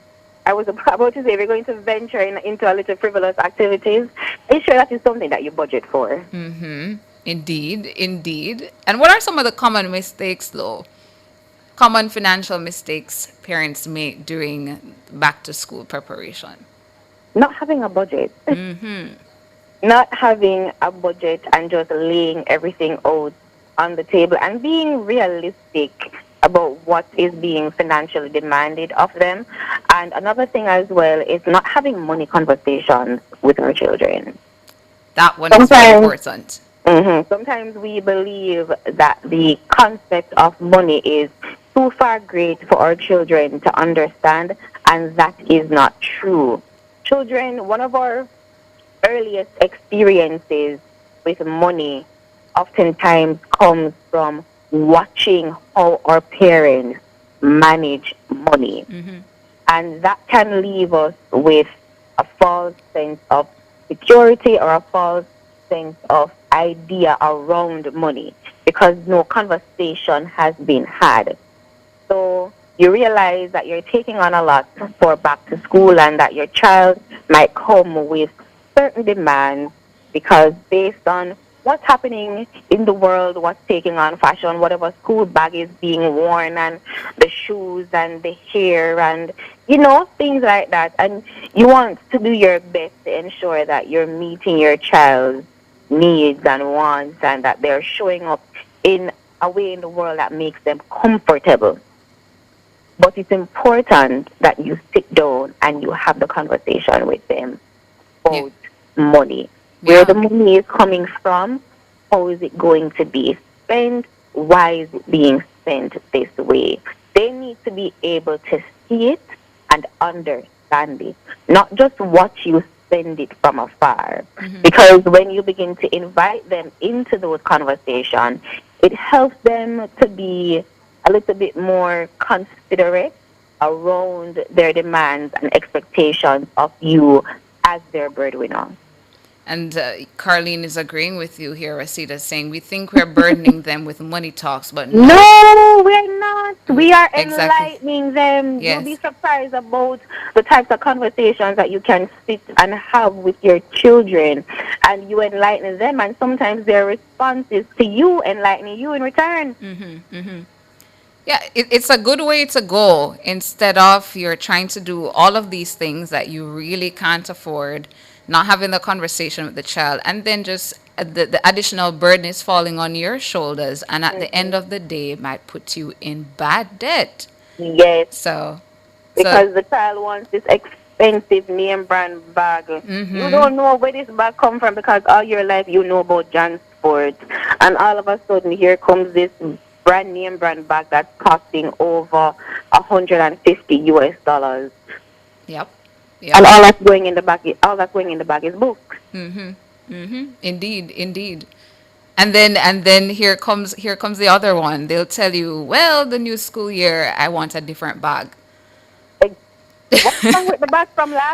I was about to say, we're going to venture into a little frivolous activities. Ensure that is something that you budget for. Indeed. And what are some of the common mistakes, though? Common financial mistakes parents make during back-to-school preparation? Not having a budget. Not having a budget and just laying everything out on the table and being realistic about what is being financially demanded of them. And another thing as well is not having money conversations with our children. That one is very important. Sometimes we believe that the concept of money is too far great for our children to understand, and that is not true. Children, one of our earliest experiences with money oftentimes comes from watching how our parents manage money. And that can leave us with a false sense of security or a false sense of idea around money because no conversation has been had. So you realize that you're taking on a lot for back to school and that your child might come with certain demands because based on what's happening in the world, what's taking on fashion, whatever school bag is being worn and the shoes and the hair and, you know, things like that. And you want to do your best to ensure that you're meeting your child's needs and wants and that they're showing up in a way in the world that makes them comfortable. But it's important that you sit down and you have the conversation with them about money. Where the money is coming from, how is it going to be spent, why is it being spent this way. They need to be able to see it and understand it, not just watch you spend it from afar. Because when you begin to invite them into those conversations, it helps them to be a little bit more considerate around their demands and expectations of you as their breadwinner. And Carlene is agreeing with you here, Rasita, saying we think we're burdening them with money talks, but no, we're not. We are Exactly. enlightening them. Yes. You'll be surprised about the types of conversations that you can sit and have with your children, and you enlighten them, and sometimes their response is to you enlightening you in return. Yeah, it's a good way to go instead of you're trying to do all of these things that you really can't afford, not having the conversation with the child, and then just the additional burden is falling on your shoulders, and at the end of the day, it might put you in bad debt. Yes. So, Because the child wants this expensive name brand bag. You don't know where this bag come from because all your life you know about John Sport, and all of a sudden here comes this brand name brand bag that's costing over $150 US. Yep. And all that's going in the bag is books. Indeed. And then here comes the other one. They'll tell you, well, the new school year, I want a different bag. What's wrong with the bag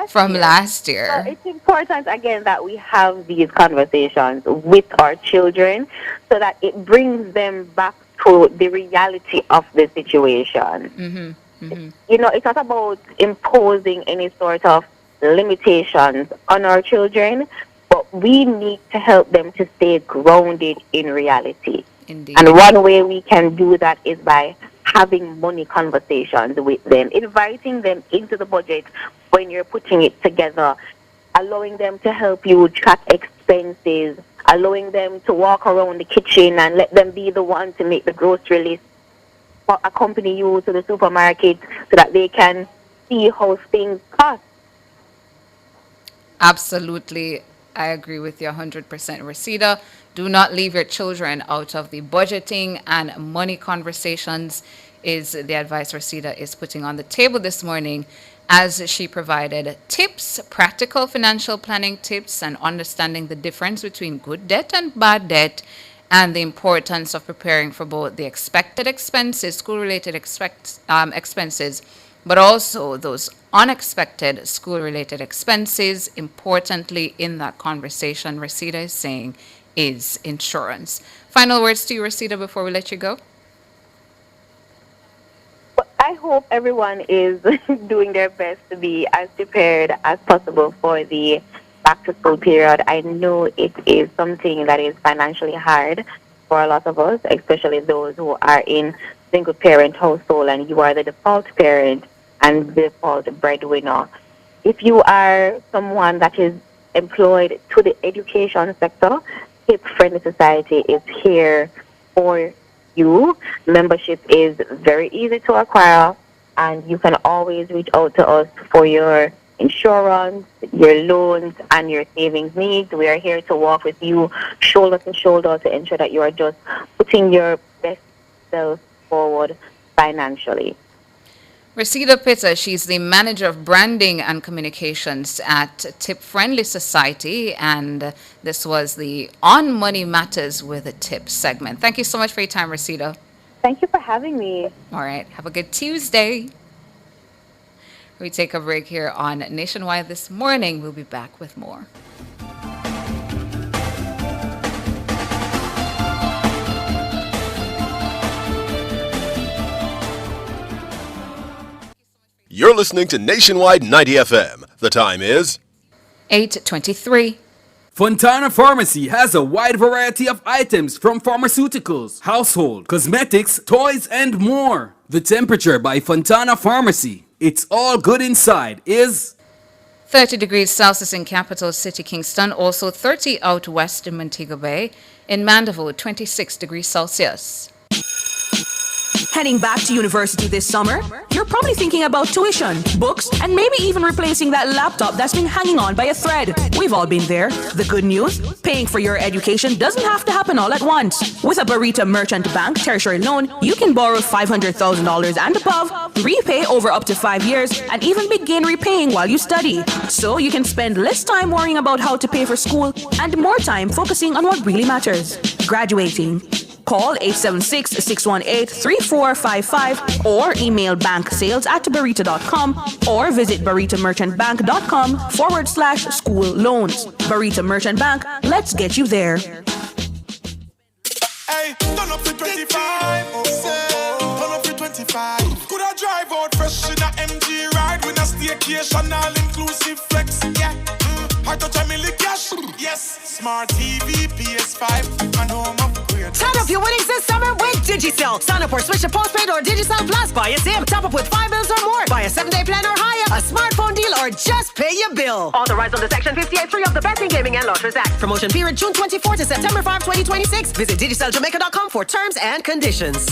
from last year? So it's important, again, that we have these conversations with our children so that it brings them back to the reality of the situation. You know, it's not about imposing any sort of limitations on our children, but we need to help them to stay grounded in reality. Indeed. And one way we can do that is by having money conversations with them, inviting them into the budget when you're putting it together, allowing them to help you track expenses, allowing them to walk around the kitchen and let them be the one to make the grocery list, or accompany you to the supermarket so that they can see how things cost. Absolutely. I agree with you 100%, Rasita. Do not leave your children out of the budgeting and money conversations is the advice Rasita is putting on the table this morning as she provided tips, practical financial planning tips, and understanding the difference between good debt and bad debt, and the importance of preparing for both the expected expenses, school-related expenses, but also those unexpected school-related expenses. Importantly, in that conversation, Rasita is saying, is insurance. Final words to you, Rasita, before we let you go. I hope everyone is doing their best to be as prepared as possible for the back-to-school period. I know it is something that is financially hard for a lot of us, especially those who are in single-parent household and you are the default parent and the default breadwinner. If you are someone that is employed to the education sector, Hip Friendly Society is here for you. Membership is very easy to acquire, and you can always reach out to us for your insurance, your loans, and your savings needs. We are here to walk with you shoulder to shoulder to ensure that you are just putting your best self forward financially. Reseda Pitta, she's the manager of branding and communications at Tip Friendly Society, and this was the On Money Matters with a Tip segment. Thank you so much for your time, Reseda. Thank you for having me. All right, have a good Tuesday. We take a break here on Nationwide this morning. We'll be back with more. You're listening to Nationwide 90 FM. The time is 8:23. Fontana Pharmacy has a wide variety of items from pharmaceuticals, household, cosmetics, toys, and more. The Temperature by Fontana Pharmacy. It's all good inside is 30 degrees Celsius in capital city Kingston, also 30 out west in Montego Bay. In Mandeville, 26 degrees Celsius. Heading back to university this summer? You're probably thinking about tuition, books, and maybe even replacing that laptop that's been hanging on by a thread. We've all been there. The good news? Paying for your education doesn't have to happen all at once. With a Barita Merchant Bank tertiary loan, you can borrow $500,000 and above, repay over up to 5 years, and even begin repaying while you study. So you can spend less time worrying about how to pay for school and more time focusing on what really matters: graduating. Call 876-618-3455 or email banksales@barita.com or visit baritamerchantbank.com/school loans. Barita Merchant Bank, let's get you there. Hey, turn up to 25. Turn up to 25. Could I drive out fresh in a MG ride with a staycation all inclusive flex? Yeah. I touch a million cash. Yes. Smart TV, PS5, and home upgrade. Turn up your winnings this summer with Digicel. Sign up or switch to postpaid or Digicel Plus. Buy a SIM. Top up with 5 bills or more. Buy a 7-day plan or higher. A smartphone deal or just pay your bill. Authorized under Section 58(3) of the Betting, Gaming and Lotteries Act. Promotion period June 24 to September 5, 2026. Visit DigicelJamaica.com for terms and conditions.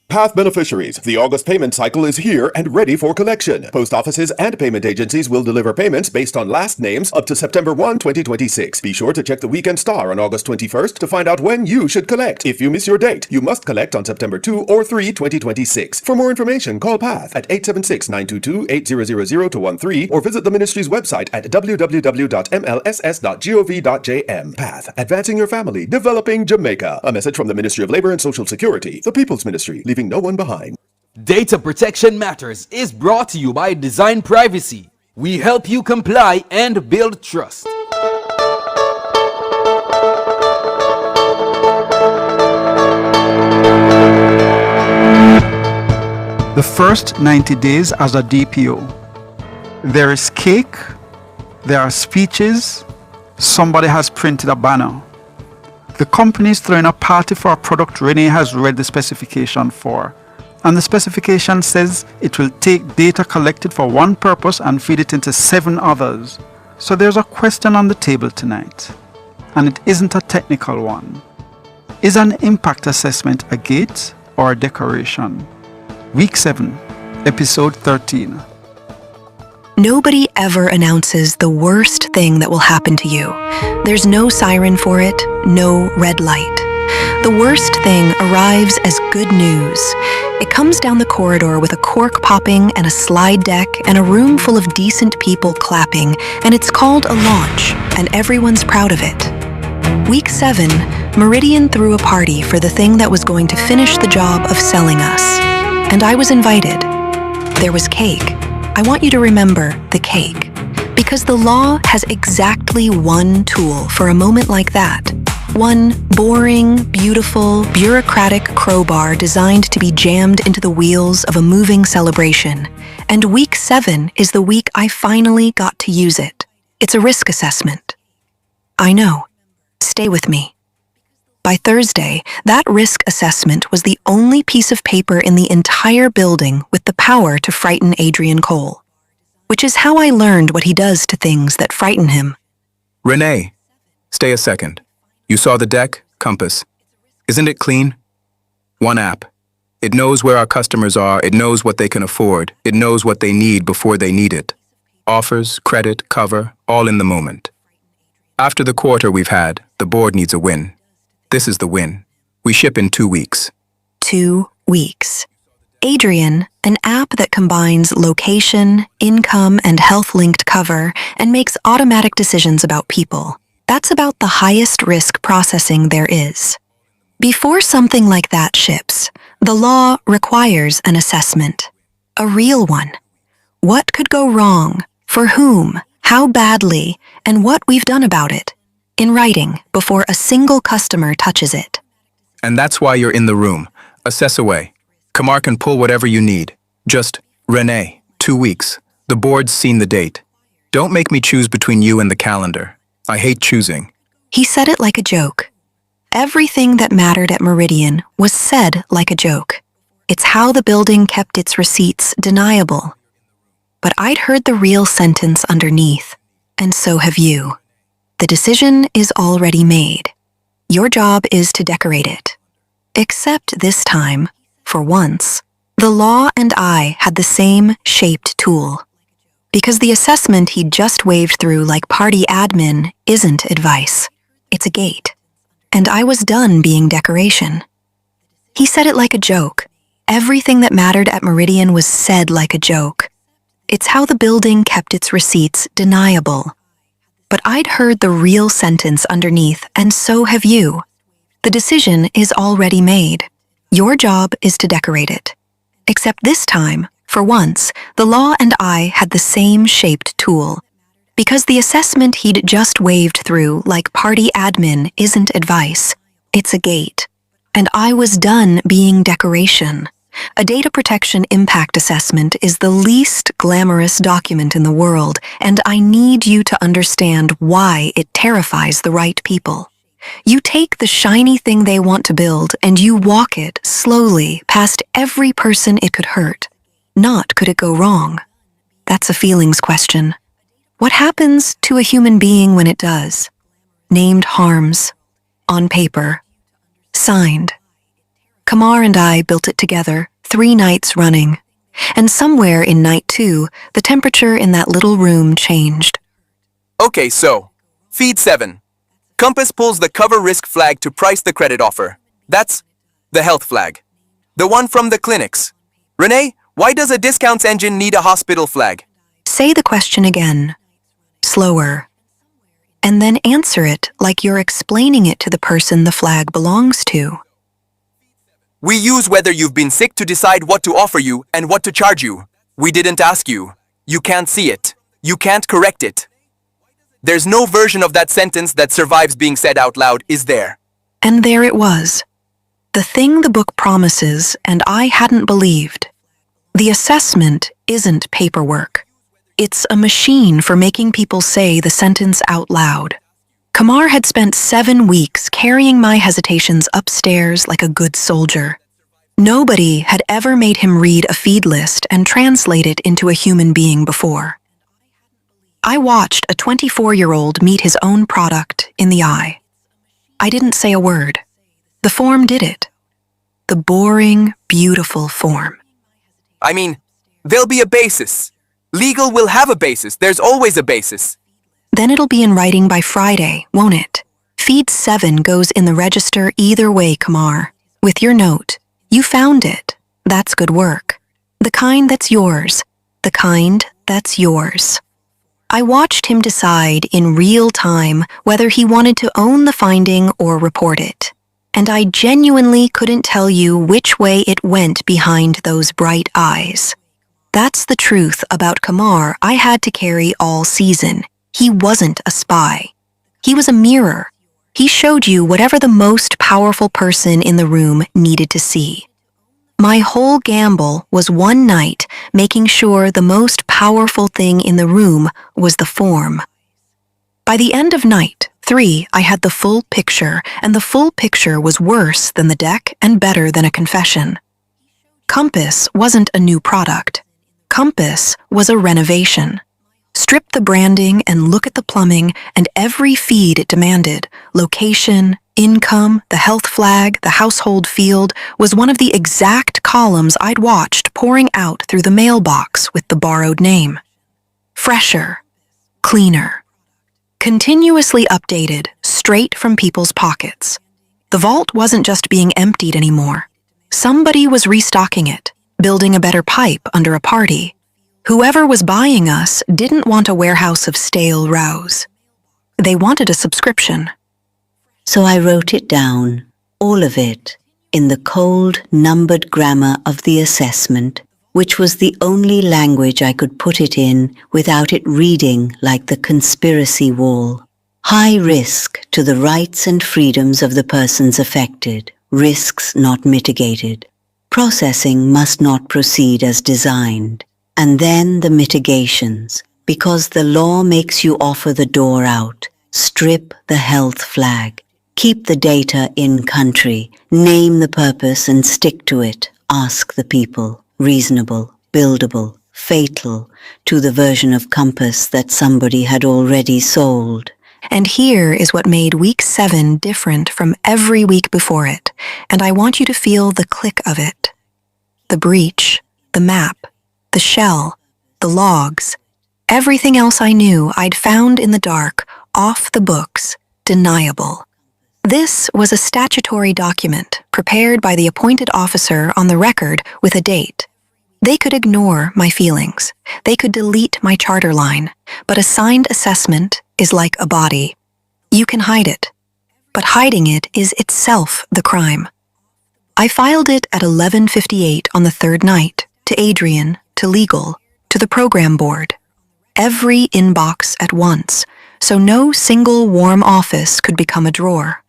Path beneficiaries. The August payment cycle is here and ready for collection. Post offices and payment agencies will deliver payments based on last names up to September 1, 2026. Be sure to check the Weekend Star on August 21st to find out when you should collect. If you miss your date, you must collect on September 2 or 3, 2026. For more information, call Path at 876-922-8000-13 or visit the ministry's website at www.mlss.gov.jm. Path, advancing your family, developing Jamaica. A message from the Ministry of Labor and Social Security, the People's Ministry, leaving no one behind. Data Protection Matters is brought to you by Design Privacy. We help you comply and build trust. The first 90 days as a DPO. There is cake, there are speeches, somebody has printed a banner. The company is throwing a party for a product Renee has read the specification for. And the specification says it will take data collected for one purpose and feed it into 7 others. So there's a question on the table tonight. And it isn't a technical one. Is an impact assessment a gate or a decoration? Week 7, Episode 13. Nobody ever announces the worst thing that will happen to you. There's no siren for it, no red light. The worst thing arrives as good news. It comes down the corridor with a cork popping and a slide deck and a room full of decent people clapping, and it's called a launch, and everyone's proud of it. Week 7, Meridian threw a party for the thing that was going to finish the job of selling us. And I was invited. There was cake. I want you to remember the cake, because the law has exactly one tool for a moment like that. One boring, beautiful, bureaucratic crowbar designed to be jammed into the wheels of a moving celebration. And week 7 is the week I finally got to use it. It's a risk assessment. I know. Stay with me. By Thursday, that risk assessment was the only piece of paper in the entire building with the power to frighten Adrian Cole. Which is how I learned what he does to things that frighten him. Renee, stay a second. You saw the deck, Compass. Isn't it clean? One app. It knows where our customers are, it knows what they can afford, it knows what they need before they need it. Offers, credit, cover, all in the moment. After the quarter we've had, the board needs a win. This is the win. We ship in 2 weeks. 2 weeks. Adrian, an app that combines location, income, and health-linked cover and makes automatic decisions about people. That's about the highest risk processing there is. Before something like that ships, the law requires an assessment. A real one. What could go wrong? For whom? How badly? And what we've done about it. In writing, before a single customer touches it. And that's why you're in the room. Assess away. Kamar can pull whatever you need. Just, Renee, 2 weeks. The board's seen the date. Don't make me choose between you and the calendar. I hate choosing. He said it like a joke. Everything that mattered at Meridian was said like a joke. It's how the building kept its receipts deniable. But I'd heard the real sentence underneath, and so have you. The decision is already made. Your job is to decorate it. Except this time, for once, the law and I had the same shaped tool. Because the assessment he'd just waved through like party admin isn't advice. It's a gate. And I was done being decoration. He said it like a joke. Everything that mattered at Meridian was said like a joke. It's how the building kept its receipts deniable. But I'd heard the real sentence underneath, and so have you. The decision is already made. Your job is to decorate it. Except this time, for once, the law and I had the same shaped tool. Because the assessment he'd just waved through like party admin isn't advice, it's a gate. And I was done being decoration. A data protection impact assessment is the least glamorous document in the world, and I need you to understand why it terrifies the right people. You take the shiny thing they want to build and you walk it slowly past every person it could hurt. Not could it go wrong. That's a feelings question. What happens to a human being when it does? Named harms. On paper. Signed. Kamar and I built it together 3 nights running. And somewhere in night 2, the temperature in that little room changed. Okay, so, feed 7. Compass pulls the cover risk flag to price the credit offer. That's the health flag. The one from the clinics. Renee, why does a discounts engine need a hospital flag? Say the question again. Slower. And then answer it like you're explaining it to the person the flag belongs to. We use whether you've been sick to decide what to offer you and what to charge you. We didn't ask you. You can't see it. You can't correct it. There's no version of that sentence that survives being said out loud, is there? And there it was. The thing the book promises and I hadn't believed. The assessment isn't paperwork. It's a machine for making people say the sentence out loud. Kamar had spent 7 weeks carrying my hesitations upstairs like a good soldier. Nobody had ever made him read a feed list and translate it into a human being before. I watched a 24-year-old meet his own product in the eye. I didn't say a word. The form did it. The boring, beautiful form. I mean, there'll be a basis. Legal will have a basis. There's always a basis. Then it'll be in writing by Friday, won't it? Feed 7 goes in the register either way, Kamar. With your note. You found it. That's good work. The kind that's yours. The kind that's yours. I watched him decide in real time whether he wanted to own the finding or report it. And I genuinely couldn't tell you which way it went behind those bright eyes. That's the truth about Kamar I had to carry all season. He wasn't a spy. He was a mirror. He showed you whatever the most powerful person in the room needed to see. My whole gamble was one night making sure the most powerful thing in the room was the form. By the end of night 3, I had the full picture, and the full picture was worse than the deck and better than a confession. Compass wasn't a new product. Compass was a renovation. Strip the branding and look at the plumbing and every feed it demanded. Location, income, the health flag, the household field was one of the exact columns I'd watched pouring out through the mailbox with the borrowed name. Fresher, cleaner, continuously updated, straight from people's pockets. The vault wasn't just being emptied anymore. Somebody was restocking it. building a better pipe under a party. Whoever was buying us didn't want a warehouse of stale rows. They wanted a subscription. So I wrote it down, all of it, in the cold, numbered grammar of the assessment, which was the only language I could put it in without it reading like the conspiracy wall. High risk to the rights and freedoms of the persons affected, risks not mitigated. Processing must not proceed as designed. And then the mitigations, because the law makes you offer the door out, strip the health flag, keep the data in country, name the purpose and stick to it, ask the people, reasonable, buildable, fatal, to the version of Compass that somebody had already sold. And here is what made week 7 different from every week before it, and I want you to feel the click of it. The breach, the map, the shell, the logs, everything else I knew I'd found in the dark, off the books, deniable. This was a statutory document prepared by the appointed officer on the record with a date. They could ignore my feelings. They could delete my charter line, but a signed assessment is like a body. You can hide it, but hiding it is itself the crime. I filed it at 11:58 on the third night, to Adrian, to legal, to the program board. Every inbox at once, so no single warm office could become a drawer.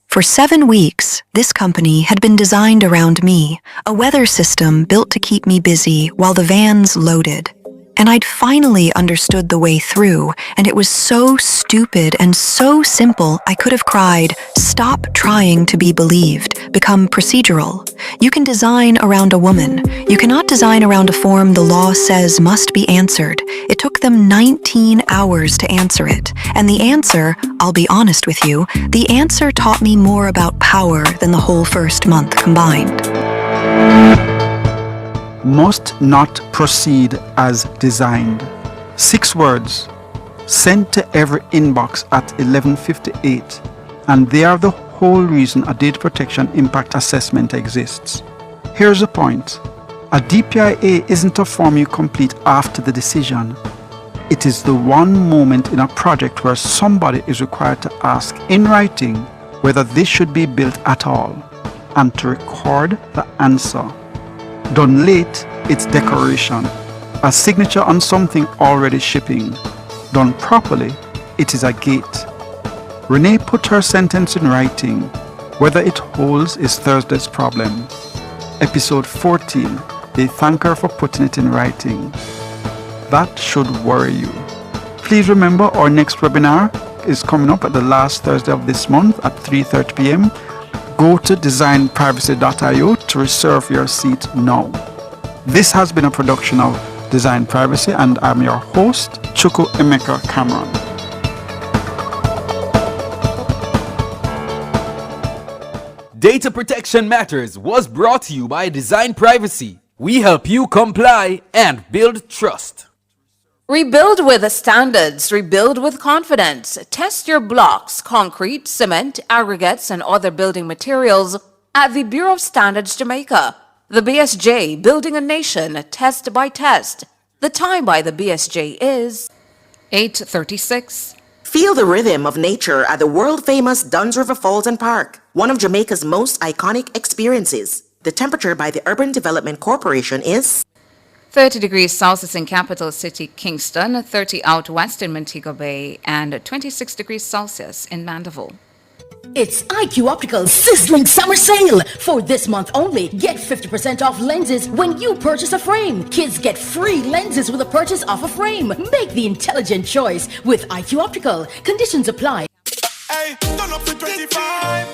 For 7 weeks, this company had been designed around me, a weather system built to keep me busy while the vans loaded. And I'd finally understood the way through, and it was so stupid and so simple I could have cried, "Stop trying to be believed, become procedural. You can design around a woman. You cannot design around a form the law says must be answered." It took them 19 hours to answer it, and the answer, I'll be honest with you, the answer taught me more about power than the whole first month combined. Must not proceed as designed. 6 words, sent to every inbox at 11:58, and they are the whole reason a data protection impact assessment exists. Here's the point. A DPIA isn't a form you complete after the decision. It is the one moment in a project where somebody is required to ask in writing whether this should be built at all, and to record the answer. Done late, it's decoration, a signature on something already shipping. Done properly, it is a gate. Renee put her sentence in writing. Whether it holds is Thursday's problem. Episode 14, they thank her for putting it in writing. That should worry you. Please remember our next webinar is coming up at the last Thursday of this month at 3:30 p.m. Go to designprivacy.io to reserve your seat now. This has been a production of Design Privacy, and I'm your host, Chuku Emeka Cameron. Data Protection Matters was brought to you by Design Privacy. We help you comply and build trust. Rebuild with standards, rebuild with confidence. Test your blocks, concrete, cement, aggregates, and other building materials at the Bureau of Standards Jamaica. The BSJ, building a nation, test by test. The time by the BSJ is 8:36. Feel the rhythm of nature at the world-famous Duns River Falls and Park, one of Jamaica's most iconic experiences. The temperature by the Urban Development Corporation is 30 degrees Celsius in capital city Kingston, 30 out west in Montego Bay, and 26 degrees Celsius in Mandeville. It's IQ Optical's sizzling summer sale. For this month only, get 50% off lenses when you purchase a frame. Kids get free lenses with a purchase of a frame. Make the intelligent choice with IQ Optical. Conditions apply. Hey, turn up to 25.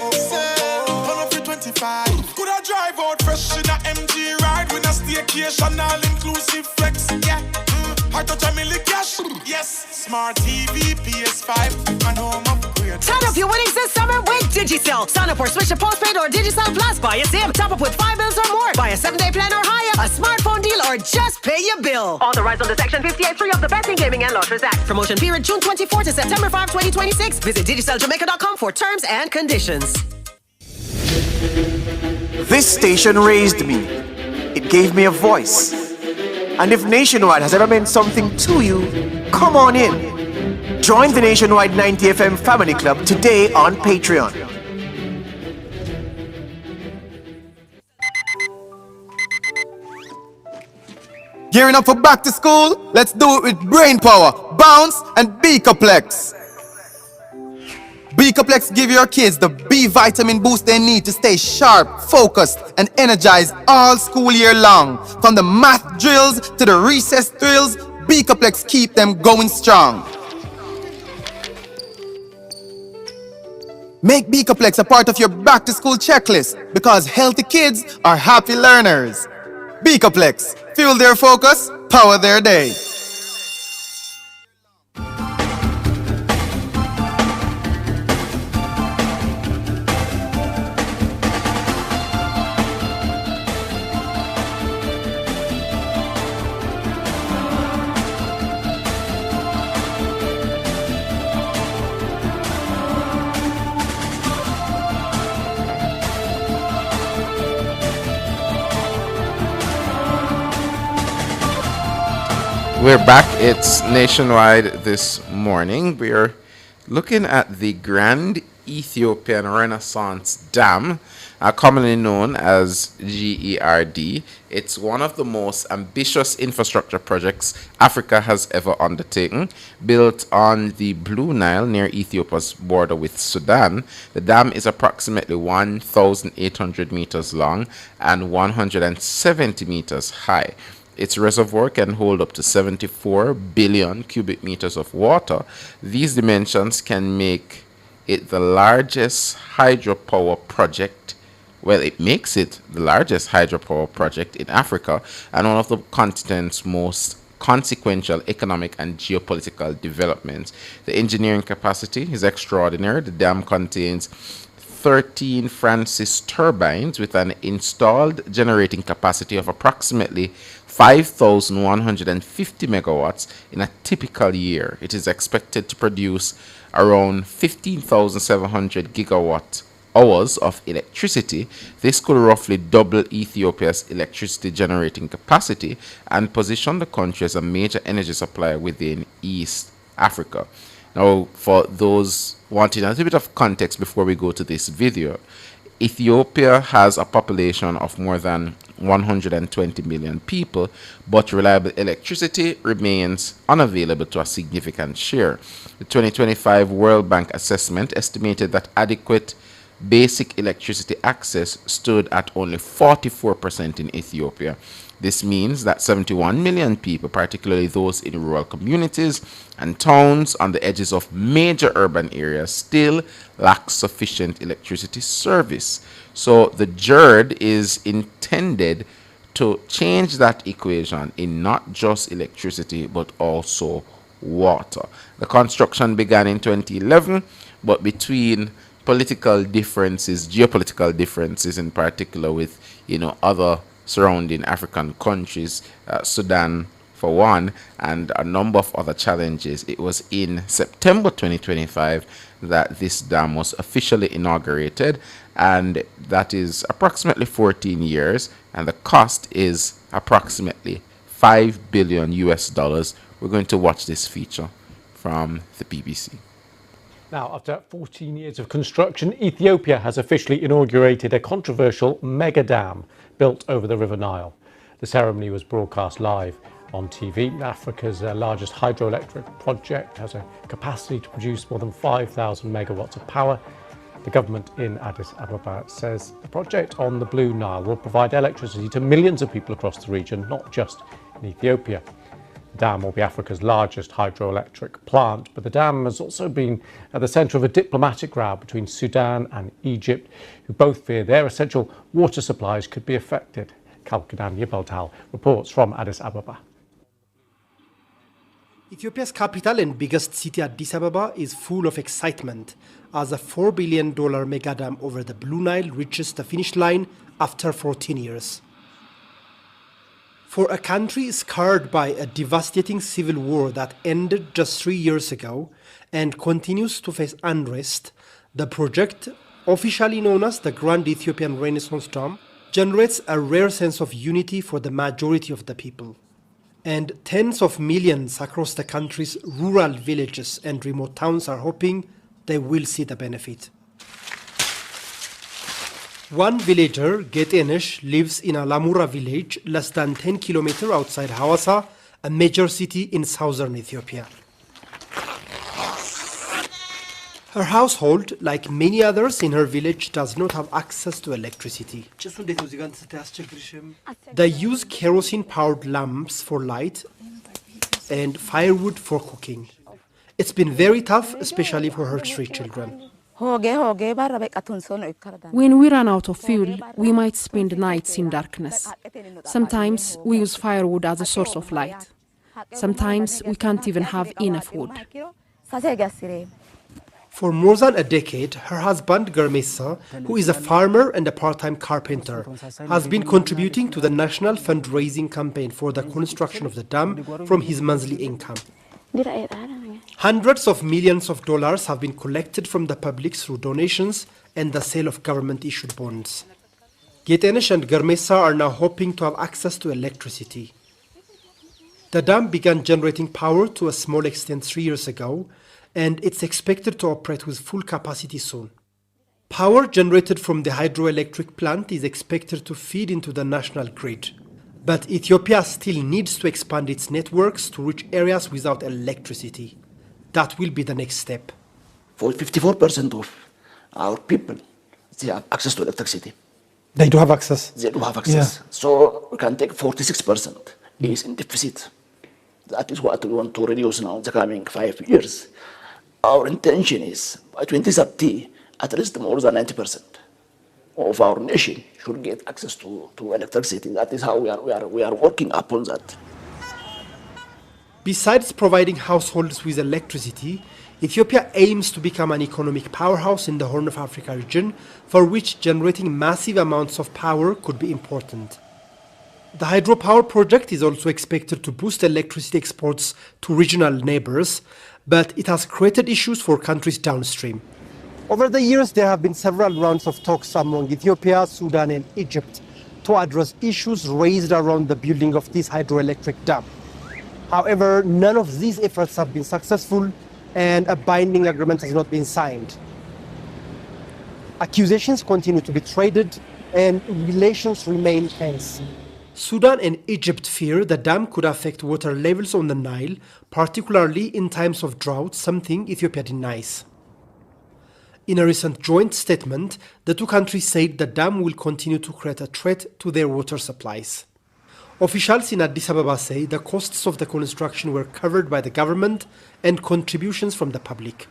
Turn up to 25. Could I drive out fresh in a MG ride with a staycation all inclusive flex? Yeah. I touch a million cash. Yes. Smart TV, PS5, and home upgrade. Turn up your winnings this summer with Digicel. Sign up or switch to postpaid or Digicel Plus. Buy a SIM. Top up with 5 bills or more. Buy a 7-day plan or higher. A smartphone deal or just pay your bill. Authorized under Section 58(3) of the Betting, Gaming and Lotteries Act. Promotion period June 24 to September 5, 2026. Visit DigicelJamaica.com for terms and conditions. This station raised me. it gave me a voice. And if Nationwide has ever meant something to you, come on in. Join the Nationwide 90 FM Family Club today on Patreon. Gearing up for back to school? Let's do it with brain power, bounce, and Beacoplex. Beacoplex give your kids the B vitamin boost they need to stay sharp, focused, and energized all school year long. From the math drills to the recess drills, Beacoplex keep them going strong. Make Beacoplex a part of your back to school checklist because healthy kids are happy learners. Beacoplex, fuel their focus, power their day. We're back. It's Nationwide this morning. We're looking at the Grand Ethiopian Renaissance Dam, commonly known as GERD. It's one of the most ambitious infrastructure projects Africa has ever undertaken. Built on the Blue Nile near Ethiopia's border with Sudan, the dam is approximately 1,800 meters long and 170 meters high. Its reservoir can hold up to 74 billion cubic meters of water. These dimensions can make it the largest hydropower project. Well, it makes it the largest hydropower project in Africa and one of the continent's most consequential economic and geopolitical developments. The engineering capacity is extraordinary. The dam contains 13 Francis turbines with an installed generating capacity of approximately 5,150 megawatts in a typical year. It is expected to produce around 15,700 gigawatt hours of electricity. This could roughly double Ethiopia's electricity generating capacity and position the country as a major energy supplier within East Africa. Now, for those wanting a little bit of context before we go to this video, Ethiopia has a population of more than 120 million people, but reliable electricity remains unavailable to a significant share. The 2025 World Bank assessment estimated that adequate basic electricity access stood at only 44% in Ethiopia. This means that 71 million people, particularly those in rural communities and towns on the edges of major urban areas, still lack sufficient electricity service. So the GERD is intended to change that equation in not just electricity but also water. The construction began in 2011, but between political differences, geopolitical differences in particular with other surrounding African countries, Sudan for one, and a number of other challenges, it was in September 2025 that this dam was officially inaugurated, and that is approximately 14 years, and the cost is approximately $5 billion US. We're going to watch this feature from the BBC. Now, after 14 years of construction, Ethiopia has officially inaugurated a controversial mega dam built over the River Nile. The ceremony was broadcast live on TV. Africa's largest hydroelectric project has a capacity to produce more than 5,000 megawatts of power. The government in Addis Ababa says the project on the Blue Nile will provide electricity to millions of people across the region, not just in Ethiopia. The dam will be Africa's largest hydroelectric plant, but the dam has also been at the centre of a diplomatic row between Sudan and Egypt, who both fear their essential water supplies could be affected. Kalkadan Yipaltal reports from Addis Ababa. Ethiopia's capital and biggest city, Addis Ababa, is full of excitement as a $4 billion mega dam over the Blue Nile reaches the finish line after 14 years. For a country scarred by a devastating civil war that ended just 3 years ago and continues to face unrest, the project, officially known as the Grand Ethiopian Renaissance Dam, generates a rare sense of unity for the majority of the people. And tens of millions across the country's rural villages and remote towns are hoping they will see the benefit. One villager, Getenesh, lives in a Lamura village less than 10 kilometers outside Hawassa, a major city in southern Ethiopia. Her household, like many others in her village, does not have access to electricity. They use kerosene-powered lamps for light and firewood for cooking. It's been very tough, especially for her 3 children. When we run out of fuel, we might spend nights in darkness. Sometimes we use firewood as a source of light. Sometimes we can't even have enough wood. For more than a decade, her husband, Germesa, who is a farmer and a part-time carpenter, has been contributing to the national fundraising campaign for the construction of the dam from his monthly income. Hundreds of millions of dollars have been collected from the public through donations and the sale of government-issued bonds. Getenesh and Germesa are now hoping to have access to electricity. The dam began generating power to a small extent 3 years ago, and it's expected to operate with full capacity soon. Power generated from the hydroelectric plant is expected to feed into the national grid. But Ethiopia still needs to expand its networks to reach areas without electricity. That will be the next step. For 54% of our people, they have access to electricity. They do have access? They do have access. Yeah. So we can take 46% is in deficit. That is what we want to reduce now in the coming 5 years. Our intention is by 2030, at least more than 90% of our nation should get access to electricity. That is how we are working upon that. Besides providing households with electricity, Ethiopia aims to become an economic powerhouse in the Horn of Africa region, for which generating massive amounts of power could be important. The hydropower project is also expected to boost electricity exports to regional neighbors, but it has created issues for countries downstream. Over the years, there have been several rounds of talks among Ethiopia, Sudan, and Egypt to address issues raised around the building of this hydroelectric dam. However, none of these efforts have been successful, and a binding agreement has not been signed. Accusations continue to be traded, and relations remain tense. Sudan and Egypt fear the dam could affect water levels on the Nile, particularly in times of drought, something Ethiopia denies. In a recent joint statement, the two countries said the dam will continue to create a threat to their water supplies. Officials in Addis Ababa say the costs of the construction were covered by the government and contributions from the public.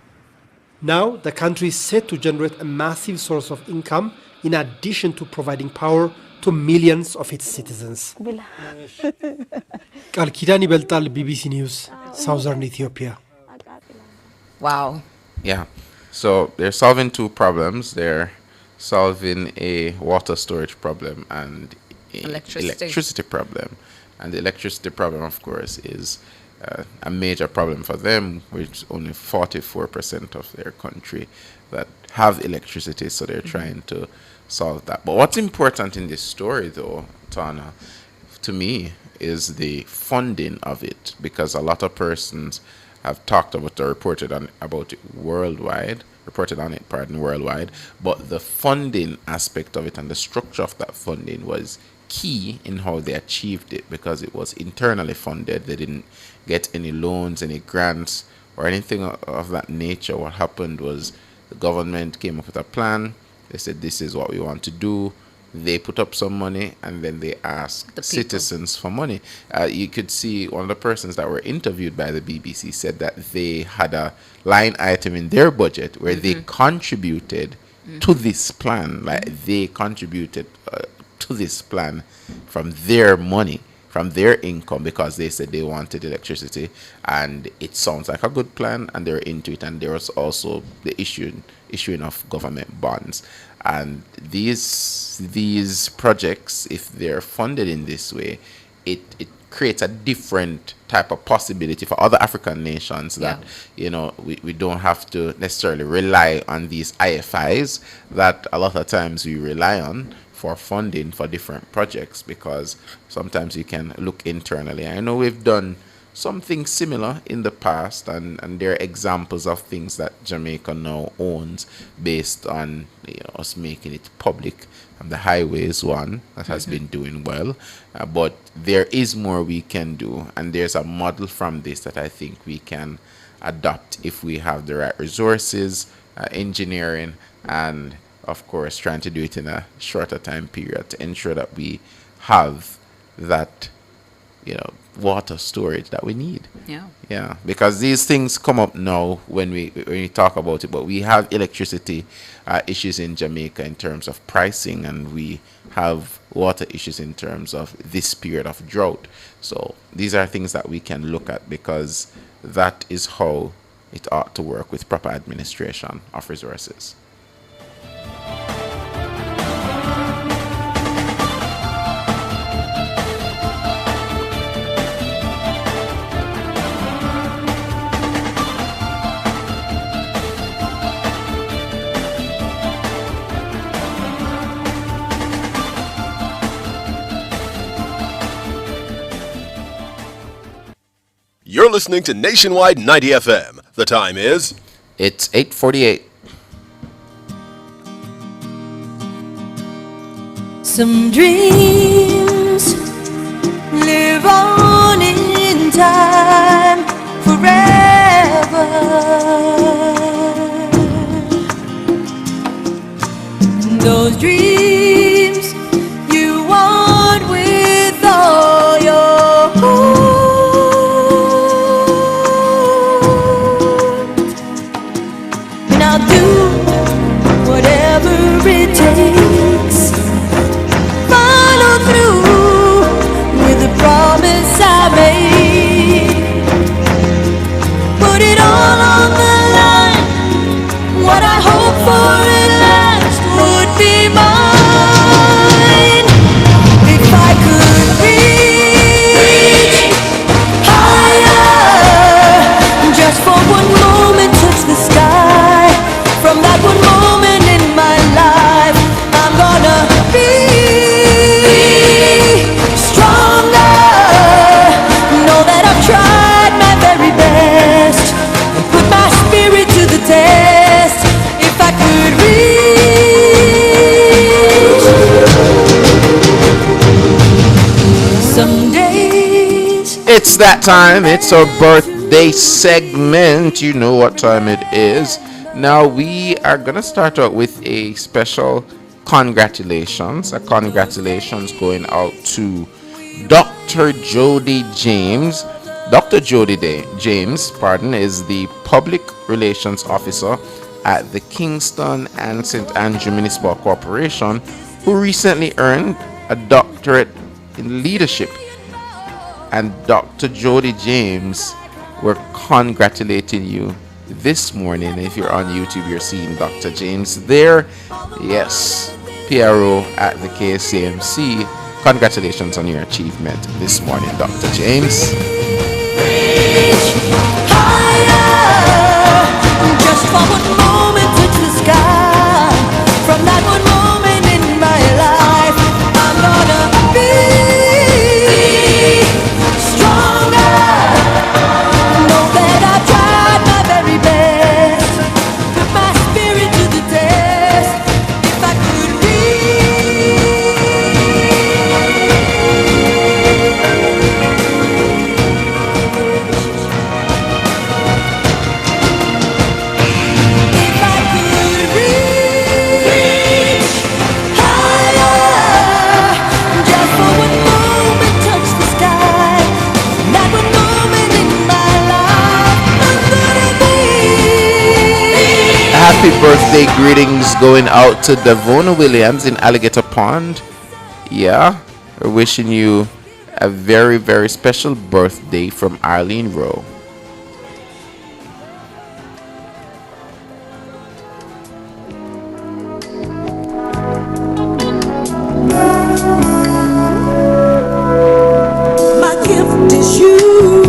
Now, the country is set to generate a massive source of income in addition to providing power to millions of its citizens. ቃል ኪዳን ይበልጣል, BBC News, Southern Ethiopia. Wow. Yeah. So they're solving two problems. They're solving a water storage problem and electricity problem. And the electricity problem, of course, is a major problem for them, which only 44% of their country that have electricity, so they're trying to solve that. But what's important in this story, though, Tana, to me, is the funding of it, because a lot of persons have talked about or reported on it worldwide, but the funding aspect of it and the structure of that funding was key in how they achieved it, because it was internally funded. They didn't get any loans, any grants, or anything of that nature. What happened was the government came up with a plan. They said, this is what we want to do. They put up some money, and then they asked citizens for money. You could see one of the persons that were interviewed by the BBC said that they had a line item in their budget where they contributed to this plan. Like they contributed to this plan from their money, from their income, because they said they wanted electricity, and it sounds like a good plan, and they're into it. And there was also the issuing of government bonds. And these projects, if they're funded in this way, it creates a different type of possibility for other African nations that, we don't have to necessarily rely on these IFIs that a lot of times we rely on for funding for different projects, because sometimes you can look internally. I know we've done something similar in the past, and there are examples of things that Jamaica now owns based on us making it public. And the highways one that has been doing well, but there is more we can do, and there's a model from this that I think we can adopt if we have the right resources, engineering, and of course trying to do it in a shorter time period to ensure that we have that water storage that we need. Yeah, because these things come up now when we talk about it, but we have electricity issues in Jamaica in terms of pricing, and we have water issues in terms of this period of drought. So these are things that we can look at, because that is how it ought to work with proper administration of resources. You're listening to Nationwide 90 FM. The time is... It's 8:48. Some dreams live on in time forever. Those dreams you want with all your heart. I'll do whatever it takes. Follow through with the promise I made. Put it all on the line. What I hope for at last would be mine. If I could reach higher, just for one moment touch the sky. From that one moment in my life, I'm gonna be stronger. Know that I've tried my very best and put my spirit to the test. If I could reach some days. It's that time. It's our birthday segment. You know what time it is. Now we are going to start out with a special congratulations. A congratulations going out to Dr. Jody James. Dr. Jody James, is the Public Relations Officer at the Kingston and St. Andrew Municipal Corporation, who recently earned a doctorate in leadership. And Dr. Jody James, we're congratulating you this morning. If you're on YouTube, you're seeing Dr. James there. Yes, PRO at the KCMC. Congratulations on your achievement this morning, Dr. James. Just for one moment touch the sky. From that one moment in my life, I'm gonna be stronger. Know that I tried my very best. Put my spirit to the test. If I could Happy birthday greetings going out to Devona Williams in Alligator Pond. Yeah, we're wishing you a very, very special birthday from Arlene Rowe. my gift is you.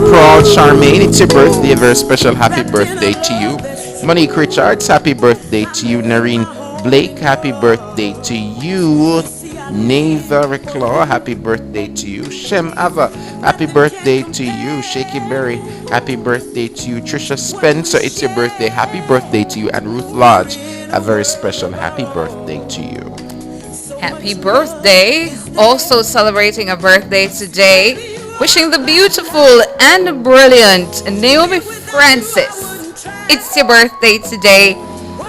Proud Charmaine, it's your birthday. A very special happy birthday to you. Monique Richards, happy birthday to you. Nareen Blake, happy birthday to you. Neva Reclaw, happy birthday to you. Shem Ava, happy birthday to you. Shaky Berry, happy birthday to you. Trisha Spencer, it's your birthday, happy birthday to you. And Ruth Lodge, a very special happy birthday to you. Happy birthday. Also celebrating a birthday today. Wishing the beautiful and brilliant Naomi Francis. It's your birthday today.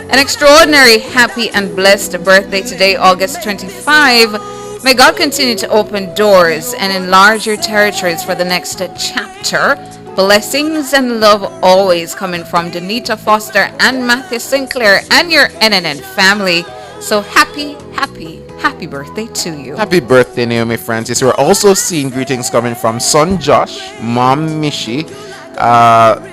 An extraordinary, happy, and blessed birthday today, August 25. May God continue to open doors and enlarge your territories for the next chapter. Blessings and love always coming from Donita Foster and Matthew Sinclair and your NNN family. So happy birthday to you. Happy birthday, Naomi Francis. We're also seeing greetings coming from son Josh, mom Mishi,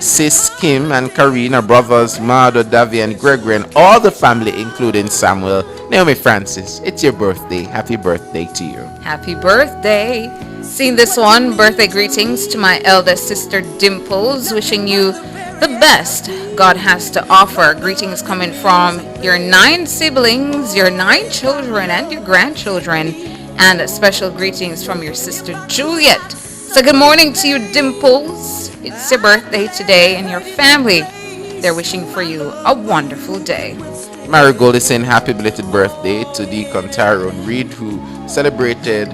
sis Kim and Karina, brothers Mado, Davi and Gregory, and all the family including Samuel. Naomi Francis, it's your birthday. Happy birthday to you. Happy birthday. Seeing this one, birthday greetings to my eldest sister Dimples, wishing you the best God has to offer. Greetings coming from your 9 siblings, your 9 children and your grandchildren, and special greetings from your sister Juliet. So good morning to you, Dimples. It's your birthday today, and your family, they're wishing for you a wonderful day. Marigold is saying happy belated birthday to Deacon Tyrone Reed, who celebrated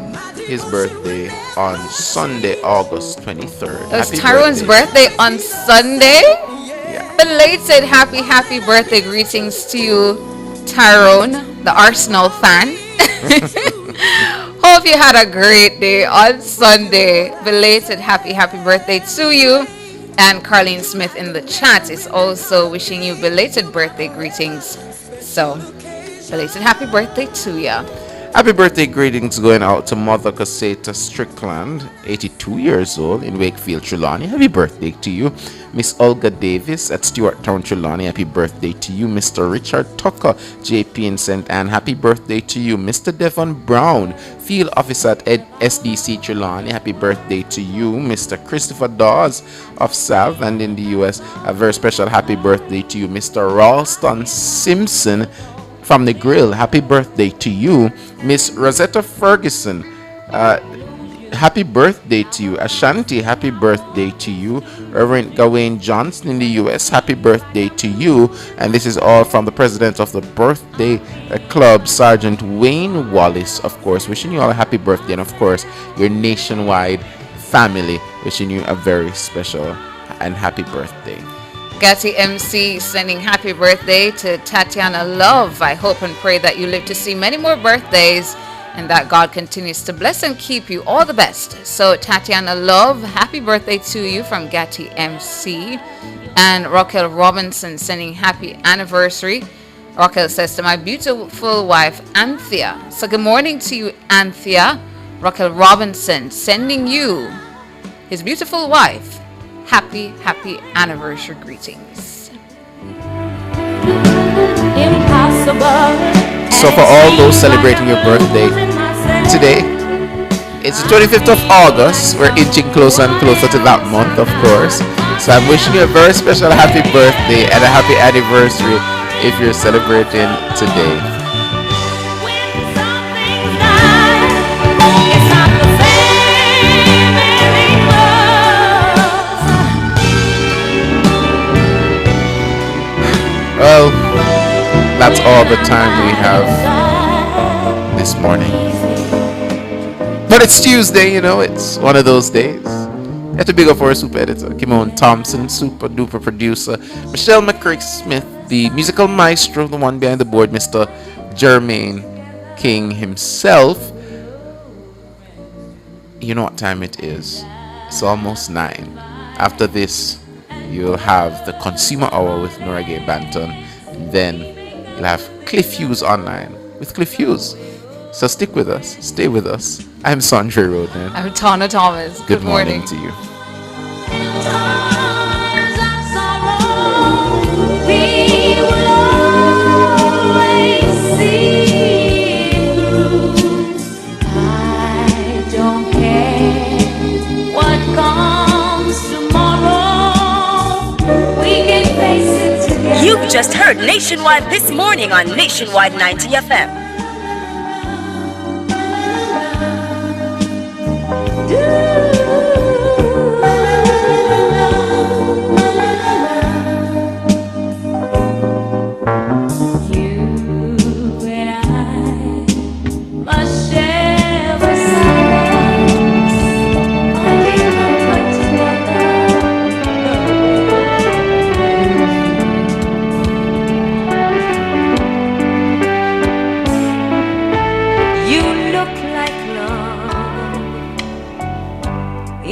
his birthday on Sunday, August 23rd. It was Tyrone's birthday on Sunday? Yeah. Belated happy birthday greetings to you, Tyrone, the Arsenal fan. Hope you had a great day on Sunday. Belated happy birthday to you. And Carlene Smith in the chat is also wishing you belated birthday greetings. So, belated happy birthday to you. Happy birthday greetings going out to Mother Caseta Strickland, 82 years old in Wakefield, Trelawney. Happy birthday to you. Miss Olga Davis at Stewarttown, Trelawney. Happy birthday to you. Mr. Richard Tucker, JP in St. Anne. Happy birthday to you. Mr. Devon Brown, Field Officer at SDC Trelawney. Happy birthday to you. Mr. Christopher Dawes of Salve and in the US. A very special happy birthday to you. Mr. Ralston Simpson from the Grill, happy birthday to you. Miss Rosetta Ferguson, happy birthday to you. Ashanti, happy birthday to you. Reverend Gawain Johnson in the US, happy birthday to you. And this is all from the president of the birthday club, Sergeant Wayne Wallace, of course, wishing you all a happy birthday. And of course, your nationwide family, wishing you a very special and happy birthday. Gatti MC sending happy birthday to Tatiana Love. I hope and pray that you live to see many more birthdays and that God continues to bless and keep you. All the best. So Tatiana Love, happy birthday to you from Gatti MC. And Raquel Robinson sending happy anniversary. Raquel says to my beautiful wife Anthea. So good morning to you, Anthea. Raquel Robinson sending you, his beautiful wife, happy anniversary greetings. So for all those celebrating your birthday today, it's the 25th of August. We're inching closer and closer to that month, of course. So I'm wishing you a very special happy birthday and a happy anniversary if you're celebrating today. Well, that's all the time we have this morning. But it's Tuesday, you know, it's one of those days. You have to big up our super editor, Kimon Thompson, super duper producer, Michelle McCrick Smith, the musical maestro, the one behind the board, Mr. Jermaine King himself. You know what time it is. It's almost 9. After this, you'll have the Consumer Hour with Nora Gay Banton. Then you'll have Cliff Hughes online with Cliff Hughes. So stick with us. Stay with us. I'm Sandra Roden. I'm Tana Thomas. Good morning to you. You've just heard Nationwide this morning on Nationwide 90 FM.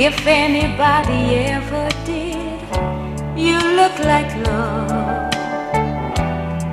If anybody ever did, you look like love.